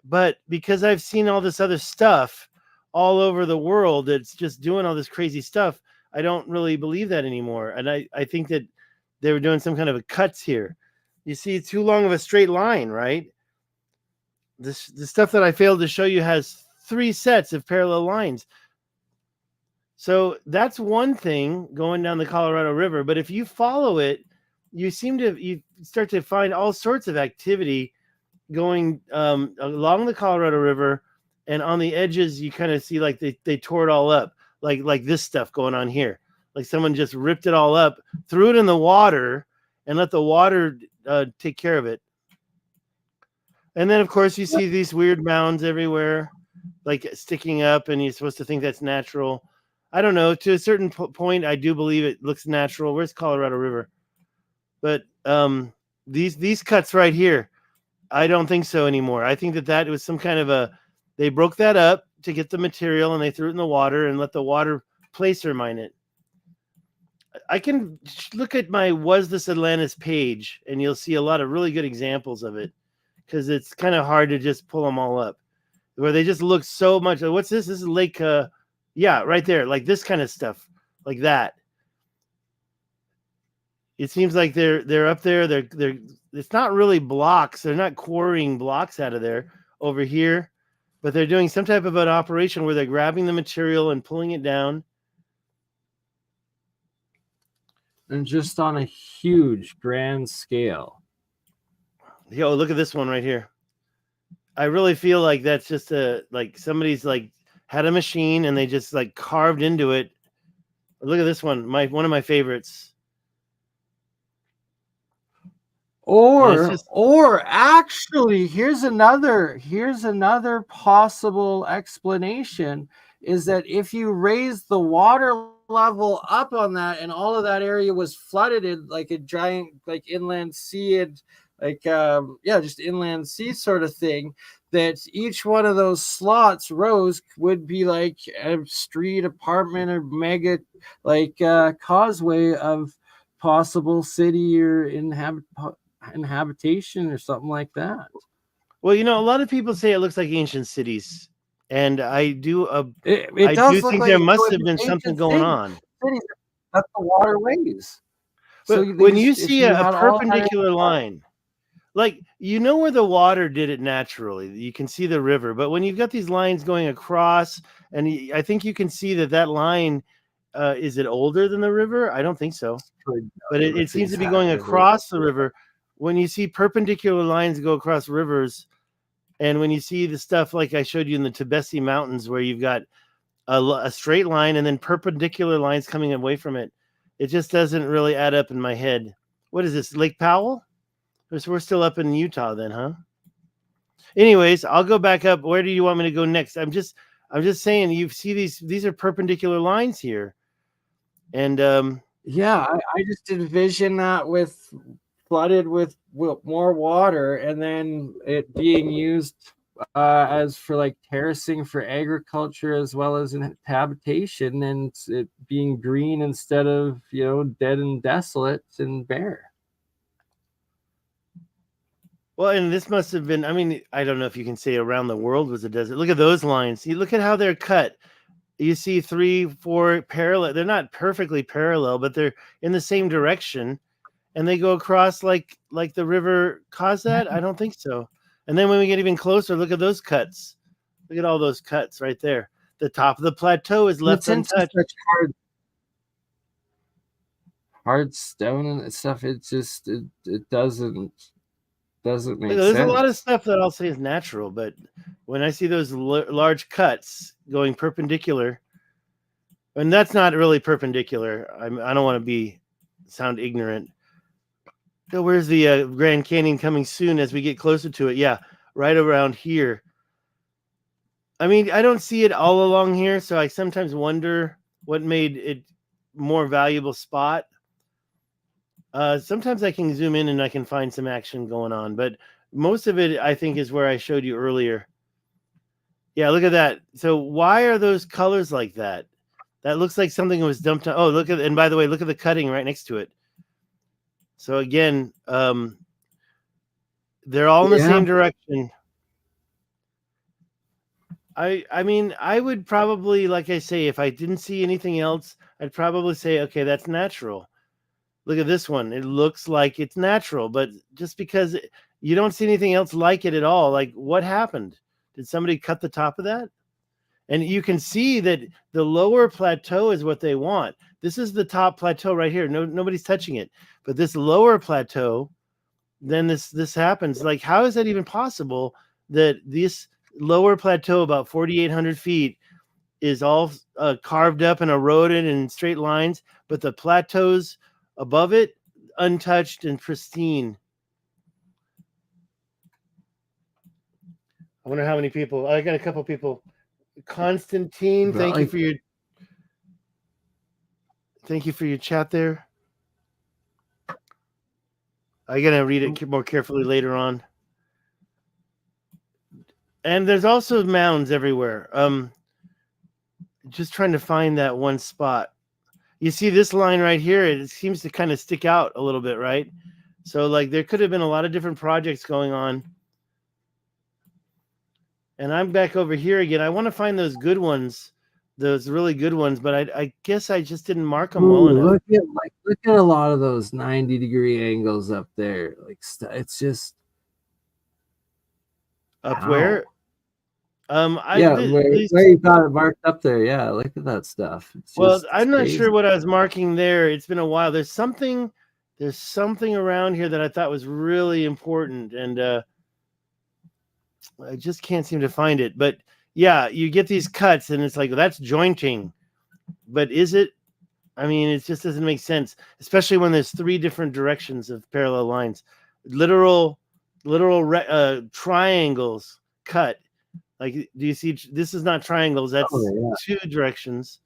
But because I've seen all this other stuff all over the world that's just doing all this crazy stuff, I don't really believe that anymore. And I think that they were doing some kind of a cuts here. You see too long of a straight line, right? The stuff that I failed to show you has 3 sets of parallel lines. So that's one thing going down the Colorado River. But if you follow it, you start to find all sorts of activity going along the Colorado River, and on the edges you kind of see like they tore it all up, like this stuff going on here, like someone just ripped it all up, threw it in the water, and let the water take care of it. And then of course you see these weird mounds everywhere, like sticking up, and you're supposed to think that's natural. I don't know, to a certain point I do believe it looks natural. Where's Colorado River? But these cuts right here, I don't think so anymore. I think that was some kind of they broke that up to get the material and they threw it in the water and let the water placer mine it. I can look at my Was This Atlantis page and you'll see a lot of really good examples of it, because it's kind of hard to just pull them all up, where they just look so much. What's this? This is Lake, yeah, right there, like this kind of stuff, like that. It seems like they're up there. They're it's not really blocks. They're not quarrying blocks out of there over here, but they're doing some type of an operation where they're grabbing the material and pulling it down. And just on a huge grand scale. Yo, look at this one right here. I really feel like that's just like somebody's like had a machine and they just like carved into it. Look at this one, one of my favorites. Or actually, here's another possible explanation, is that if you raise the water level up on that and all of that area was flooded in like a giant like inland sea and just inland sea sort of thing, that each one of those slots rows would be like a street, apartment, or mega causeway of possible city or habitation or something like that. Well, a lot of people say it looks like ancient cities, and I do. I do think like there must have been something going on. That's the waterways. But so when you see a perpendicular line, like where the water did it naturally, you can see the river. But when you've got these lines going across, and I think you can see that line. Is it older than the river? I don't think so, but it seems to be going across the river. When you see perpendicular lines go across rivers, and when you see the stuff like I showed you in the Tibesti Mountains, where you've got a straight line and then perpendicular lines coming away from it, it just doesn't really add up in my head. What is this, Lake Powell? We're still up in Utah then, huh? Anyways, I'll go back up. Where do you want me to go next? I'm just saying, you see these are perpendicular lines here. And I just envision that with flooded with more water, and then it being used as for like terracing for agriculture as well as in habitation, and it being green instead of dead and desolate and bare. Well, and this must have been, I don't know if you can say around the world was a desert. Look at those lines. You look at how they're cut. You see 3, 4 parallel. They're not perfectly parallel, but they're in the same direction. And they go across like the river caused that? I don't think so. And then when we get even closer, look at those cuts. Look at all those cuts right there. The top of the plateau is left untouched. Hard stone and stuff. It just it doesn't make sense. There's a lot of stuff that I'll say is natural, but when I see those large cuts going perpendicular, and that's not really perpendicular. I don't want to sound ignorant. So where's the Grand Canyon coming soon as we get closer to it? Yeah, right around here. I don't see it all along here, so I sometimes wonder what made it more valuable spot. Sometimes I can zoom in and I can find some action going on, but most of it, I think, is where I showed you earlier. Yeah, look at that. So why are those colors like that? That looks like something was dumped on. Oh, look at, and by the way, look at the cutting right next to it. So again, they're all in the same direction. I mean, I would probably, like I say, if I didn't see anything else, I'd probably say, okay, that's natural. Look at this one. It looks like it's natural, but just because you don't see anything else like it at all, like what happened? Did somebody cut the top of that? And you can see that the lower plateau is what they want. This is the top plateau right here. Nobody's touching it. But this lower plateau, then this happens. Like, how is that even possible that this lower plateau, about 4,800 feet, is all carved up and eroded in straight lines, but the plateaus above it, untouched and pristine? I wonder how many people. I got a couple people. Constantine, thank you for your chat there. I'm gonna read it more carefully later on. And there's also mounds everywhere. Just trying to find that one spot. You see this line right here, it seems to kind of stick out a little bit, right? So like there could have been a lot of different projects going on. And I'm back over here again. I want to find those good ones, those really good ones, but I guess I just didn't mark them well enough. Look at a lot of those 90-degree angles up there. Like it's just up where? Where you got it marked up there. Yeah, look at that stuff. I'm not sure what I was marking there. It's been a while. There's something around here that I thought was really important, and I just can't seem to find it. But yeah, you get these cuts and it's like, well, that's jointing. But is it? I mean, it just doesn't make sense, especially when there's three different directions of parallel lines. Literal triangles cut. Like, do you see? This is not triangles. That's two directions.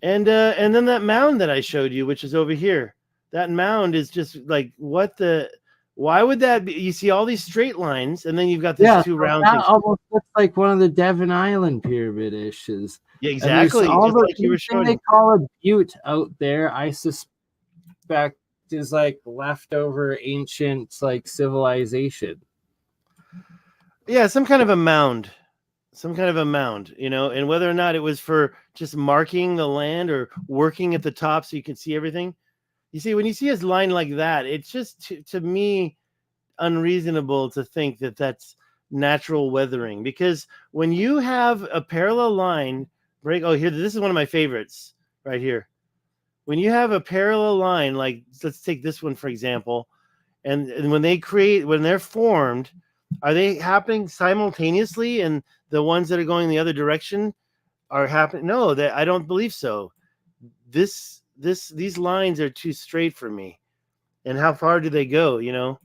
And then that mound that I showed you, which is over here. That mound is just like, what the... Why would that be? You see all these straight lines, and then you've got these two round things. Almost looks like one of the Devon Island pyramid issues. Yeah, exactly. All just like you were showing. They call a butte out there, I suspect, is like leftover ancient like civilization. Yeah, some kind of a mound. You know, and whether or not it was for just marking the land or working at the top so you can see everything. You see, when you see a line like that, it's just, to me, unreasonable to think that that's natural weathering. Because when you have a parallel line break... Oh, here, this is one of my favorites right here. When you have a parallel line, like, let's take this one, for example, and when they're formed, are they happening simultaneously? And the ones that are going the other direction are happening? No, I don't believe so. These lines are too straight for me. And how far do they go? You know,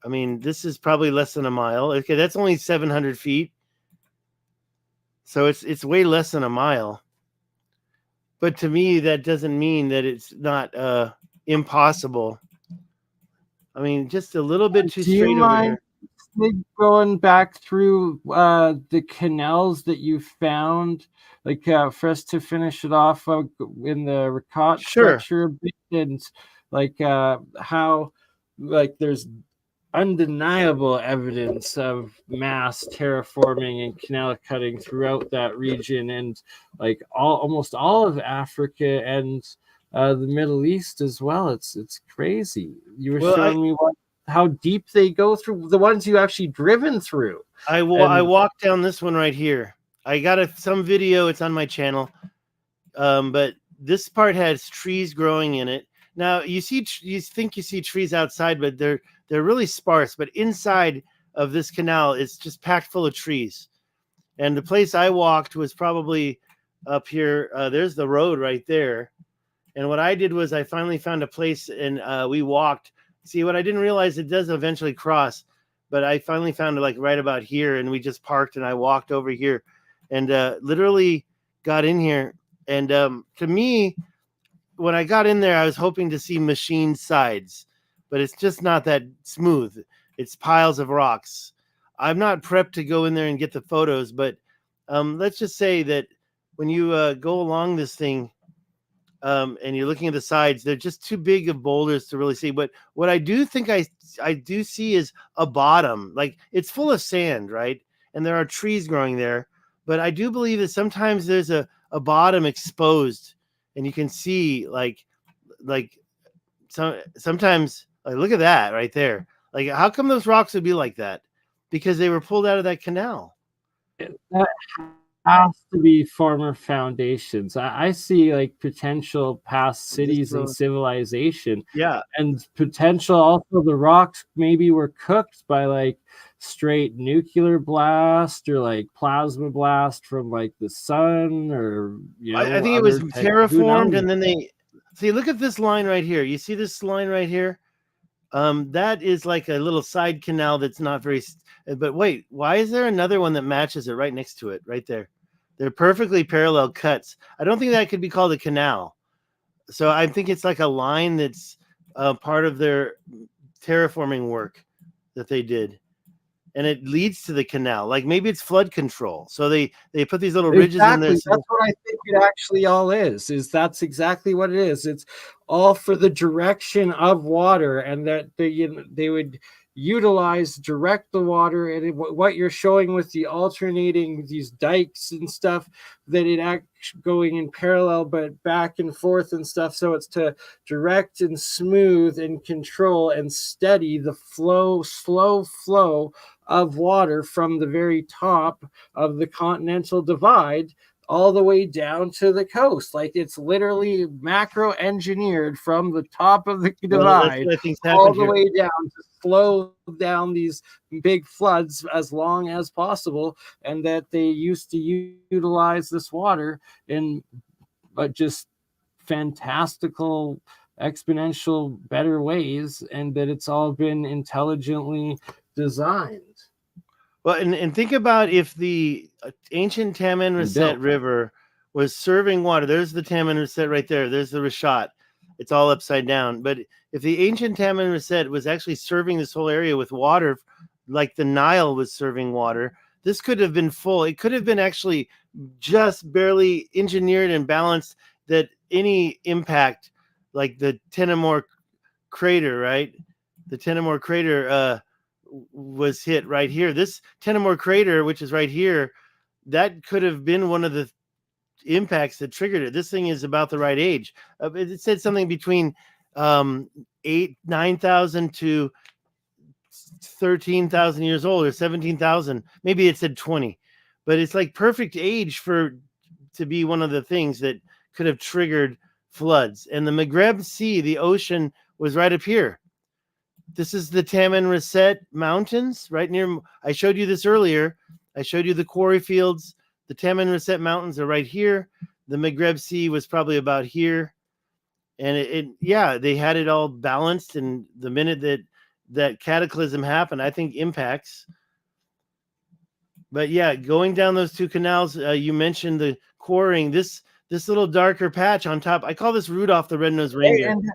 I mean, this is probably less than a mile. Okay, that's only 700 feet. So it's way less than a mile. But to me, that doesn't mean that it's not impossible. I mean, just a little bit too straight over here. Going back through the canals that you found, like for us to finish it off in the Rakot structure a bit, and like how like there's undeniable evidence of mass terraforming and canal cutting throughout that region, and like almost all of Africa and the Middle East as well. It's crazy. You were showing me how deep they go through, the ones you actually driven through. I walked down this one right here. I got some video. It's on my channel. But this part has trees growing in it. Now you think you see trees outside, but they're really sparse. But inside of this canal, it's just packed full of trees. And the place I walked was probably up here. There's the road right there. And what I did was I finally found a place, and we walked. See, what I didn't realize, it does eventually cross, but I finally found it like right about here, and we just parked, and I walked over here and literally got in here. And to me, when I got in there, I was hoping to see machined sides, but it's just not that smooth. It's piles of rocks. I'm not prepped to go in there and get the photos, but let's just say that when you go along this thing, and you're looking at the sides, they're just too big of boulders to really see. But what I do think I do see is a bottom. Like it's full of sand, right? And there are trees growing there. But I do believe that sometimes there's a bottom exposed, and you can see like sometimes like look at that right there. Like how come those rocks would be like that? Because they were pulled out of that canal. That has to be former foundations. I see like potential past cities and civilization. Yeah. And potential also the rocks maybe were cooked by like straight nuclear blast or like plasma blast from like the sun, or I think it was terraformed, and then they see. Look at this line right here. You see this line right here? That is like a little side canal that's not very. But wait, why is there another one that matches it right next to it, right there? They're perfectly parallel cuts. I don't think that could be called a canal. So I think it's like a line that's part of their terraforming work that they did. And it leads to the canal. Like maybe it's flood control. So they put these little ridges in there. That's what I think it actually all is that's exactly what it is. It's all for the direction of water, and that they would direct the water. And what you're showing with the alternating these dikes and stuff, that it actually going in parallel but back and forth and stuff, so it's to direct and smooth and control and steady the slow flow of water from the very top of the continental divide all the way down to the coast. Like it's literally macro engineered from the top of the divide all the way down to slow down these big floods as long as possible. And that they used to utilize this water in just fantastical, exponential, better ways, and that it's all been intelligently designed. Well, and think about if the ancient Taman Reset River was serving water. There's the Taman Reset right there. There's the Rishat. It's all upside down. But if the ancient Taman Reset was actually serving this whole area with water, like the Nile was serving water, this could have been full. It could have been actually just barely engineered and balanced that any impact, like the Tenamore crater, right? The Tenamore crater was hit right here. This Tenamore crater, which is right here, that could have been one of the impacts that triggered it. This thing is about the right age. It said something between 9,000 to 13,000 years old, or 17,000. Maybe it said 20, but it's like perfect age to be one of the things that could have triggered floods. And the Maghreb Sea, the ocean, was right up here. This is the Taman Reset Mountains right near. I showed you this earlier. I showed you the quarry fields. The Taman Reset Mountains are right here. The Maghreb Sea was probably about here. And they had it all balanced. And the minute that cataclysm happened, I think impacts. But yeah, going down those two canals, you mentioned the quarrying. This little darker patch on top, I call this Rudolph the Red-Nosed Reindeer. And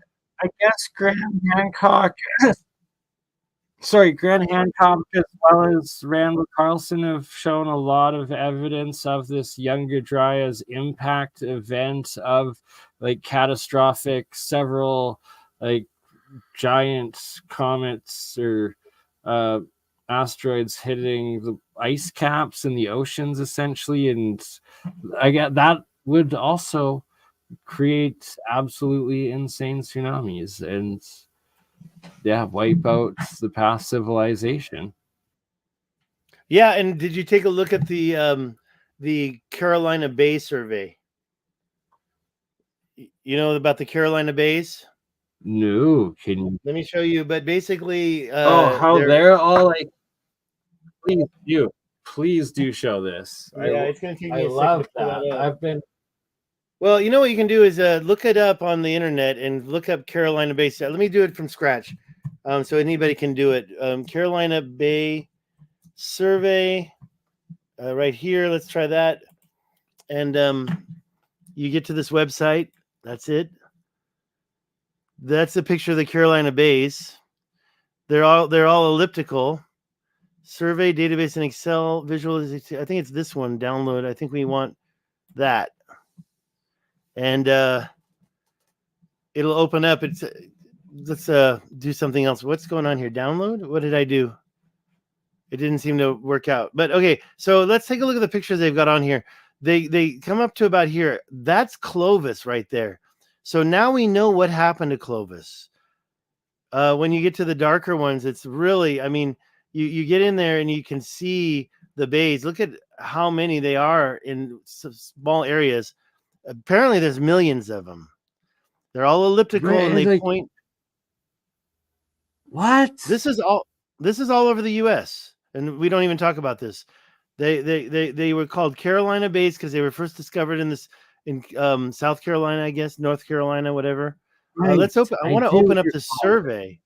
I guess Graham Hancock as well as Randall Carlson have shown a lot of evidence of this Younger Dryas impact event of like catastrophic, several like giant comets or asteroids hitting the ice caps in the oceans essentially. And I get that would also create absolutely insane tsunamis and wipe out the past civilization. Yeah, and did you take a look at the Carolina Bay survey? You know about the Carolina Bays? No, can you? Let me show you. But basically, they're all like, please do show this. Yeah, it's going to take me I love that. Well, you know what you can do is look it up on the internet and look up Carolina Bay. Let me do it from scratch, so anybody can do it. Carolina Bay survey, right here. Let's try that, and you get to this website. That's it. That's a picture of the Carolina Bays. They're all elliptical. Survey database in Excel visualization. I think it's this one. Download. I think we want that, and it'll open up. Let's do something else. What's going on here? Download? What did I do? It didn't seem to work out. But okay, so let's take a look at the pictures they've got on here. They come up to about here. That's Clovis right there. So now we know what happened to Clovis. When you get to the darker ones, it's really, I mean, you get in there and you can see the bays. Look at how many they are in small areas. Apparently there's millions of them. They're all elliptical, Right, and they like- point. What? This is all over the U.S. and we don't even talk about this. They were called Carolina bays because they were first discovered in South Carolina, I guess, North Carolina, whatever. Let's open. I want to open up the survey.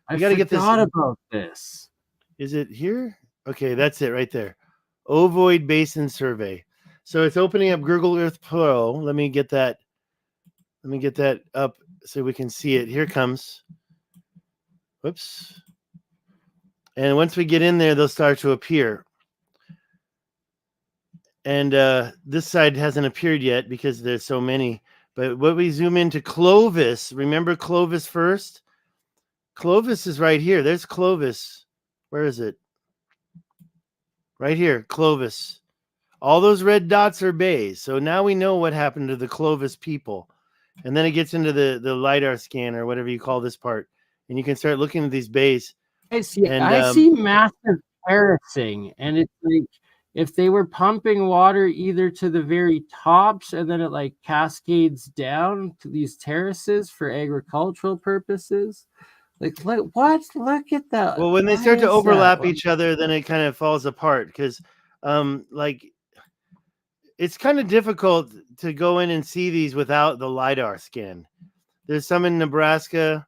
I gotta get this- forgot about this. Is it here? Okay, that's it right there. Ovoid Basin Survey. So it's opening up Google Earth Pro. Let me get that up so we can see it. Here it comes. Whoops. And once we get in there, they'll start to appear. And this side hasn't appeared yet because there's so many. But when we zoom into Clovis, remember Clovis first? Clovis is right here. There's Clovis. Where is it? Right here, Clovis. All those red dots are bays. So now we know what happened to the Clovis people. And then it gets into the LiDAR scan or whatever you call this part. And you can start looking at these bays. I see. And, I see massive terracing, and it's like if they were pumping water either to the very tops and then it like cascades down to these terraces for agricultural purposes. Like, what? Look at that. Well, when they Why start to is overlap that? each other, then it kind of falls apart because, like, it's kind of difficult to go in and see these without the LiDAR scan. There's some in Nebraska,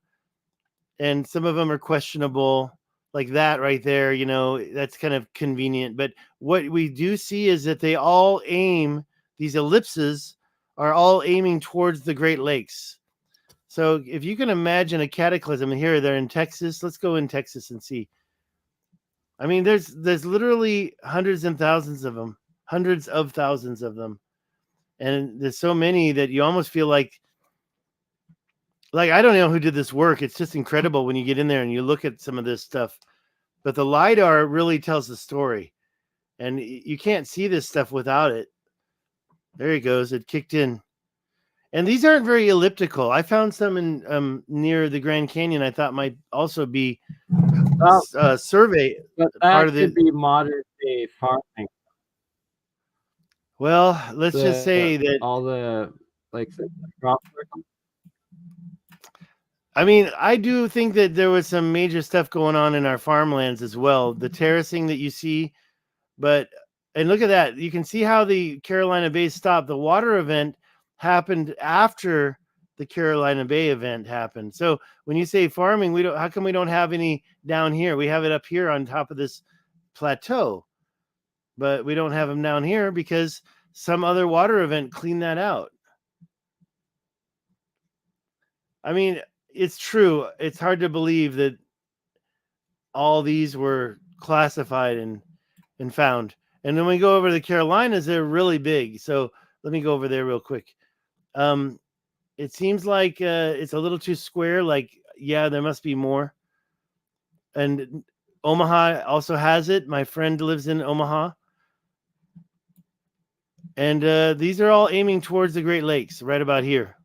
and some of them are questionable, like that right there. You know, that's kind of convenient. But what we do see is that they all aim, these ellipses are all aiming towards the Great Lakes. So if you can imagine a cataclysm, and here they're in Texas. Let's go in Texas and see. I mean, there's literally hundreds of thousands of them, and there's so many that you almost feel like I don't know who did this work. It's just incredible when you get in there and you look at some of this stuff. But the LiDAR really tells the story, and you can't see this stuff without it. There he goes. It kicked in. And these aren't very elliptical. I found some in near the Grand Canyon. I thought might also be survey But that part of could the. be modern day farming. Well, let's just say that. all the like the crop. I mean, I do think that there was some major stuff going on in our farmlands as well. The terracing that you see, and look at that. You can see how the Carolina Bay stopped. The water event happened after the Carolina Bay event happened. So when you say farming, how come we don't have any down here? We have it up here on top of this plateau, but we don't have them down here because some other water event cleaned that out. I mean, it's true. It's hard to believe that all these were classified and found. And then we go over to the Carolinas, they're really big. So let me go over there real quick. It seems like it's a little too square. Like, yeah, there must be more. And Omaha also has it. My friend lives in Omaha. And these are all aiming towards the Great Lakes, right about here.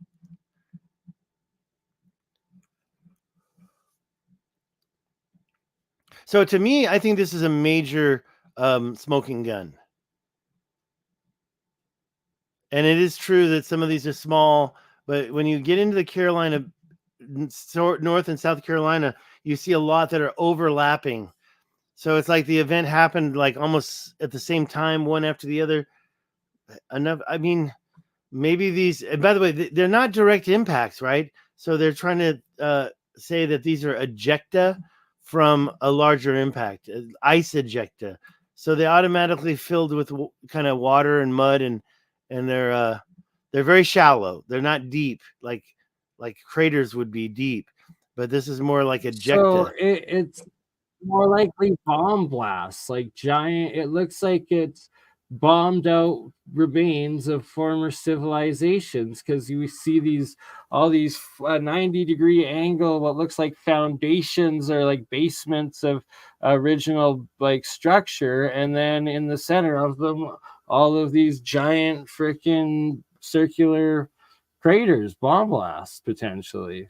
So to me, I think this is a major smoking gun. And it is true that some of these are small, but when you get into the Carolina, North and South Carolina, you see a lot that are overlapping. So it's like the event happened like almost at the same time, one after the other. I mean, maybe these, and by the way, they're not direct impacts, right? So they're trying to say that these are ejecta from a larger impact, ice ejecta. So they automatically filled with kind of water and mud, and they're very shallow. They're not deep like craters would be deep, but this is more like ejecta. So it's more likely bomb blasts, like giant. It looks like it's bombed out remains of former civilizations, because you see all these 90-degree angle, what looks like foundations or like basements of original like structure, and then in the center of them all of these giant freaking circular craters, bomb blasts potentially.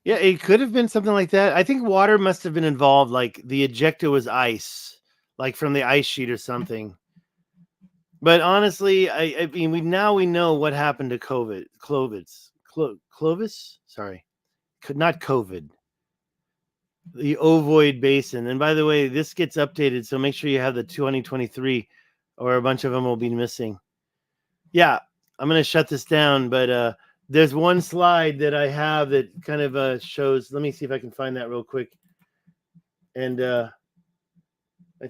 Yeah, it could have been something like that. I think water must have been involved, like the ejecta was ice, like from the ice sheet or something. But honestly, I mean, we know what happened to Clovis. Sorry, not COVID. The ovoid basin. And by the way, this gets updated, so make sure you have the 2023, or a bunch of them will be missing. Yeah, I'm gonna shut this down, but there's one slide that I have that kind of shows. Let me see if I can find that real quick. And I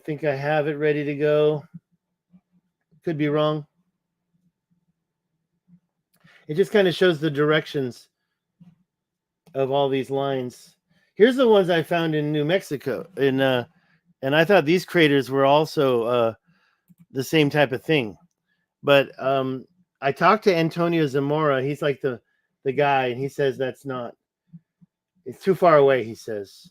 think I have it ready to go. Could be wrong. It just kind of shows the directions of all these lines. Here's the ones I found in New Mexico. And I thought these craters were also the same type of thing. But I talked to Antonio Zamora. He's like the guy, and he says that's not. It's too far away, he says.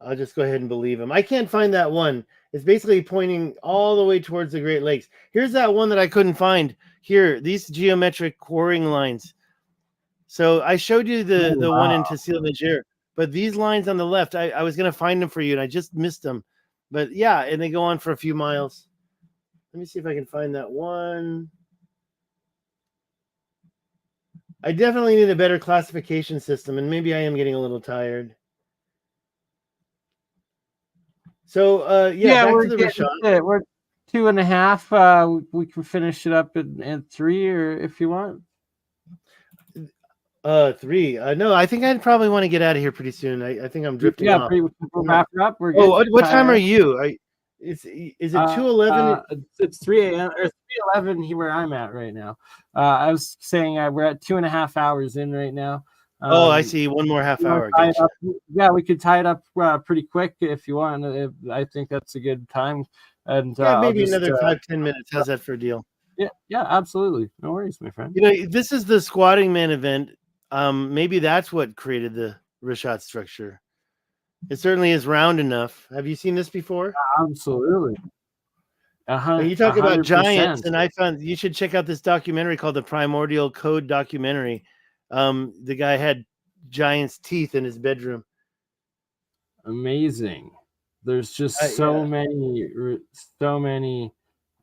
I'll just go ahead and believe him. I can't find that one. It's basically pointing all the way towards the Great Lakes. Here's that one that I couldn't find. Here, these geometric quarrying lines. So I showed you the one in Tassil Niger, but these lines on the left, I was going to find them for you, and I just missed them. But yeah, and they go on for a few miles. Let me see if I can find that one. I definitely need a better classification system, and maybe I am getting a little tired. So back to the Rashad. We're 2.5. We can finish it up in 3, or if you want. 3. No, I think I'd probably want to get out of here pretty soon. I think I'm drifting off. We can wrap it up. We're good. What time are you? Is it 2:11? It's 3 a.m. or 3:11 where I'm at right now. I was saying we're at 2.5 hours in right now. I see. One more half hour. Gotcha. Yeah, we could tie it up pretty quick if you want. I think that's a good time. And maybe another 5-10 minutes. How's that for a deal? Yeah, absolutely. No worries, my friend. This is the Squatting Man event. Maybe that's what created the Rashad structure. It certainly is round enough. Have you seen this before? Absolutely. You talk about giants, and I found you should check out this documentary called The Primordial Code Documentary. The guy had giant's teeth in his bedroom. Amazing. There's just so many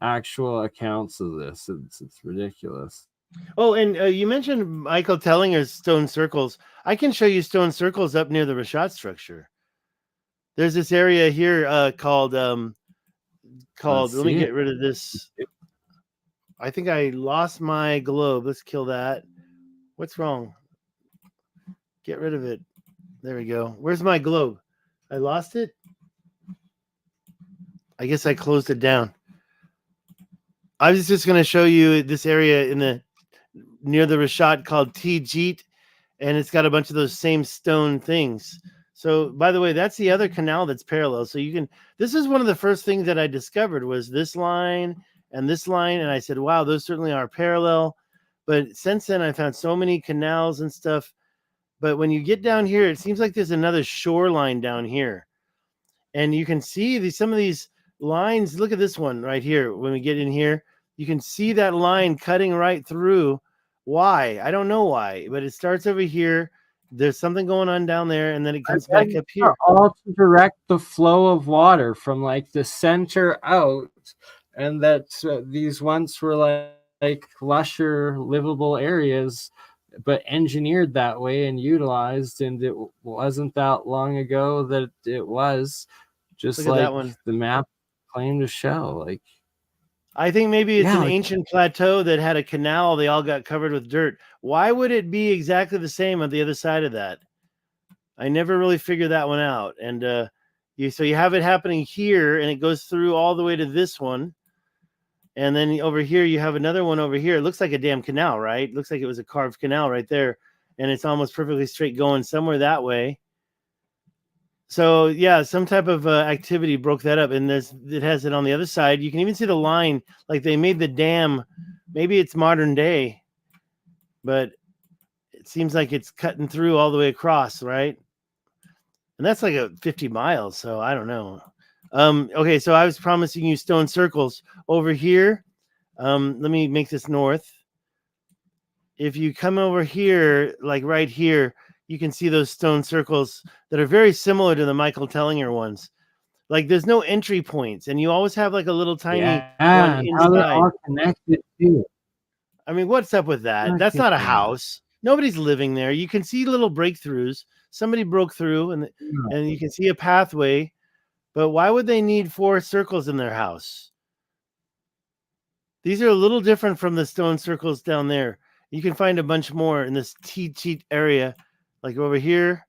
actual accounts of this. It's ridiculous. Oh, and you mentioned Michael Tellinger's stone circles. I can show you stone circles up near the Rashad structure. There's this area here called. Let me get rid of this. I think I lost my globe. Let's kill that. What's wrong? Get rid of it. There we go. Where's my globe? I lost it. I guess I closed it down. I was just going to show you this area near the Rashad called Tijit, and it's got a bunch of those same stone things. So, by the way, that's the other canal that's parallel. So this is one of the first things that I discovered was this line and this line. And I said, wow, those certainly are parallel. But since then, I found so many canals and stuff. But when you get down here, it seems like there's another shoreline down here. And you can see some of these lines. Look at this one right here. When we get in here, you can see that line cutting right through. Why? I don't know why, but it starts over here. There's something going on down there, and then it comes back up here. All to direct the flow of water from like the center out, and that these once were like lusher, livable areas, but engineered that way and utilized. And it wasn't that long ago that it was just like the map claimed to show. Like, I think maybe it's an ancient plateau that had a canal. They all got covered with dirt. Why would it be exactly the same on the other side of that? I never really figured that one out. And so you have it happening here, and it goes through all the way to this one. And then over here, you have another one over here. It looks like a damn canal, right? It looks like it was a carved canal right there. And it's almost perfectly straight going somewhere that way. So yeah, some type of activity broke that up, and it has it on the other side. You can even see the line, like they made the dam. Maybe it's modern day, but it seems like it's cutting through all the way across, right? And that's like a 50 miles, so I don't know. Okay, so I was promising you stone circles over here. Let me make this north. If you come over here, like right here, you can see those stone circles that are very similar to the Michael Tellinger ones. Like there's no entry points, and you always have like a little tiny one and how they're inside. all connected too. I mean, what's up with that? That's not a house. Nobody's living there. You can see little breakthroughs. Somebody broke through, and you can see a pathway. But why would they need 4 circles in their house? These are a little different from the stone circles down there. You can find a bunch more in this cheat area, like over here.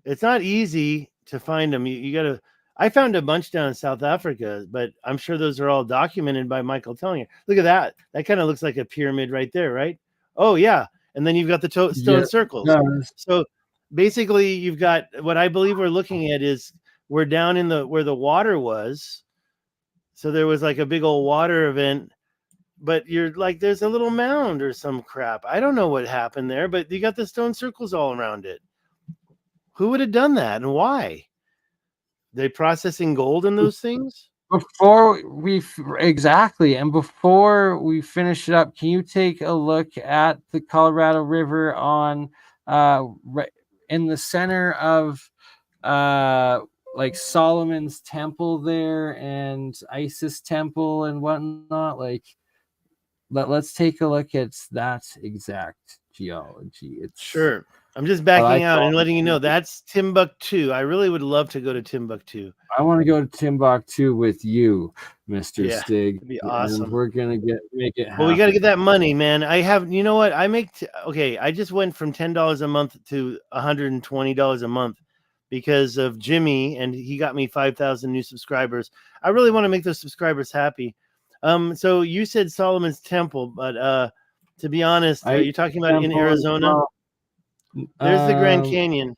It's not easy to find them. You got to. I found a bunch down in South Africa, but I'm sure those are all documented by Michael Tellinger. Look at that. That kind of looks like a pyramid right there, right? Oh, yeah. And then you've got the stone circles. So basically, you've got what I believe we're looking at is we're down in where the water was. So there was like a big old water event, but you're like, there's a little mound or some crap. I don't know what happened there, but you got the stone circles all around it. Who would have done that and why? They processing gold in those things? Before we finish it up, can you take a look at the Colorado River on in the center of like Solomon's Temple there and Isis Temple and whatnot? Like, let's take a look at that exact geology. It's sure. I'm just backing out and letting you know that's Timbuktu. I really would love to go to Timbuktu. I want to go to Timbuktu with you, Mr. Stig. It'd be awesome. And we're gonna make it happen. Well, we got to get that money, man. You know what? I just went from $10 a month to $120 a month because of Jimmy, and he got me 5,000 new subscribers. I really want to make those subscribers happy. So you said Solomon's Temple, but to be honest, are you talking about in Arizona? There's the Grand Canyon.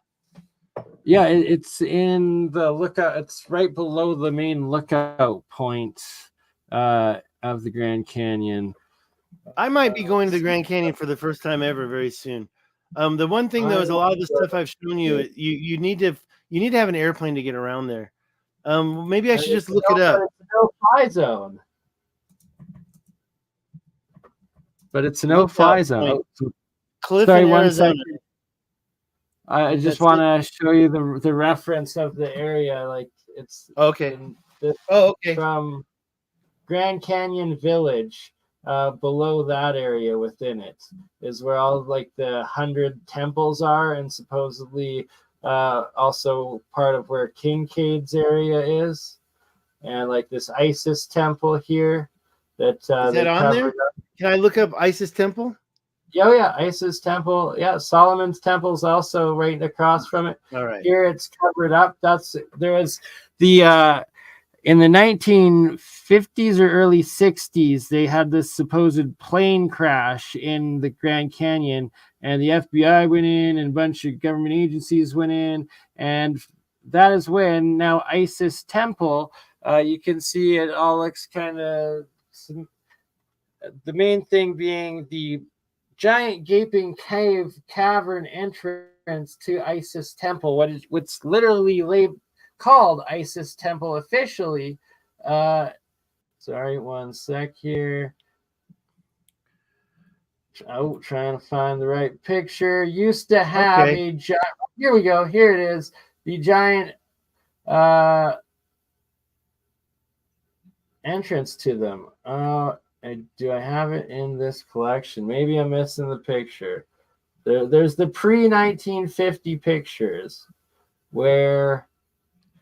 Yeah, it's in the lookout. It's right below the main lookout point of the Grand Canyon. I might be going to the Grand Canyon for the first time ever very soon. The one thing though is a lot of the stuff I've shown you. You need to have an airplane to get around there. Maybe I should just look it up. It's a no-fly zone. But it's a no-fly zone. Cliff Sorry, in one Arizona. second. I just want to show you the reference of the area. Like it's okay. From Grand Canyon Village, below that area within it is where all like the 100 temples are, and supposedly also part of where Kincaid's area is, and like this Isis temple here. Is that on there? Can I look up Isis temple? Yeah, Isis temple. Yeah, Solomon's temple is also right across from it. All right. Here it's covered up. There was the in the 1950s or early 60s, they had this supposed plane crash in the Grand Canyon, and the FBI went in, and a bunch of government agencies went in, and that is when now Isis temple. You can see it all looks kind of. The main thing being the giant gaping cavern entrance to Isis temple, what's literally called Isis temple officially. Sorry, one sec here. Trying to find the right picture. Used to have a giant. Here we go. Here it is. The giant entrance to them. Do I have it in this collection? Maybe I'm missing the picture. There's the pre-1950 pictures where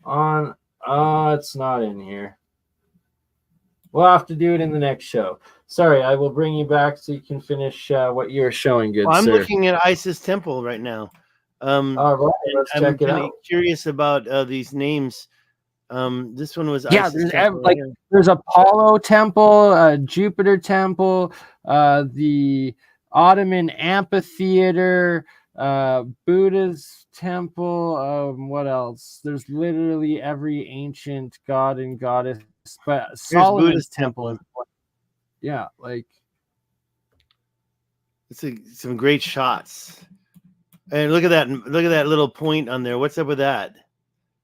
it's not in here. We'll have to do it in the next show. Sorry, I will bring you back so you can finish what you were showing, good I'm sir. looking at Isis temple right now. All right, let's check it out. I'm curious about these names. This one was there's Apollo temple, Jupiter temple, the Ottoman amphitheater, Buddha's temple. What else? There's literally every ancient god and goddess, but Here's Solomon's Buddha's temple temple. is, yeah, like It's some great shots. And look at that! Look at that little point on there. What's up with that?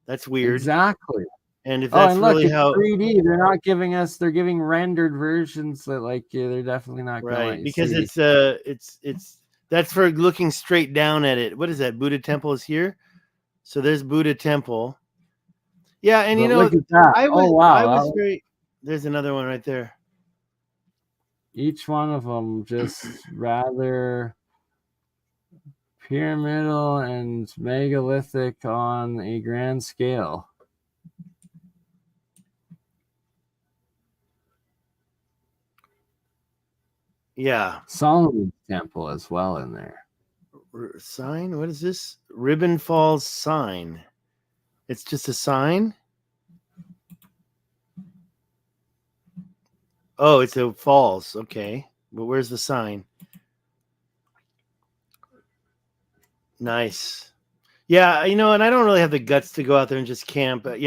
That's weird. exactly. And if Oh, that's and look, really it's how 3D. They're not giving us. They're giving rendered versions that, like, they're definitely not going to let right, you because see. it's that's for looking straight down at it. What is that? Buddha temple is here. So there's Buddha temple. Yeah, and But look at that. I Oh was wow! very. There's another one right there. Each one of them just rather pyramidal and megalithic on a grand scale. Yeah. Solomon's temple as well in there. Sign? What is this? Ribbon Falls sign. It's just a sign? Oh, it's a falls. Okay. But where's the sign? Nice. Yeah, and I don't really have the guts to go out there and just camp. But,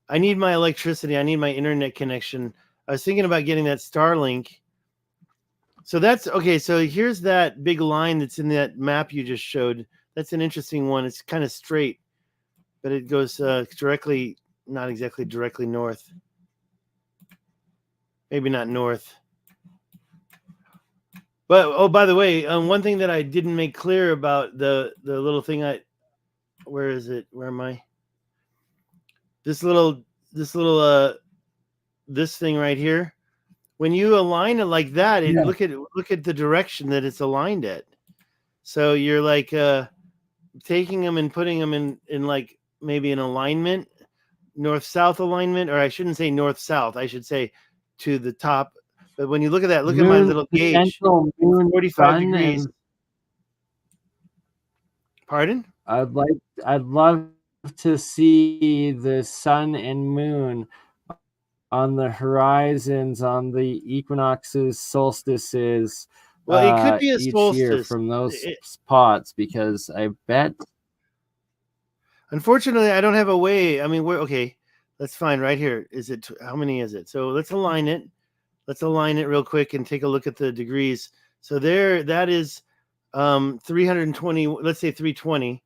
I need my electricity. I need my internet connection. I was thinking about getting that Starlink. So that's okay. So here's that big line that's in that map you just showed. That's an interesting one. It's kind of straight, but it goes directly, not exactly directly north. Maybe not north. But oh, by the way, one thing that I didn't make clear about the little thing where is it? Where am I? This thing right here. When you align it like that, look at the direction that it's aligned at. So you're like taking them and putting them in like maybe an alignment, north-south alignment, or I shouldn't say north-south. I should say to the top. But when you look at that, look at my little gauge. Moon, 45 degrees. Pardon? I'd love to see the sun and moon on the horizons, on the equinoxes, solstices. Well, it could be a each solstice year from those spots, because I bet. Unfortunately, I don't have a way. I mean, okay. That's fine. Right here. Is it? How many is it? So let's align it. Let's align it real quick and take a look at the degrees. So there, that is 320. Let's say 320.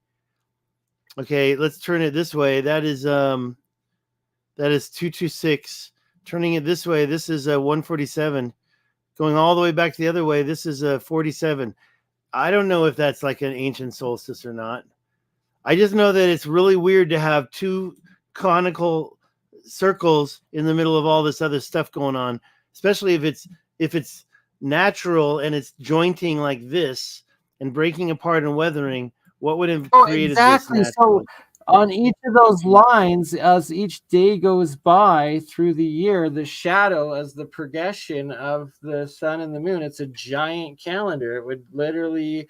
Okay, let's turn it this way. That is 226. Turning it this way, this is 147. Going all the way back the other way, this is 47. I don't know if that's like an ancient solstice or not. I just know that it's really weird to have two conical circles in the middle of all this other stuff going on, especially if it's natural and it's jointing like this and breaking apart and weathering. What would have created this naturally? So on each of those lines, as each day goes by through the year, the shadow as the progression of the sun and the moon, it's a giant calendar. It would literally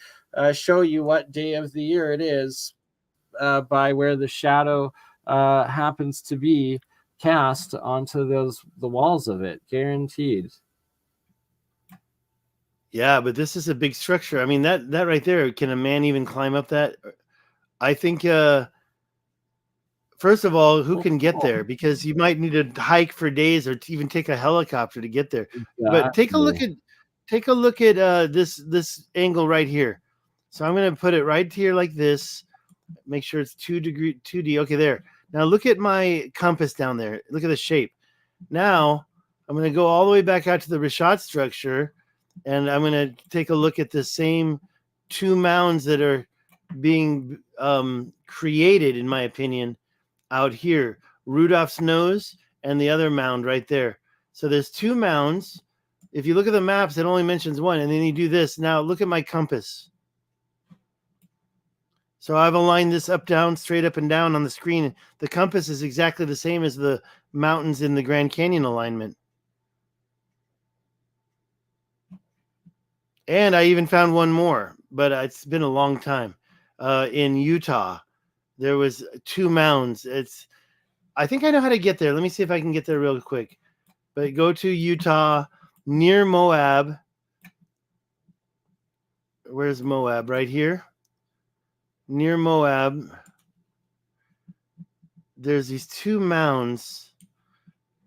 show you what day of the year it is by where the shadow happens to be cast onto the walls of it, guaranteed. Yeah, but this is a big structure. I mean, that right there, can a man even climb up that? I think first of all, who can get there? Because you might need to hike for days or to even take a helicopter to get there. Exactly. But take a look at this angle right here. So I'm going to put it right here like this. Make sure it's 2D. Okay, there. Now look at my compass down there. Look at the shape. Now I'm going to go all the way back out to the Rishat structure, and I'm going to take a look at the same two mounds that are being created, in my opinion, out here. Rudolph's nose and the other mound right there. So there's two mounds. If you look at the maps, it only mentions one, and then you do this. Now look at my compass. So I've aligned this up, down, straight up and down on the screen. The compass is exactly the same as the mountains in the Grand Canyon alignment. And I even found one more, but it's been a long time. In Utah, there was two mounds. I think I know how to get there. Let me see if I can get there real quick. But go to Utah, near Moab. Where's Moab? Right here. near Moab. There's these two mounds.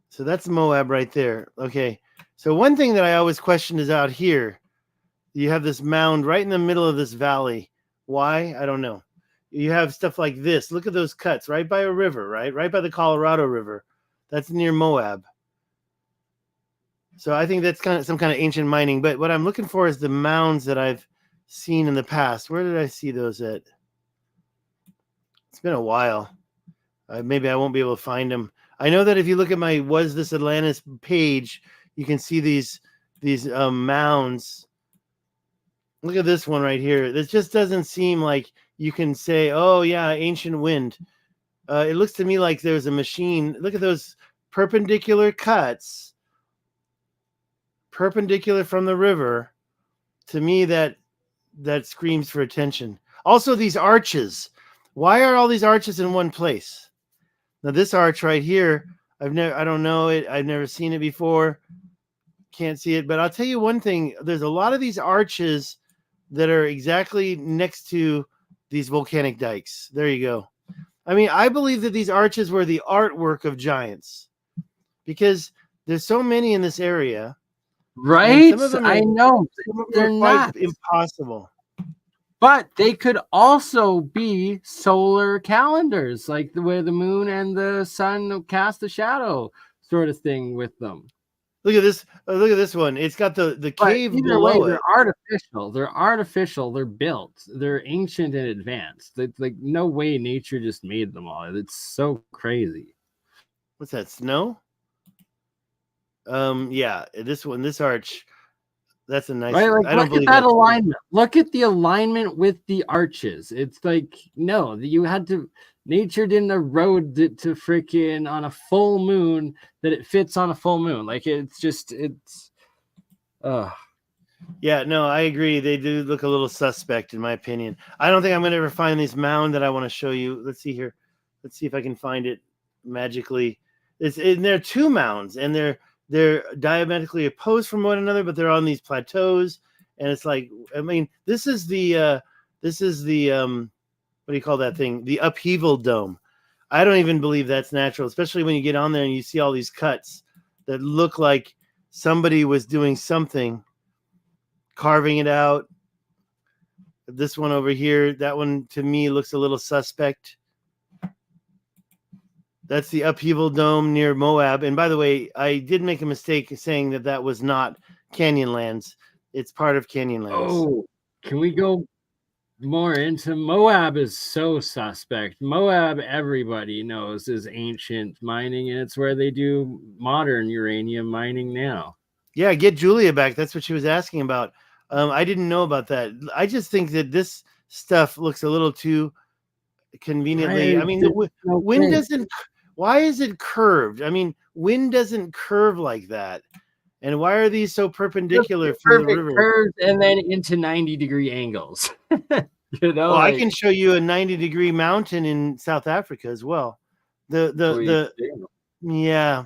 So that's Moab right there. Okay. So one thing that I always question is out here. You have this mound right in the middle of this valley. Why? I don't know. You have stuff like this. Look at those cuts right by a river, right? Right by the Colorado River. That's near Moab. So I think that's kind of some kind of ancient mining. But what I'm looking for is the mounds that I've seen in the past. Where did I see those at? It's been a while. Maybe I won't be able to find them. I know that if you look at my Was This Atlantis page, you can see these mounds. Look at this one right here. This just doesn't seem like you can say, oh, yeah, ancient wind. It looks to me like there's a machine. Look at those perpendicular cuts, perpendicular from the river. To me, that screams for attention. Also, these arches. Why are all these arches in one place? Now, this arch right here, I don't know it. I've never seen it before. Can't see it. But I'll tell you one thing. There's a lot of these arches that are exactly next to these volcanic dikes. There you go. I mean, I believe that these arches were the artwork of giants because there's so many in this area. Right? Some of them are, I know. some of them They're are quite not impossible. But they could also be solar calendars, like the way the moon and the sun cast a shadow sort of thing with them. Look at this. Look at this one. It's got the cave either way, below it. they're artificial. They're artificial. They're built. They're ancient and advanced. It's like no way nature just made them all. It's so crazy. What's that? Snow? Yeah. This arch. That's a nice. Right? Like, I don't look at believe that that's alignment. Look at the alignment with the arches. It's like no, you had to. Nature didn't erode it to freaking on a full moon that it fits on a full moon. Like it's. Yeah, no, I agree. They do look a little suspect, in my opinion. I don't think I'm going to ever find this mound that I want to show you. Let's see here. Let's see if I can find it magically. There are two mounds, and they're diametrically opposed from one another, but they're on these plateaus. And it's like, I mean, this is the what do you call that thing? The upheaval dome. I don't even believe that's natural, especially when you get on there and you see all these cuts that look like somebody was doing something, carving it out. This one over here, that one to me looks a little suspect. That's the upheaval dome near Moab. And by the way, I did make a mistake saying that was not Canyonlands. It's part of Canyonlands. Oh, can we go more into Moab? Is so suspect. Moab, everybody knows, is ancient mining, and it's where they do modern uranium mining now. Yeah, get Julia back. That's what she was asking about. I didn't know about that. I just think that this stuff looks a little too conveniently. Right. I mean, the wind doesn't. Why is it curved? I mean, wind doesn't curve like that. And why are these so perpendicular from the river? Curves and then into 90-degree angles. You know, well, I can show you a 90-degree mountain in South Africa as well. Yeah.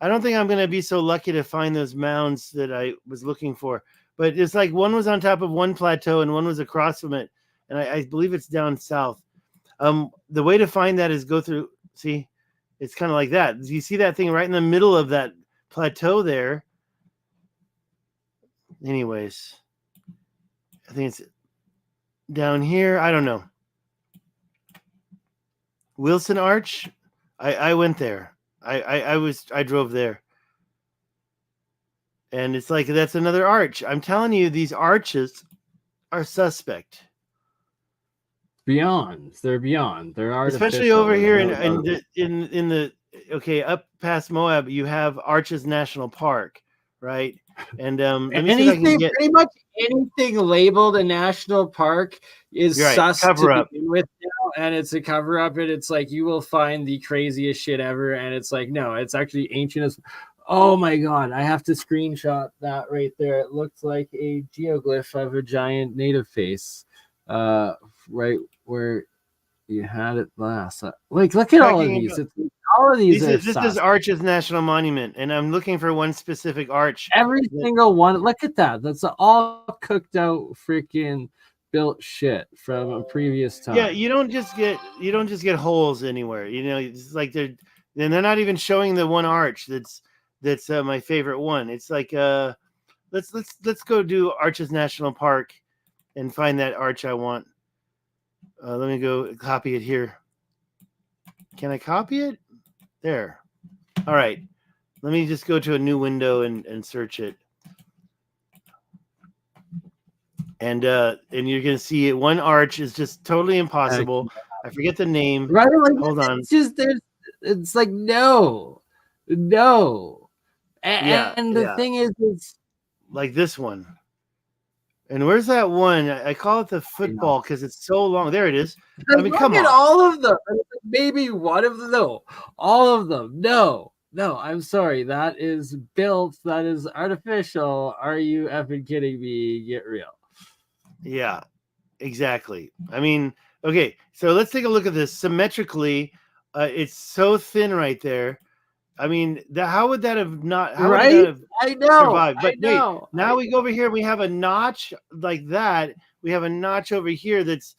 I don't think I'm going to be so lucky to find those mounds that I was looking for. But it's like one was on top of one plateau and one was across from it. And I believe it's down south. The way to find that is go through, see, it's kind of like that. You see that thing right in the middle of that plateau there. Anyways, I think it's down here. I don't know. Wilson Arch. I went there. I drove there. And it's like, that's another arch. I'm telling you, these arches are suspect. They're beyond. They're artificial. Especially over here in the up past Moab, you have Arches National Park, right? And let me see if I can get pretty much anything labeled a national park is sus to begin with now, and it's a cover up. And it's like you will find the craziest shit ever, and it's like no, it's actually ancient as. Oh my god, I have to screenshot that right there. It looks like a geoglyph of a giant native face. Right where you had it last. Like, look at all of these. All of these this is Arches National Monument, and I'm looking for one specific arch. Every single one. Look at that. That's all cooked out freaking built shit from a previous time. Yeah, you don't just get holes anywhere. It's like they're not even showing the one arch that's my favorite one. It's like let's go do Arches National Park and find that arch I want. Let me go copy it here. Can I copy it? There. All right. Let me just go to a new window and search it. And you're gonna see it. One arch is just totally impossible. I forget the name. Right? Like, hold on. It's just it's like no. And the thing is, it's like this one. And where's that one? I call it the football because it's so long. There it is. I mean, come on. All of them. Maybe one of them. No, all of them. No, I'm sorry. That is built. That is artificial. Are you effing kidding me? Get real. Yeah, exactly. I mean, okay. So let's take a look at this symmetrically. It's so thin right there. I mean, how would that have not? How right? Would that have I know. survived? But I know. Wait, now we go over here. We have a notch like that. We have a notch over here that's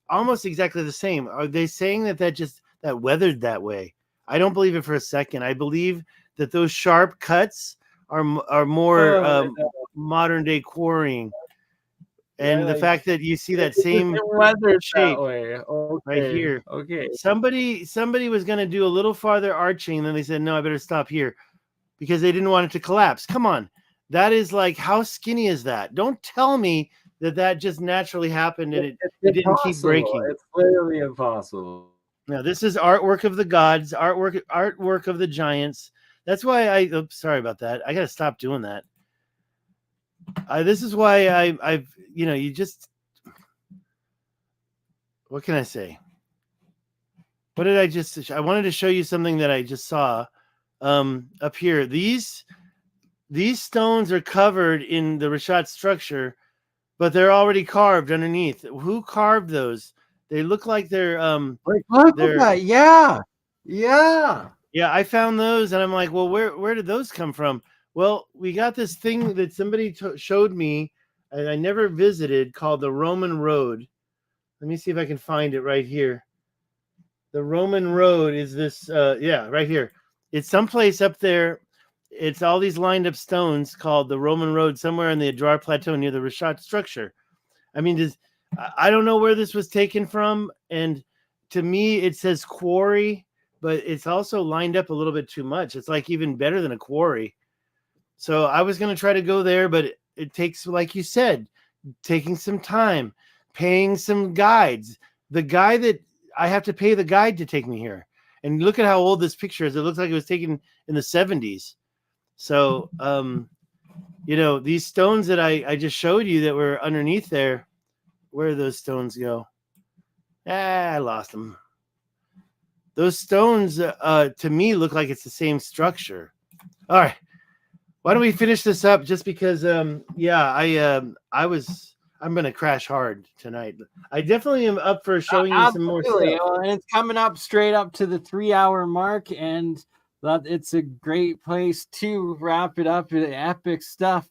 almost exactly the same. Are they saying that weathered that way? I don't believe it for a second. I believe that those sharp cuts are more modern day quarrying. And the fact that you see that same shape that way. Okay. right here. Okay. Somebody was going to do a little farther arching, and then they said, no, I better stop here because they didn't want it to collapse. Come on. That is like, how skinny is that? Don't tell me that just naturally happened and it didn't keep breaking. It's literally impossible. Now, this is artwork of the gods, artwork of the giants. That's why sorry about that. I got to stop doing that. This is why I've you just, what can I say? What did I wanted to show you something that I just saw up here. These stones are covered in the Rishat structure, but they're already carved underneath. Who carved those? They look like they're yeah. I found those and I'm like, well, where did those come from? Well, we got this thing that somebody showed me and I never visited called the Roman Road. Let me see if I can find it right here. The Roman Road is this, right here. It's someplace up there. It's all these lined up stones called the Roman Road somewhere in the Adrar Plateau near the Rishat structure. I mean, I don't know where this was taken from. And to me, it says quarry, but it's also lined up a little bit too much. It's like even better than a quarry. So I was going to try to go there, but it takes, like you said, taking some time, paying some guides. The guy that I have to pay the guide to take me here. And look at how old this picture is. It looks like it was taken in the 70s. So, these stones that I just showed you that were underneath there, where do those stones go? I lost them. Those stones, to me, look like it's the same structure. All right. Why don't we finish this up? Just because, I'm going to crash hard tonight. I definitely am up for showing you some more stuff. And it's coming up straight up to the 3-hour mark, and that it's a great place to wrap it up with epic stuff,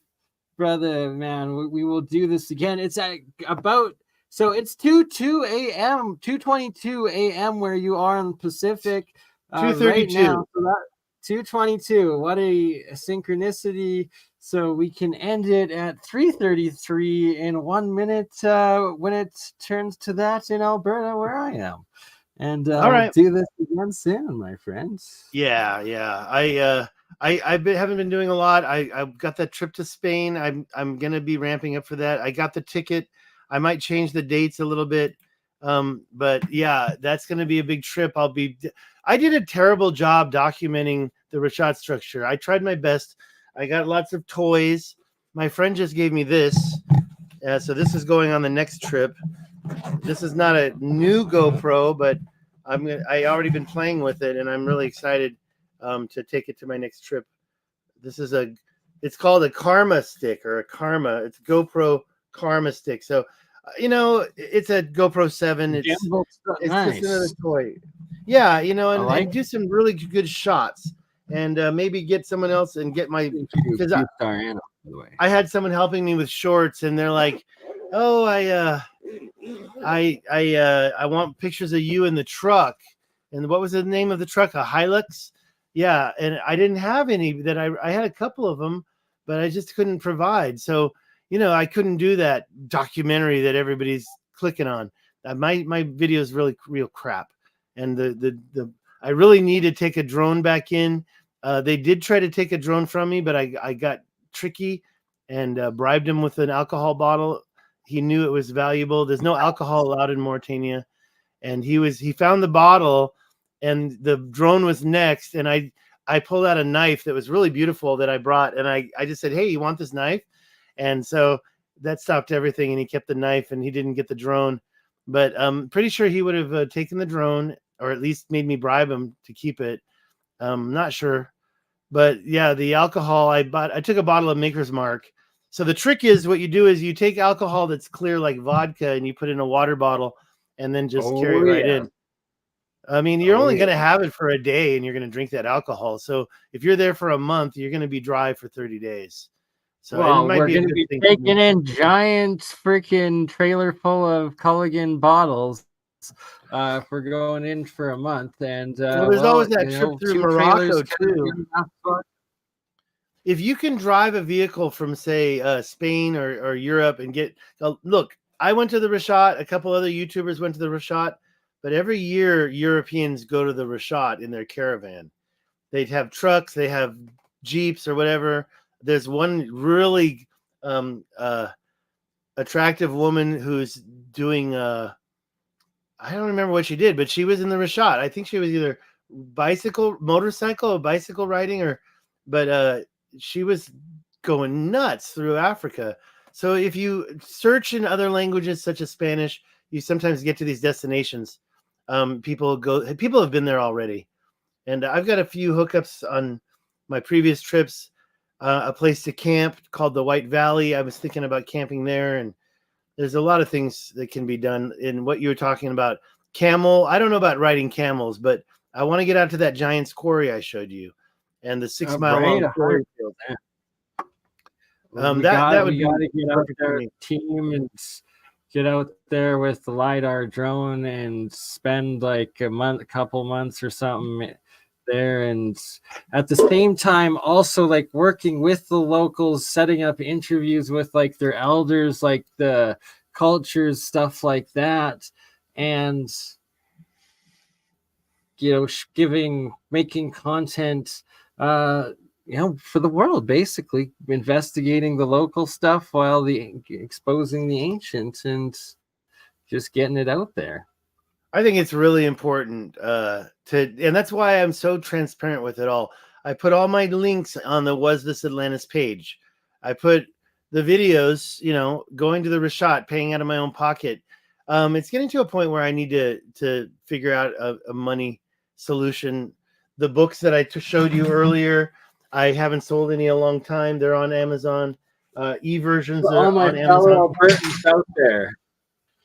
brother. Man, we will do this again. It's at about, so it's 2:22 a.m. where you are in the Pacific. 2:32. Right now. So that, 2:22. What a synchronicity. So we can end it at 3:33 in 1 minute when it turns to that in Alberta where I am. And all right, we'll do this again soon, my friends. Yeah. I haven't been doing a lot. I've got that trip to Spain. I'm gonna be ramping up for that. I got the ticket. I might change the dates a little bit. But yeah, that's gonna be a big trip. I did a terrible job documenting the Rishat structure. I tried my best. I got lots of toys. My friend just gave me this. So this is going on the next trip. This is not a new GoPro, but I already been playing with it, and I'm really excited to take it to my next trip. It's called a Karma stick or a Karma. It's GoPro Karma stick. So, it's a GoPro 7. It's nice. Just another toy. Yeah, and I do some really good shots. And maybe get someone else and get my, because I had someone helping me with shorts, and they're like, "Oh, I want pictures of you in the truck. And what was the name of the truck? A Hilux? Yeah, and I didn't have any that I had a couple of them, but I just couldn't provide. So, I couldn't do that documentary that everybody's clicking on. My video is really real crap. And I really need to take a drone back in. They did try to take a drone from me, but I got tricky and bribed him with an alcohol bottle. He knew it was valuable. There's no alcohol allowed in Mauritania. And he found the bottle, and the drone was next. And I pulled out a knife that was really beautiful that I brought. And I just said, hey, you want this knife? And so that stopped everything. And he kept the knife, and he didn't get the drone. But I'm pretty sure he would have taken the drone, or at least made me bribe him to keep it. Not sure. But yeah, the alcohol I took a bottle of Maker's Mark. So the trick is, what you do is you take alcohol that's clear like vodka, and you put it in a water bottle, and then just carry it right in. I mean, you're only going to have it for a day, and you're going to drink that alcohol. So if you're there for a month, you're going to be dry for 30 days. So we're going to be taking in giant freaking trailer full of Culligan bottles if we're going in for a month. And there's always that trip through Morocco too. If you can drive a vehicle from, say, Spain or Europe and look, I went to the Rashat. A couple other YouTubers went to the Rashat, but every year Europeans go to the Rashat in their caravan. They'd have trucks, they have Jeeps or whatever. There's one really attractive woman who's doing, I don't remember what she did, but she was in the Rashat. I think she was either motorcycle riding, but she was going nuts through Africa. So if you search in other languages such as Spanish, you sometimes get to these destinations. People have been there already. And I've got a few hookups on my previous trips. A place to camp called the White Valley. I was thinking about camping there, and there's a lot of things that can be done. In what you were talking about, camel. I don't know about riding camels, but I want to get out to that Giant's Quarry I showed you, and the 6 mile long quarry field. That would be to get out there, team, and get out there with the LiDAR drone and spend like a couple months or something there, and at the same time also like working with the locals, setting up interviews with like their elders, like the cultures, stuff like that, and making content for the world, basically investigating the local stuff while exposing the ancient and just getting it out there. I think it's really important and that's why I'm so transparent with it all. I put all my links on the Was This Atlantis page. I put the videos, going to the Rashat, paying out of my own pocket. It's getting to a point where I need to figure out a money solution. The books that I showed you earlier, I haven't sold any in a long time. They're on Amazon. E-versions are on Amazon. Fellow Albertans out there.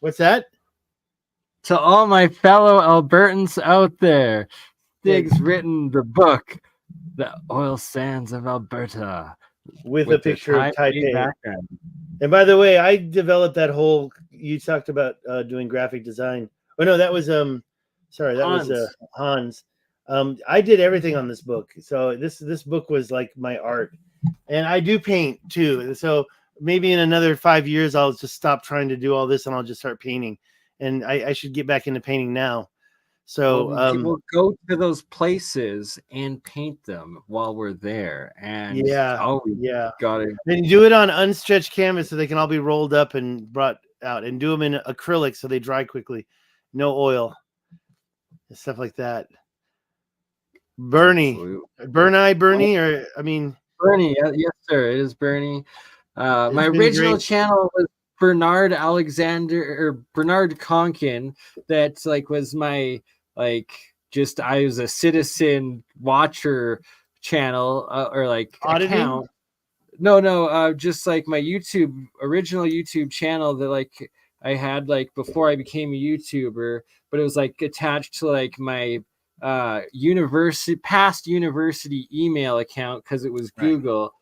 What's that? To all my fellow Albertans out there, Stig's written the book, The Oil Sands of Alberta, with a picture of Taipei background. And by the way, I developed that whole. You talked about doing graphic design. Oh no, that was Hans. Was Hans. I did everything on this book. So this book was like my art, and I do paint too. So maybe in another 5 years, I'll just stop trying to do all this and I'll just start painting. And I should get back into painting now. So we'll go to those places and paint them while we're there. And got it. Then do it on unstretched canvas so they can all be rolled up and brought out, and do them in acrylic so they dry quickly. No oil and stuff like that. BurnEye, BurnEye. Yes, sir. It is BurnEye. My original channel was Bernard Conkin. That was my I was a citizen watcher channel auditing? Account. No, just like my original YouTube channel that I had before I became a YouTuber, but it was attached to my past university email account because it was Google.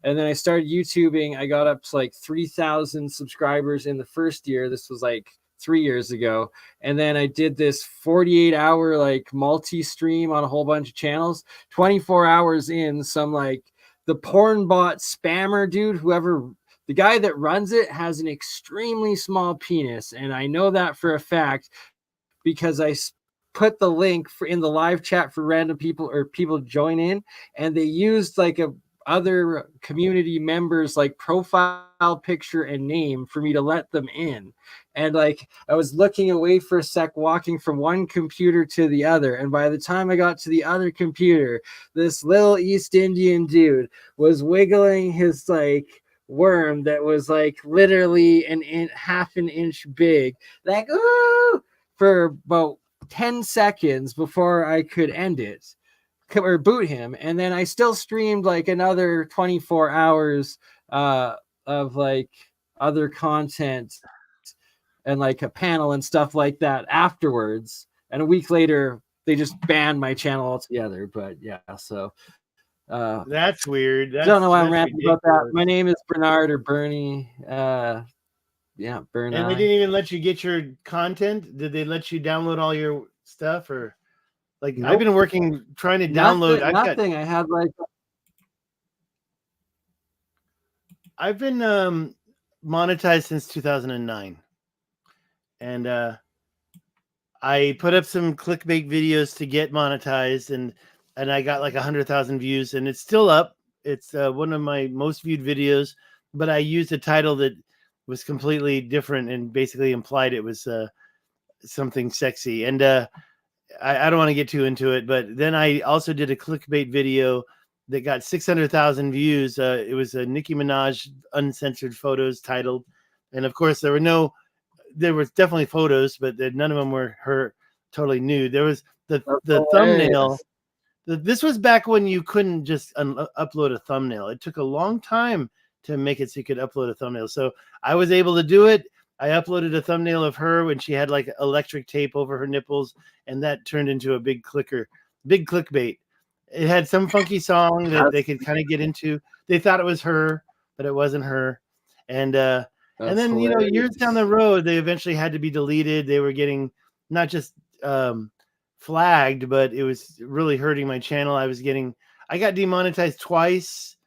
And then I started YouTubing. I got up to like 3,000 subscribers in the first year. This was like 3 years ago. And then I did this 48-hour like multi-stream on a whole bunch of channels. 24 hours in, some like the porn bot spammer dude, whoever, the guy that runs it has an extremely small penis. And I know that for a fact because I put the link in the live chat for random people or people join in, and they used like other community members like profile picture and name for me to let them in. And like I was looking away for a sec, walking from one computer to the other, and by the time I got to the other computer, this little East Indian dude was wiggling his like worm that was like literally half an inch big, like ooh, for about 10 seconds before I could end it or boot him. And then I still streamed like another 24 hours of like other content and like a panel and stuff like that afterwards. And a week later, they just banned my channel altogether. But yeah, so that's weird. I don't know why I'm ranting about that. My name is Bernard or Bernie. Yeah, BurnEye. And they didn't even let you get your content? Did they let you download all your stuff? Or like nope. I've been working trying to download nothing. I had like I've been monetized since 2009. And I put up some clickbait videos to get monetized, and I got like 100,000 views, and it's still up. It's one of my most viewed videos, but I used a title that was completely different and basically implied it was something sexy. And I don't want to get too into it, but then I also did a clickbait video that got 600,000 views. It was a Nicki Minaj uncensored photos titled, and of course there was definitely photos, but none of them were her totally nude. There was the thumbnail. This was back when you couldn't just upload a thumbnail. It took a long time to make it so you could upload a thumbnail. So I was able to do it. I uploaded a thumbnail of her when she had like electric tape over her nipples, and that turned into a big clickbait. It had some funky song that they could kind of get into. They thought it was her, but it wasn't her. And then, hilarious. Years down the road, they eventually had to be deleted. They were getting not just flagged, but it was really hurting my channel. I got demonetized twice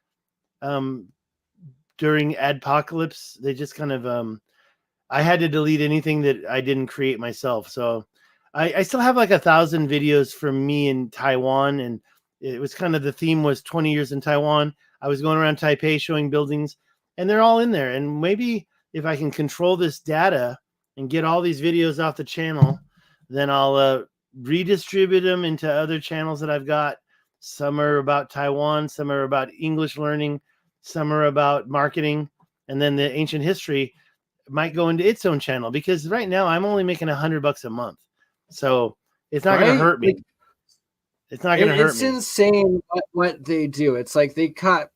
during Adpocalypse. They just kind of, I had to delete anything that I didn't create myself. So I still have like 1,000 videos from me in Taiwan. And it was kind of, the theme was 20 years in Taiwan. I was going around Taipei showing buildings, and they're all in there. And maybe if I can control this data and get all these videos off the channel, then I'll redistribute them into other channels that I've got. Some are about Taiwan, some are about English learning, some are about marketing, and then the ancient history might go into its own channel, because right now I'm only making $100 a month. So it's not going to hurt me. It's not going to hurt me. It's insane what they do. It's like they cut.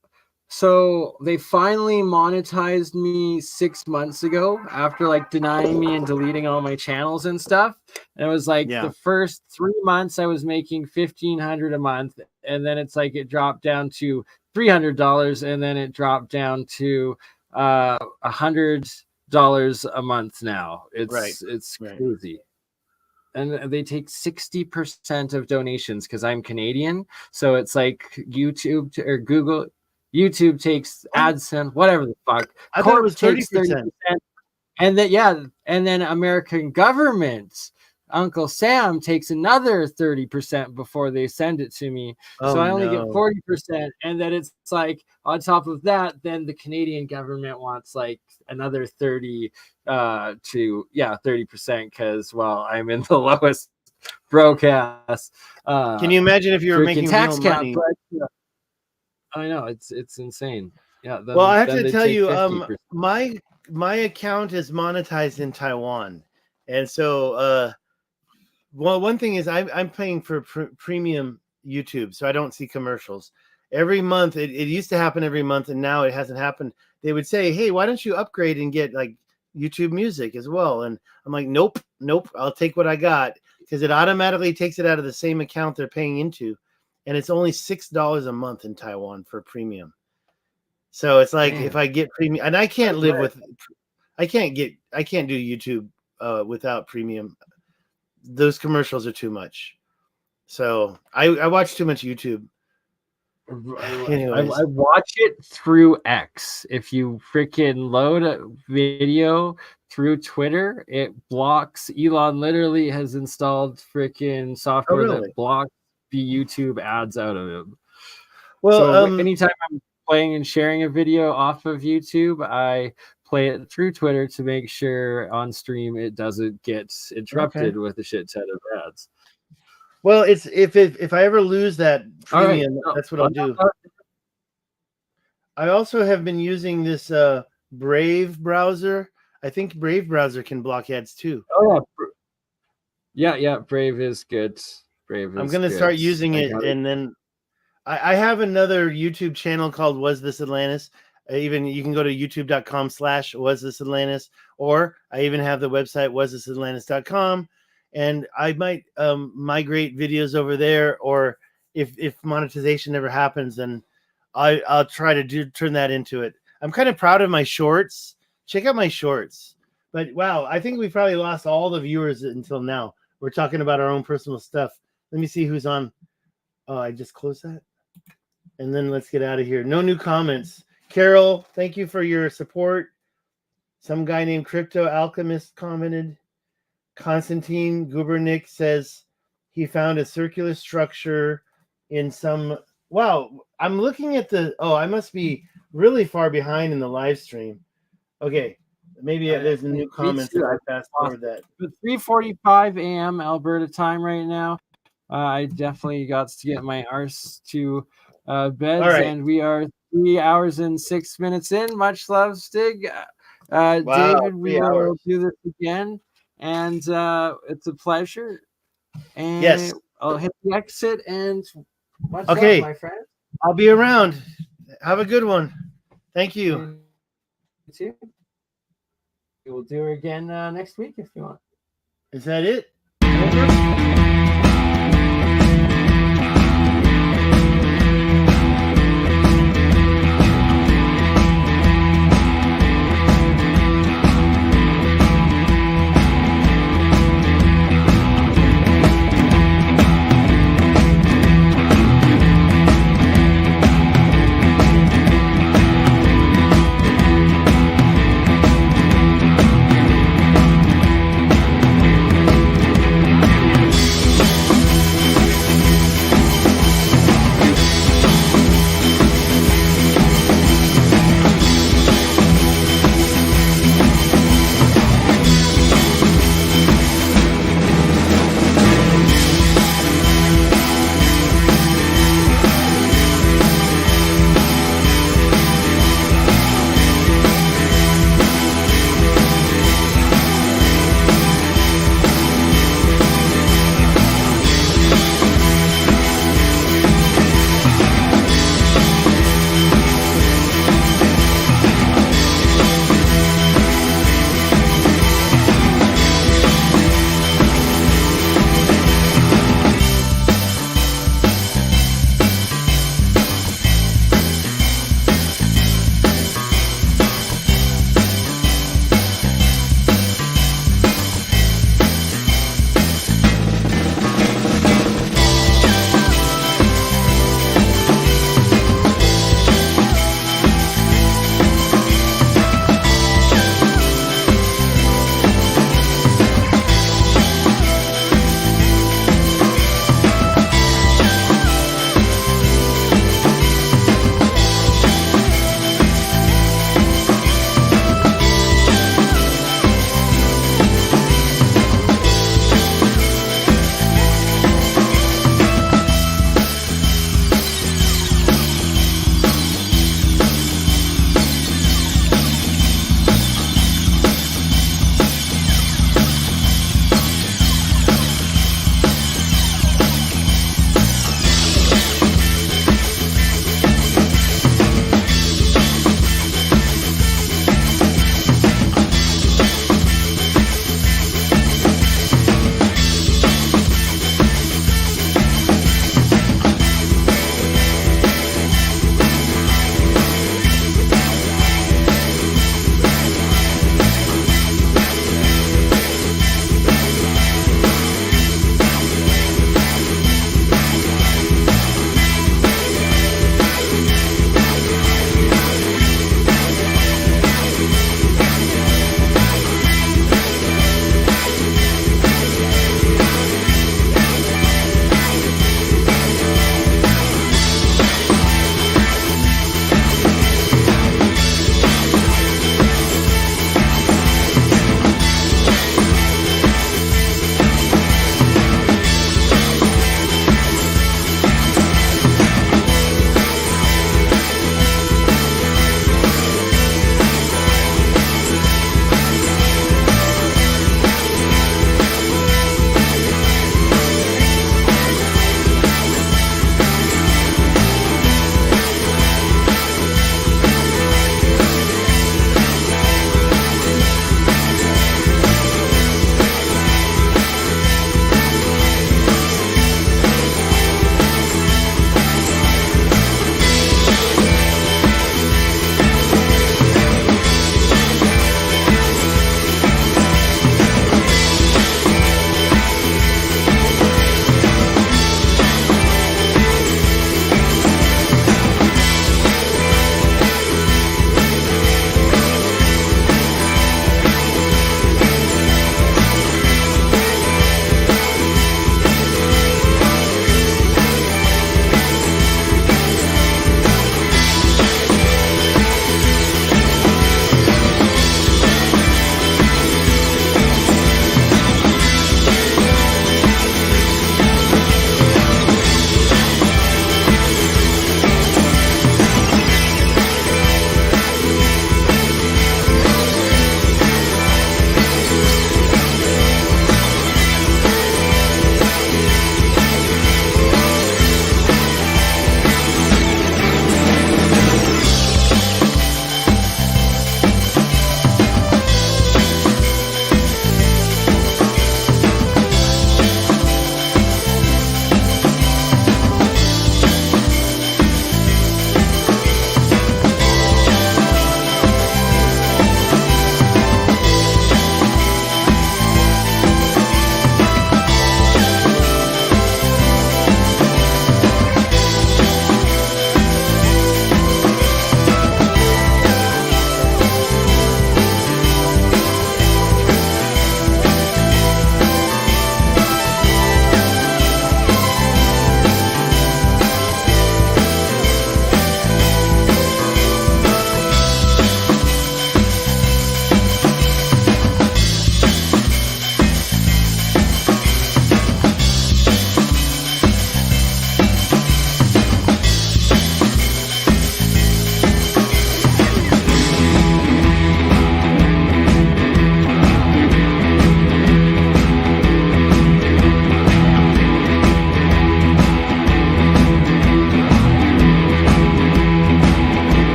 So they finally monetized me 6 months ago after like denying me and deleting all my channels and stuff. And it was like the first 3 months I was making $1,500 a month, and then it's like it dropped down to $300, and then it dropped down to $100 a month now. It's crazy. And they take 60% of donations because I'm Canadian. So it's like YouTube or Google. YouTube takes AdSense, whatever the fuck. I thought it was 30%. And then American government, Uncle Sam takes another 30% before they send it to me. So I only get 40%. And then it's like on top of that, then the Canadian government wants like another 30% because I'm in the lowest broadcast. Can you imagine if you were making tax real money? I know it's insane. Yeah. Well, I have to tell you, my account is monetized in Taiwan, and so one thing is I'm paying for premium YouTube, so I don't see commercials every month. It used to happen every month, and now it hasn't happened. They would say, "Hey, why don't you upgrade and get like YouTube Music as well?" And I'm like, "Nope. I'll take what I got," because it automatically takes it out of the same account they're paying into. And it's only $6 a month in Taiwan for premium. So it's like Man. if I get premium, and I can't live with, I can't do YouTube without premium. Those commercials are too much. So I watch too much YouTube. Anyways. I watch it through X. If you freaking load a video through Twitter, it blocks. Elon literally has installed freaking software that blocks the YouTube ads out of him. Well, so anytime I'm playing and sharing a video off of YouTube, I play it through Twitter to make sure on stream it doesn't get interrupted with a shit ton of ads. Well, it's if I ever lose that premium, that's what I'll do. I also have been using this Brave browser. I think Brave browser can block ads too. Oh yeah, Brave is good. I'm gonna start using it, and then I have another YouTube channel called Was This Atlantis. Even you can go to youtube.com/wasthisatlantis, or I even have the website wasthisatlantis.com. And I might migrate videos over there, or if monetization never happens, then I'll try to turn that into it. I'm kind of proud of my shorts. Check out my shorts. But wow, I think we probably lost all the viewers until now. We're talking about our own personal stuff. Let me see who's on. Oh, I just closed that. And then let's get out of here. No new comments. Carol, thank you for your support. Some guy named Crypto Alchemist commented. Konstantin Gubernik says he found a circular structure in some. Wow, I'm looking at the. Oh, I must be really far behind in the live stream. Okay, maybe there's a new comment. I fast forward that. It's 3:45 a.m. Alberta time right now. I definitely got to get my arse to bed, and we are 3 hours and 6 minutes in. Much love, Stig. David, we will do this again. And it's a pleasure. And yes, I'll hit the exit and much love, my friend. I'll be around. Have a good one. Thank you. You too. We will do it again next week if you want. Is that it? Over?